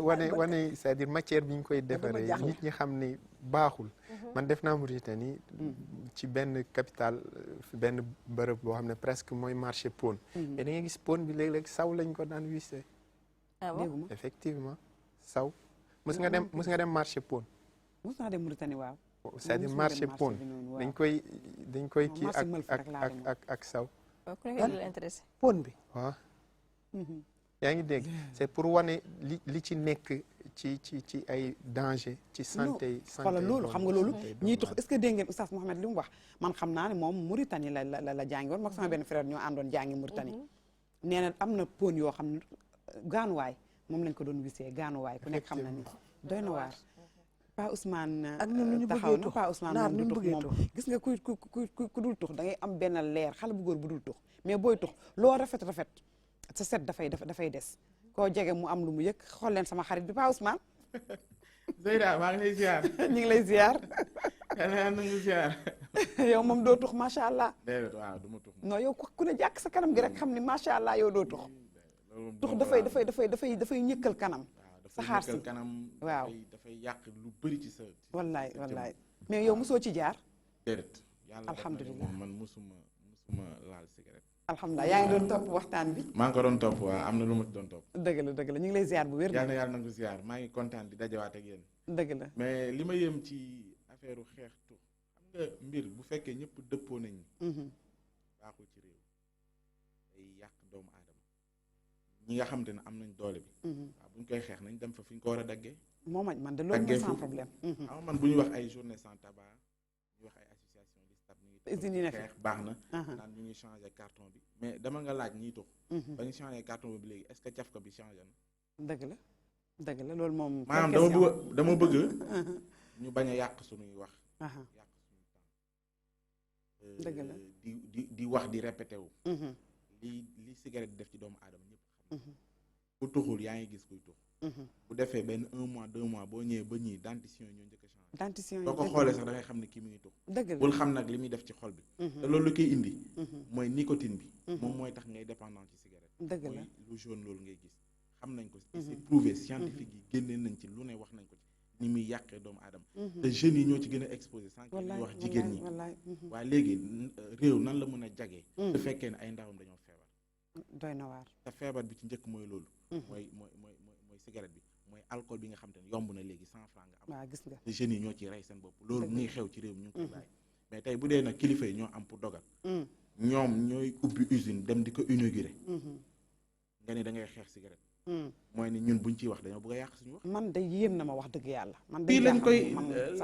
wane c'est-à-dire matière bi ñu koy defaree nit ñi xam ne baaxul man def naa Mauritanie ci benn capitale benn bërëb boo xam ne presque mooy marché pon mais da ngay gis pon bi léeg-léeg saw lañ ko daan wissee effectivement saw mës nga dem marché pon mës naa dem Mauritanie waaw c'est-à-dire marché pon dañ koy kii ak saw pon bi waaw yaa ngi dégg c'est pour wane li ci nekk ci ay danger ci santé xoolal loolu xam nga loolu ñiy tux est-ce que dégg ngeen Oustaz Mohamed li mu wax man xam naa ne moom Mauritanie la jàngi woon moom sama benn frère ñoo àndoon jàngi Mauritanie nee na am na pon yoo xam ne gaanuwaay moom lañ ko doon wisee gaanuwaay ku nekk xam na ni doy na waar Pa Ousmane ak ñun ñu taxaw na Pa Ousmane moom du tux moom gis nga ku dul tux da ngay am benn leer xale bu góor bu dul tux mais booy tux loo rafet sa set dafay des koo jege mu am lu mu yëg xool leen sama xarit bi Pa Ousmane Zeyda maa ngi lay ziar ñu ngi lay ziar yàlla na nga ziar yow moom doo tux macha allah déedéet waaw du ma tux non yow ku ne jàkk sa kanam gi rek xam ni macha allah yow doo tux tux dafay ñëkkal kanam saxaar si kanam waaw dafay yàq lu bëri ci sa wallaay mais yow mosoo ci jaar déedéet yàlla alhamdulilah man musuma laal cigarette alhamdulilah yaa ngi doon topp waxtaan bi maa ngi ko doon topp waaw am na lu ma doon topp dëgg la ñu ngi lay ziar bu wér yàlla nangu ziar maa ngi kontaan di dajawaat ak yéen dëgg la mais li ma yëm ci affaire xeex tux xam nga mbir bu fekkee ñëpp dëppoo nañ baaxul ci réew day yàq doomu aadama ñi nga xam te ne am nañ doole bi waaw bu ñu koy xeex nañ dem fa fi ñu ko war a daggee moom man de loolu mooy sans problème man bu ñu wax ay journée sans tabac ñu wax ay association listab ñu ngi xeex baax na naan ñu ngi changé carton bi mais dama nga laaj ñiy tux ba ñu changé carton bi léegi est-ce que cafka bi changé na dëgg la loolu moom maanaam dama bëgg ñu bañ a yàq suñuy wax yàq suñu temps dëgg la di wax di répété wu. li cigarette di def ci doomu aadama ñëpp xam. bu tuxul yaa ngi gis kuy tux. bu defee benn 1 mois 2 mois boo ñëwee ba ñii dentition ñoo njëkk a changé. dentition boo ko xoolee sax da ngay xam ne kii mi ngi tux. dëgg la bul xam nag li muy def ci xol bi. te loolu lu koy indi. mooy nicotine bi. moom mooy tax ngay dépendant ci cigarette. dëgg la mooy lu jaune loolu ngay gis. xam nañ ko c'est prouvé scientifique yi génnee nañ ci lu ne wax nañ ko ci ni muy yàqee doomu aadama. te jeunes yi ñoo ci gën a exposé sans que ñuy wax jigéen ñi. waaye léegi réew nan la mën a jagee. su fekkee ne ay ndawam dañoo feebar. doy na waar. te feebar bi ci njëkk mooy loolu. mooy cigarette bi mooy alcool bi nga xam te ne yomb na léegi 100 francs nga am. waaw gis nga te jeunes yi ñoo ciy rey seen bopp. loolu mu ngi xew ci réew mi ñu ngi koy bàyyi. mais tey bu dee nag kilifa yi ñoo am pour dogal. ñoom ñooy ubbi usine dem di ko inaugurer. nga ne da ngay xeex cigarette. mooy ni ñun buñ ciy wax dañoo bëgg a yàq suñu wax. man de yéem na ma wax dëgg yàlla. man fii lañ koy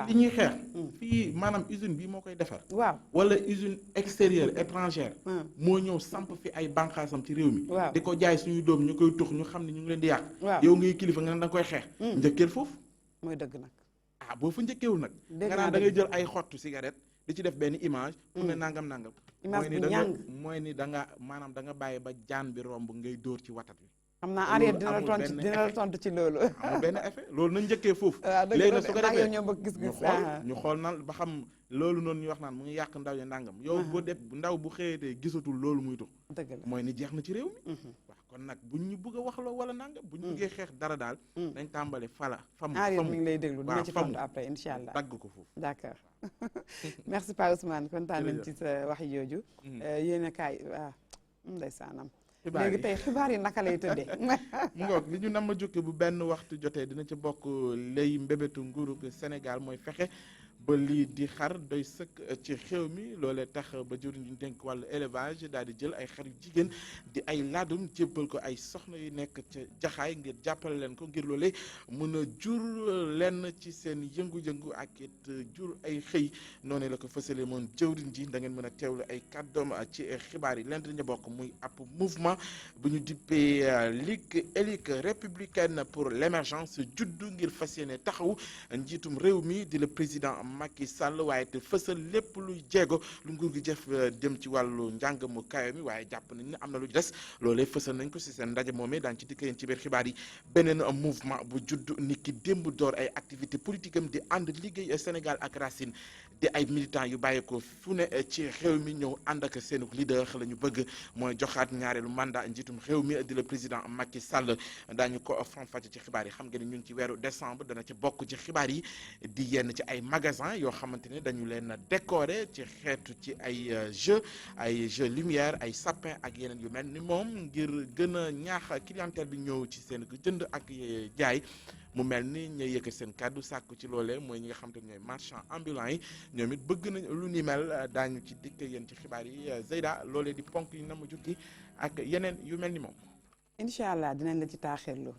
li ñuy xeex. fii maanaam usine bii moo koy defar. waaw wala usine extérieure étrangère. moo ñëw samp fi ay bànqaasam ci réew mi. waaw di ko jaay suñu doom ñu koy tux ñu xam ne ñu ngi leen di yàq. waaw yow ngay kilifa nga ne da nga koy xeex. njëkkeel foofu. mooy dëgg nag. ah boo fa njëkkeewul nag. nga naan da ngay jël ay xottu cigarette di ci def benn image. pour ne nangam nangam. image bu ñàng mooy ni da nga maanaam da nga bàyyi ba jaan bi romb ngay dóor ci watat bi. xam naa Henriette dina la tontu ci loolu. amul benn effet loolu nañ njëkkee foofu. léegi nag su ko defee ñu xool nan ba xam loolu noonu ñu wax naan mu ngi yàq ndaw yi ndàngam. yow boo def ndaw bu xëyatee gisatul loolu muy tux. dëgg la mooy ni jeex na ci réew mi. waaw kon nag buñ ñu bëgg a wax loo wala nangam. buñ bëggee xeex dara daal. dañ tàmbale famu Henriette mi ngi lay déglu dina ci tontu après incha allah dagg ko foofu. d'accord merci Pa Ousmane kontaan nañ ci sa wax jooju. yéen a kaay waaw ndeysaanam. léegi tey xibaar yi naka lay tëddee. mu ngoog li ñu nam ma jukki bu benn waxtu jotee dina ci bokk lay mbébétu nguuru Sénégal mooy fexe ba lii di xar doy sëkk ci xew mi loolee tax ba jëriñ ñu dénk wàllu élevage daal di jël ay xar yu jigéen di ay laadum jébbal ko ay soxna yu nekk ca jaxaay ngir jàppale leen ko ngir loolee mën a jur lenn ci seen yëngu-yëngu ak it jur ay xëy noonu la ko fësale moom jëwriñ ji da ngeen mën a teewlu ay kàddoom ci xibaar yi leen dañu bokk muy ab mouvement bu ñu dippee Ligue élite républicaine pour l'émergence juddu ngir fas yéene taxaw njiitum réew mi di le président Macky Sall waaye te fësal lépp luy jéego lu nguur gi jëf dem ci wàllu njàng mu kayo mi waaye jàpp nañ ne am na lu des loolee fësal nañ ko si seen ndaje moomee daan ci dikk yéen ci biir xibaar yi beneen mouvement bu judd ni ki démb door ay activité politique am di ànd liggéey Sénégal ak Racine di ay militants yu bàyyi ko fu ne ci xew mi ñëw ànd ak seen leader la ñu bëgg mooy joxaat ñaareelu mandat njiitum xew mi di le président Macky Sall daañu ko faram-fàcce ci xibaar yi xam ngeen ne ñu ngi ci weeru décembre dana ci bokk ci xibaar yi di yenn ci ay magasin yoo xamante ne dañu leen décorer ci xeetu ci ay jeux lumière ay sapin ak yeneen yu mel ni moom ngir gën a ñaax clientèle bi ñëw ci seen jënd ak jaay mu mel ni ñooy yëkkat seen kàddu sàkku ci loolee mooy ñi nga xamante ne ñooy marchand ambulant yi ñoom it bëgg nañ lu ni mel daañu ci dikk yéen ci xibaar yi Zeyda loolee di ponk yi na ma jukki ak yeneen yu mel ni moom. incha allah dinañ la ci taaxirlu.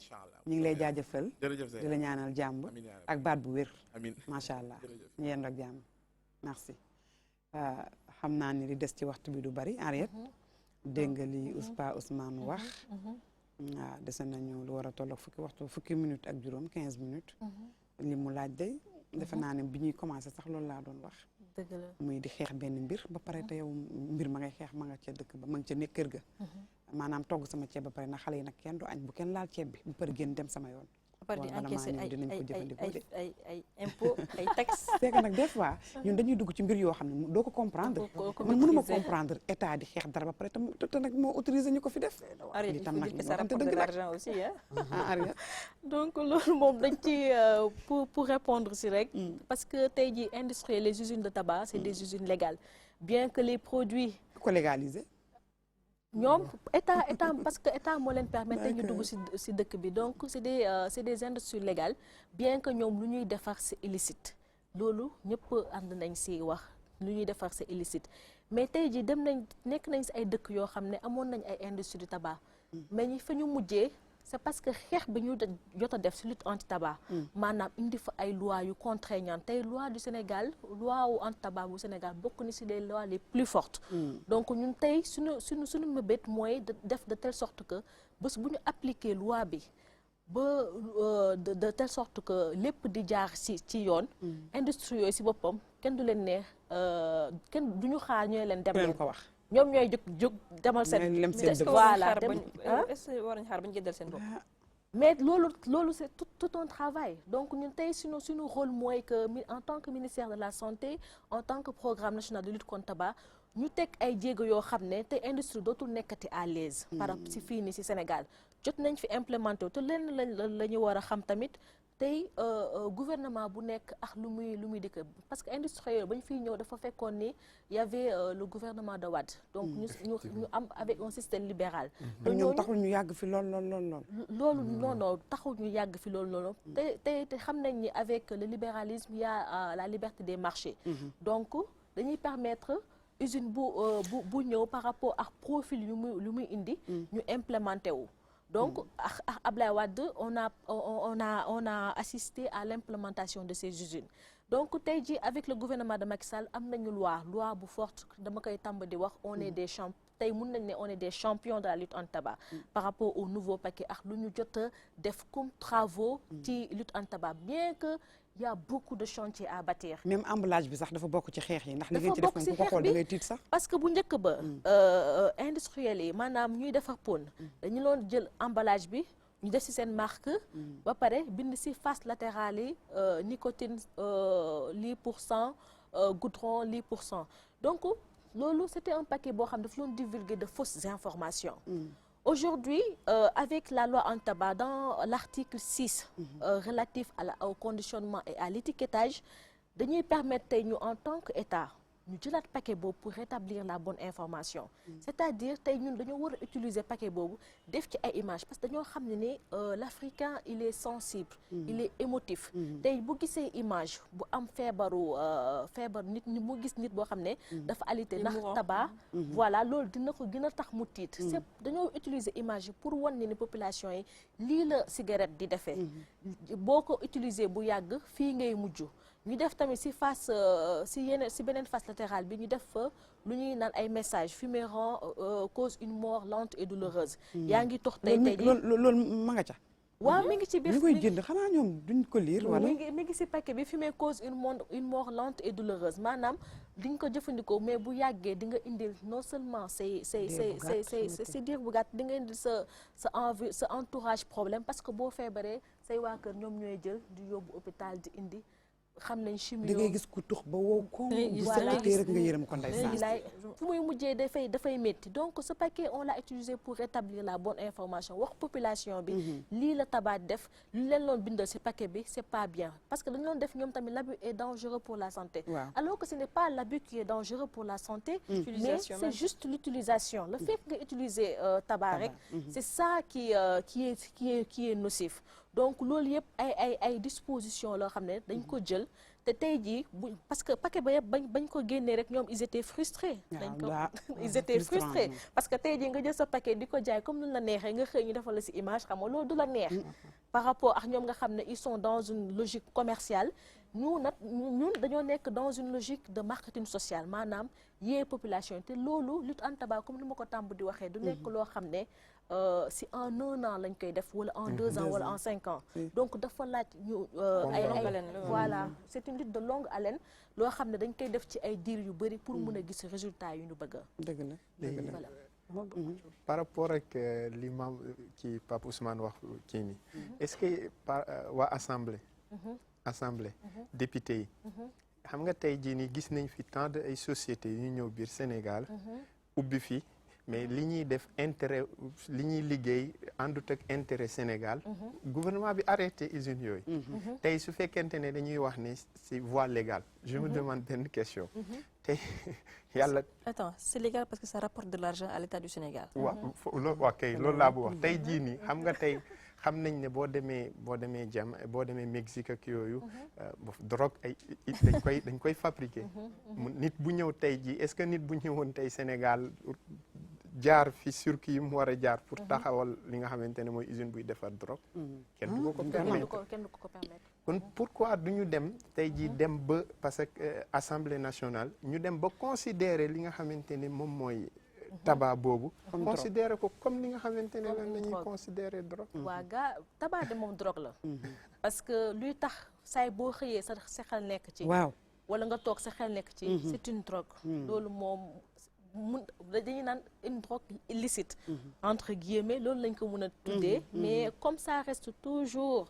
ñu ngi lay jaajëfal. jërëjëf Zeyda di la ñaanal jàmm. ak baat bu wér. amiin macha allah ñu yéen rek jàmm merci. xam naa ni li des ci waxtu bi du bari Henriette. dégg nga li Pa Ousmane wax. waaw dese nañu lu war a tolloog fukki minutes ak juróom 15 minutes. li mu laaj day defe naa ne bi ñuy commencé sax loolu laa doon wax. dëgg la muy di xeex benn mbir ba pare te yow mbir ma ngay xeex ma nga ca dëkk ba ma nga ca nekk kër ga. maanaam togg sama ceeb ba pare na xale yi nag kenn du añ bu kenn laal ceeb bi bu pare génn dem sama yoon. ba pare di encaisser ay impôts ay taxes. c'est que nag des fois ñun dañuy dugg ci mbir yoo xam ne doo ko comprendre. man mënuma comprendre état di xeex dara ba pare te nag moo autorisé ñu ko fi def. Henriette il faut dire que ça rapporte de l'argent aussi Henriette donc loolu moom dañ ci pour répondre si rek. parce que tey jii industrie les usines de tabac c'est des usines légales bien que les produits. ko légaliser. ñoom état parce que état moo leen permettre ñu dugg ci dëkk bi donc c'est des industries légales bien que ñoom lu ñuy defar c'est illicite loolu ñëpp ànd nañ ci wax lu ñuy defar c'est illicite mais tey jii nekk nañ ci ay dëkk yoo xam ne amoon nañ ay industrie du tabac mais ñi fa ñu mujjee c'est parce que xeex bi ñu jot a def ci lutte anti-tabac maanaam indi fa ay lois yu contraignantes tey loi du Sénégal loi wu anti-tabac bu Sénégal bokk ni ci les lois les plus fortes donc ñun tey suñu mëbét mooy def de telle sorte que bés bu ñu appliquer loi bi ba de telle sorte que lépp di jaar ci yoon industrie yooyu ci boppam kenn du leen ne kenn du ñu xaar ñooy leen dem leen ko wax ñoom ñooy jóg demal seen voilà dem est-ce que war nañu xaar ba ñu jëndal seen bopp mais loolu c'est tout un travail donc ñun tey suñu rôle mooy que en tant que ministère de la santé en tant que programme national de lutte contre tabac ñu teg ay jéego yoo xam ne tey industrie dootul nekkati à l'aise par rapport si fii nii si Sénégal jot nañ fi implémenté te lenn la ñu war a xam tamit tey gouvernement bu nekk ak lu muy dikk parce que industrie yooyu ba ñu fiy ñëw dafa fekkoon ni y avait le gouvernement de Wade donc ñu am avec un système libéral ñoom taxul ñu yàgg fi loolu non taxul ñu yàgg fi loolu te xam nañ ni avec le libéralisme il y a la liberté des marchés donc dañuy permettre usine bu ñëw par rapport ak profil lu muy indi ñu implémenté wu donc ak Ablaye Wade on a assisté à l'implémentation de ces usines donc tey jii avec le gouvernement de Macky Sall am nañu loi bu forte dama koy tàmb di wax on est des champions tey mun nañ ne on est des champions de la lutte anti-tabac par rapport au nouveau paquet ak lu ñu jot a def comme travaux ci lutte anti-tabac bien que il y a beaucoup de chantiers à bâtir. même emballage bi sax dafa bokk ci xeex yi ndax li ngeen ci def moom ku ko xool da ngay tiit sax. parce que bu njëkk ba industriels yi maanaam ñuy defar pon dañu doon jël emballage bi ñu def ci seen marque ba pare bind ci face latérale yi nicotine lii %, goudron lii %. donc loolu c'était un paquet boo xam dafa doon divulguer de fausses informations. Aujourd'hui, avec la loi anti-tabac, dans l'article 6 relatif au conditionnement et à l'étiquetage, dañuy permettre ñu en tant qu'État ñu jëlaat paquet boobu pour rétablir la bonne information. C'est-à-dire tey ñun dañoo war a utiliser paquet boobu def ci ay images parce que dañoo xam ne ni l'Africain il est sensible. il est émotif. tey bu gisee image bu am feebar nit ñi mu gis nit boo xam ne. dafa alité ndax tabac. voilà loolu dina ko gën a tax mu tiit. c'est dañoo utiliser image yi pour wan ni population yi lii la cigarette di defee. boo ko utiliser bu yàgg fii ngay mujj. ñu def tamit ci face ci beneen face latérale bi ñu def fa lu ñuy naan ay messages fumérant cause une mort lente et douloureuse. yaa ngi tox tey loolu ma nga ca. waaw mi ngi ci biir ñu koy jënd xanaa ñoom duñ ko lire wala. mi ngi ci paquet bi fumer cause une mort lente et douloureuse maanaam di nga ko jëfandikoo mais bu yàggee di nga indil non seulement say diir bu gàtt di nga indil sa entourage problème parce que boo feebaree say waa kër ñoom ñooy jël di yóbbu hôpital di indi. xam nañ chimio da ngay gis ku tux ba wow ko voilà rek nga yërëm ko ndeysaan fu muy mujjee dafay métti donc ce paquet on l'a utilisé pour rétablir la bonne information wax population bi lii la tabac def lu leen loon bindal ci paquet bi c'est pas bien parce que dañu doon def ñoom tamit l'abus est dangereux pour la santé alors que ce n'est pas l'abus qui est dangereux pour la santé mais c'est juste l'utilisation le fait nga utiliser tabac rek c'est ça qui est nocif donc loolu yëpp ay dispositions loo xam ne dañ ko jël te tey jii parce que paquet ba yëpp bañ ko génnee rek ñoom ils étaient frustrés. ils étaient frustrés parce que tey jii nga jël sa paquet di ko jaay comme nu la neexee nga xëy ñu defal la ci image xam nga loolu du la neex. par rapport ak ñoom nga xam ne ils sont dans une logique commerciale ñun dañoo nekk dans une logique de marketing social maanaam yee population te loolu lutte anti-tabac comme ni ma ko tàmb di waxee du nekk loo xam ne. si en 1 an lañ koy def wala en 2 ans wala en 5 ans donc dafa laaj ñu voilà c'est une lutte de longue haleine loo xam ne dañ koy def ci ay diir yu bari pour mën a gis résultat yu ñu bëgg a dëgg la par rapport ak li maam ci Pape Ousmane wax kii nii est-ce que waa assemblée député yi xam nga tey jii nii gis nañ fi tant de ay sociétés yu ñëw biir Sénégal ubbi fi mais li ñuy def intérêt li ñuy liggéey àndut ak intérêt Sénégal gouvernement bi arrêté usines yooyu tey su fekkente ne dañuy wax ne c'est voie légale je me demande benn question tey yàlla attends c'est légal parce que ça rapporte de l'argent à l'État du Sénégal waaw kay loolu laa bu wax tey jii nii xam nga tey xam nañ ne boo demee Mexique ak yooyu drogue ay dañ koy fabriquer nit bu ñëw tey jii est-ce que nit bu ñëwoon tey Sénégal jaar fi circuit yi mu war a jaar pour taxawal li nga xamante ne mooy usine buy defar drogue kenn du ko permettre kon pourquoi du ñu dem tey jii dem ba parce que Assemblée nationale ñu dem ba considérer li nga xamante ne moom mooy tabac boobu considérer ko comme li nga xamante ne lan la ñuy considérer drogue waa gaa tabac de moom drogue la parce que luy tax saay boo xëyee sa xel nekk ci waaw wala nga toog sa xel nekk ci c'est une drogue loolu moom dañuy naan une drogue illicite entre guillemets loolu lañ ko mën a tuddee mais comme ça reste toujours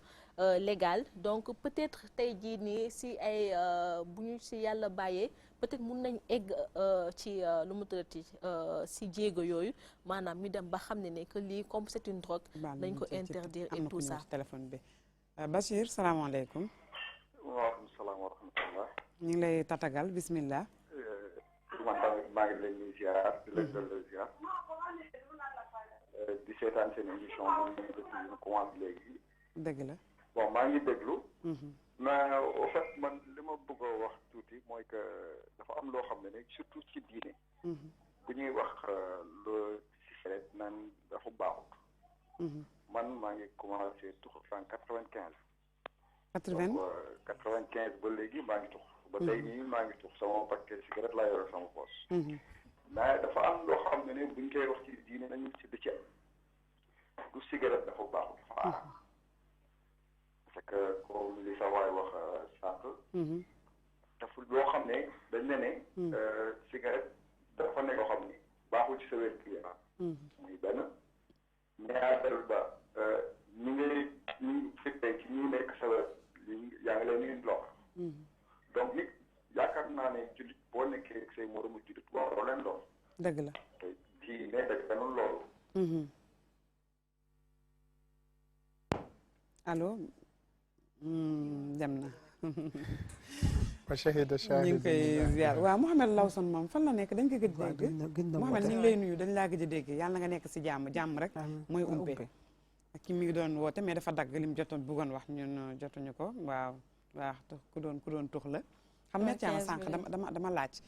légal donc peut-être tey jii nii si ay bu ñu si yàlla bàyyee peut-être mun nañ egg ci lu mu tuddati si jéego yooyu maanaam ñu dem ba xam ne que lii comme c'est une drogue dañ ko interdire et tout ça téléphone bi Bachir salaamaaleykum waaleykum salaam wa rahmatullah ñu ngi lay tatagal bismillah man tamit maa ngi leen di ziar di leen dolli ziar di seetaan seen émission bi depuis ñu commencé léegi dëgg la bon maa ngi déglu mais au fait man li ma bëgg a wax tuuti mooy que dafa am loo xam ne ne surtout ci diine bu ñuy wax le cigarette naan dafa baaxut man maa ngi commencé tux en 95 95 ba léegi maa ngi tux ba tey nii maa ngi tux sama paquet cigarette laa yore sama poos mais dafa am loo xam ne ne buñ koy wax ci diine nañu ci di ceeb du cigarette dafa baaxut dafa aar parce que comme li sa waay wax sànq dafa loo xam ne dañ ne ne cigarette dafa nekk loo xam ne baaxul ci sa wér gu yaram muy benn ñaareel ba ñi ngay ñi fekkee ci ñi nekk sa wér yaa ngi leen di lor donc nit yaakaar naa ne jullit boo nekkee ak say moromu jullit waroo leen lor dëgg la te ci ne dëgg benn loolu allo dem na ñu ngi koy ziar waaw Mouhamed Lawson moom fan la nekk dañ ko gëj dégg Mouhamed ñu ngi lay nuyu dañ laa gëj a dégg yàlla nga nekk si jàmm rek mooy umpe ki mi ngi doon woote mais dafa dagg lim jotoon bëggoon wax ñun jotuñu ko waaw ku doon tux la xam ne caama sànq dama laaj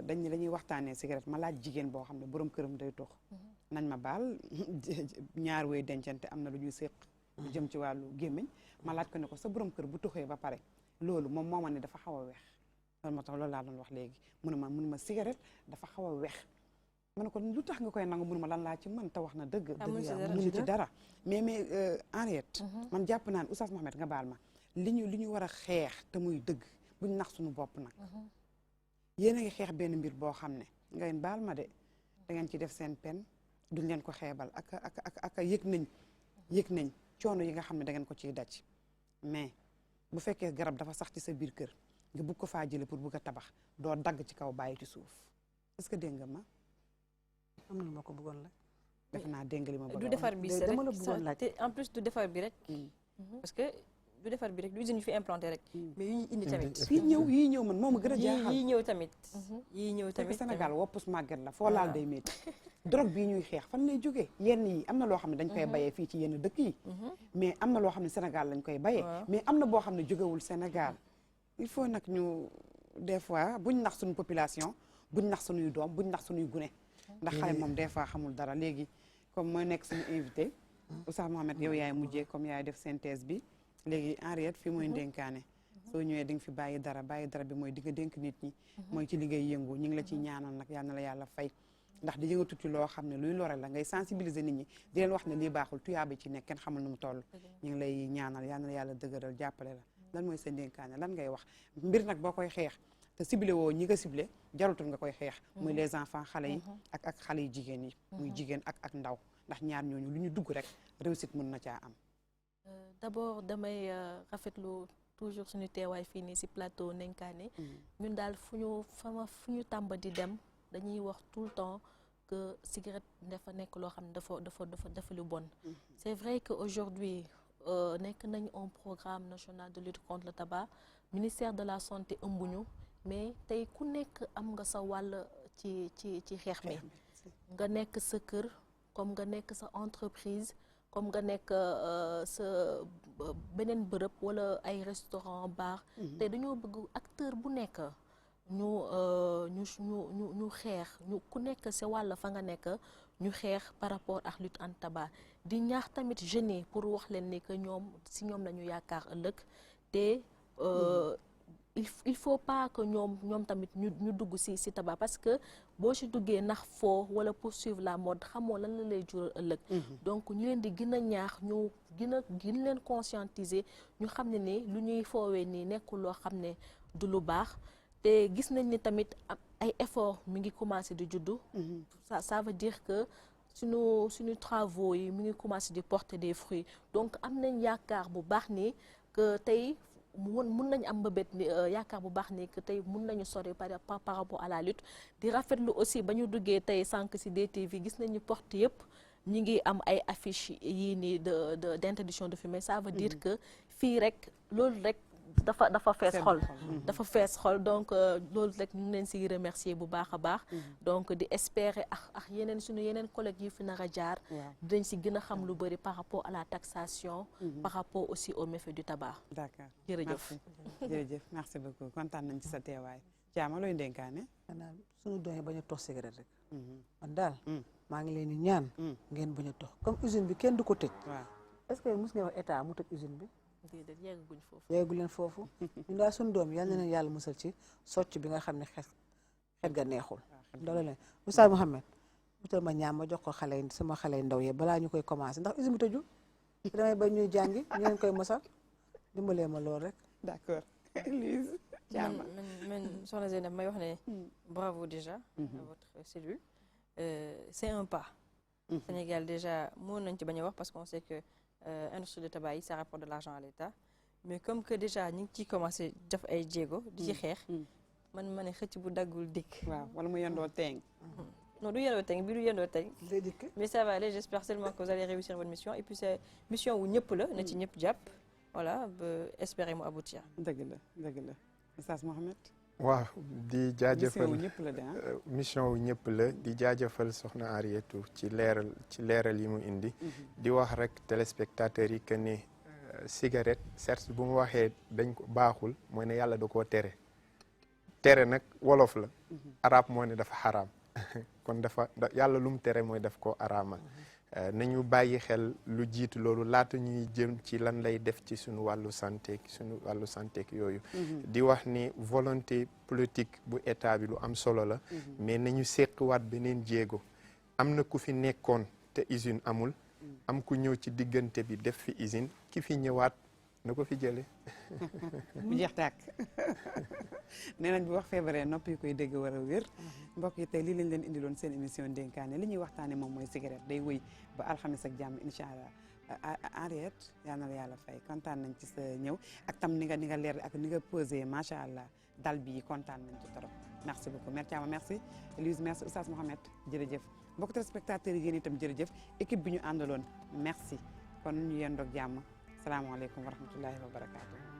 dañuy waxtaanee cigarette ma laaj jigéen boo xam ne borom këram day tux nañ ma baal ñaar way dencante am na lu ñuy séq lu jëm ci wàllu gémmiñ ma laaj ko ne ko sa borom kër bu tuxee ba pare loolu moom moo ma ne dafa xaw a weex loolu moo tax loolu laa doon wax léegi mun ma cigarette dafa xaw a weex ma ne ko lu tax nga koy nangu mun ma lan laa ci mën te wax na dëgg mënu ci dara mais Henriette man jàpp naan Oustaz Mohamed nga baal ma li ñu war a xeex te muy dëgg buñ nax suñu bopp nag yéen a ngi xeex benn mbir boo xam ne ngeen baal ma de da ngeen ci def seen pen duñ leen ko xeebal ak yëg nañ coono yi nga xam ne da ngeen ko ciy daj mais bu fekkee garab dafa sax ci sa biir kër nga bugg ko faa jële pour bugg a tabax doo dagg ci kaw bàyyi ci suuf est-ce que dégg nga ma am na lu ma ko bëggoon laaj def naa dégg li ma bëgg du defar bi dama la bëggoon laaj te en plus du defar bi rek parce que du defar bi rek du usine yu fi implanté rek mais yu ñu indi tamit yii ñëw man moo ma gën a jaaxal yii ñëw tamit Sénégal woppus màgget la foo laal day métti drogue bii ñuy xeex fan lay jógee yenn yi am na loo xam ne dañ koy bayee fii ci yenn dëkk yi mais am na loo xam ne Sénégal lañ koy bayee mais am na boo xam ne jógewul Sénégal il faut nag ñu des fois buñ nax suñu population buñ nax suñuy doom buñ nax suñuy gune ndax xale moom des fois xamul dara léegi comme mooy nekk suñu invité Oustaz Mohamed yow yaay mujjee comme yaay def synthèse bi léegi Henriette fii mooy ndénkaane soo ñëwee di nga fi bàyyi dara bi mooy di nga dénk nit ñi mooy ci li ngay yëngu ñu ngi la ciy ñaanal nag yal na la yàlla fay ndax di yëngatu ci loo xam ne luy lore la ngay sensibiliser nit ñi di leen wax ne lii baaxul tuyaaba ci nekk kenn xamul nu mu toll ñu ngi lay ñaanal yal na la yàlla dëgëral jàppale la lan mooy sa ndénkaane lan ngay wax mbir nag boo koy xeex te ciblé woo ñi nga ciblé jarutul nga koy xeex muy les enfants xale yi ak xale yu jigéen yi muy jigéen ak ndaw ndax ñaar ñooñu lu ñu dugg rek réussite mën na caa am d'abord damay rafetlu toujours suñu teewaay fii nii ci plateau Ndenkaane ñun daal fu ñu tàmba di dem dañuy wax tout le temps que cigarette dafa nekk loo xam ne dafa lu bon c'est vrai que aujourd'hui nekk nañ un programme national de lutte contre le tabac ministère de la santé ëmbuñu mais tey ku nekk am nga sa wàll ci xeex mi nga nekk sa kër comme nga nekk sa entreprise comme nga nekk sa beneen bërëb wala ay restaurant bar te dañoo bëgg acteur bu nekk ñu xeex ku nekk sa wàll fa nga nekk ñu xeex par rapport ak lutte anti tabac di ñaax tamit jeunes yi pour wax leen ni que ñoom si ñoom lañu yaakaar ëllëg te il faut pas que ñoom tamit ñu dugg ci tabac parce que boo ci duggee ndax foo wala poursuivre la mode xamoo lan la lay jural ëllëg donc ñu leen di gën a ñaax ñu gën leen conscientiser ñu xam ne ni lu ñuy foowee nii nekkul loo xam ne du lu baax te gis nañ ni tamit ay effort mi ngi commencé di juddu ça veut dire que suñu travaux yi mi ngi commencé di porter des fruits donc am nañ yaakaar bu baax ni que tey mun nañu am mbëbët ni yaakaar bu baax ni que tey mun nañu sori par rapport à la lutte di rafetlu aussi ba ñu duggee tey sànq ci DTV gis nañu porte yëpp ñi ngi am ay affiches yii nii d'interdiction de fumer ça veut dire que fii rek loolu rek dafa fees xol dafa fees xol donc loolu rek ñu ngi leen ci remercier bu baax a baax donc di espérer ak yeneen suñu yeneen collègues yi fi nar a jaar dinañ ci gën a xam lu bëri par rapport à la taxation par rapport aussi au méfait du tabac. D'accord jërëjëf jërëjëf merci beaucoup kontaan nañ ci sa teewaay Thiama looy dénkaane maanaam suñu doon bañ a tox cigarette rek man daal maa ngi leen di ñaan ngeen bañ a tox comme usine bi kenn du ko tëj est-ce que mos nga wax état mu tëj usine bi déedéet yeggaguñ foofu yeggu leen foofu ñun daal suñu doom yal na leen yàlla musal ci socc bi nga xam ne xet ga neexul loolu leen Oustaz Mouhamed utal ma ñaam ma jox ko xale yi sama xale yi ndaw yi balaa ñu koy commencé ndax usine bi tëju damay bañ ñuy jàngi ñu leen koy mosal dimbalee ma loolu rek d'accord Lise man soxna Zeynab may wax ne bravo déjà à votre cellule c'est un pas Sénégal déjà mën nañ ci bañ a wax parce qu'on sait que industrie de tabac yi ça rapporte de l'argent à l'État mais comme que déjà ñu ngi ciy commencé def ay jéego di ci xeex man ma ne xëcc bu daggul dikk waaw wala mu yendoo teeng non du yendoo teeng bii du yendoo teeng mais ça va aller j'espère seulement que vous allez réussir votre mission et puis c'est mission wu ñëpp la na ci ñëpp jàpp voilà ba espérer mu aboutir dëgg la Oustaz Mouhamed waaw di jaajëfal mission wu ñëpp la mission wu ñëpp la di jaajëfal soxna Ariétou ci leeral yi mu indi di wax rek téléspectateurs yi que ne cigarette certes bu mu waxee dañ ko baaxul mooy ne yàlla da koo tere nag wolof la arab moo ne dafa xaraam kon yàlla lu mu tere mooy daf koo araamal nañu bàyyi xel lu jiitu loolu laata ñuy jëm ci lan lay def ci suñu wàllu santé yooyu di wax ni volonté politique bu état bi lu am solo la mais nañu seqiwaat beneen jéego am na ku fi nekkoon te usine amul am ku ñëw ci diggante bi def fi usine ki fi ñëwaat na ko fi jële bu jeex tàkk nee nañ bu wax feebaree nopp yi koy dégg war a wér mbokk yi tey lii lañ leen indiloon seen émission dénkaane li ñuy waxtaane moom mooy cigarette day wëy ba alxamis ak jàmm incha allah Henriette yal na la yàlla fay kontaan nañ ci sa ñëw ak tam ni nga leer ak ni nga posé macha allah dal bi kontaan nañ ci trop merci beaucoup mère Thiama merci Louise merci Oustaz Mouhamed jërëjëf mbokk téléspectateurs yi yéen itam jërëjëf équipe bi ñu àndaloon merci kon ñu yendoog jàmm salaamaaleykum wa rahmatullahi wa barakaatu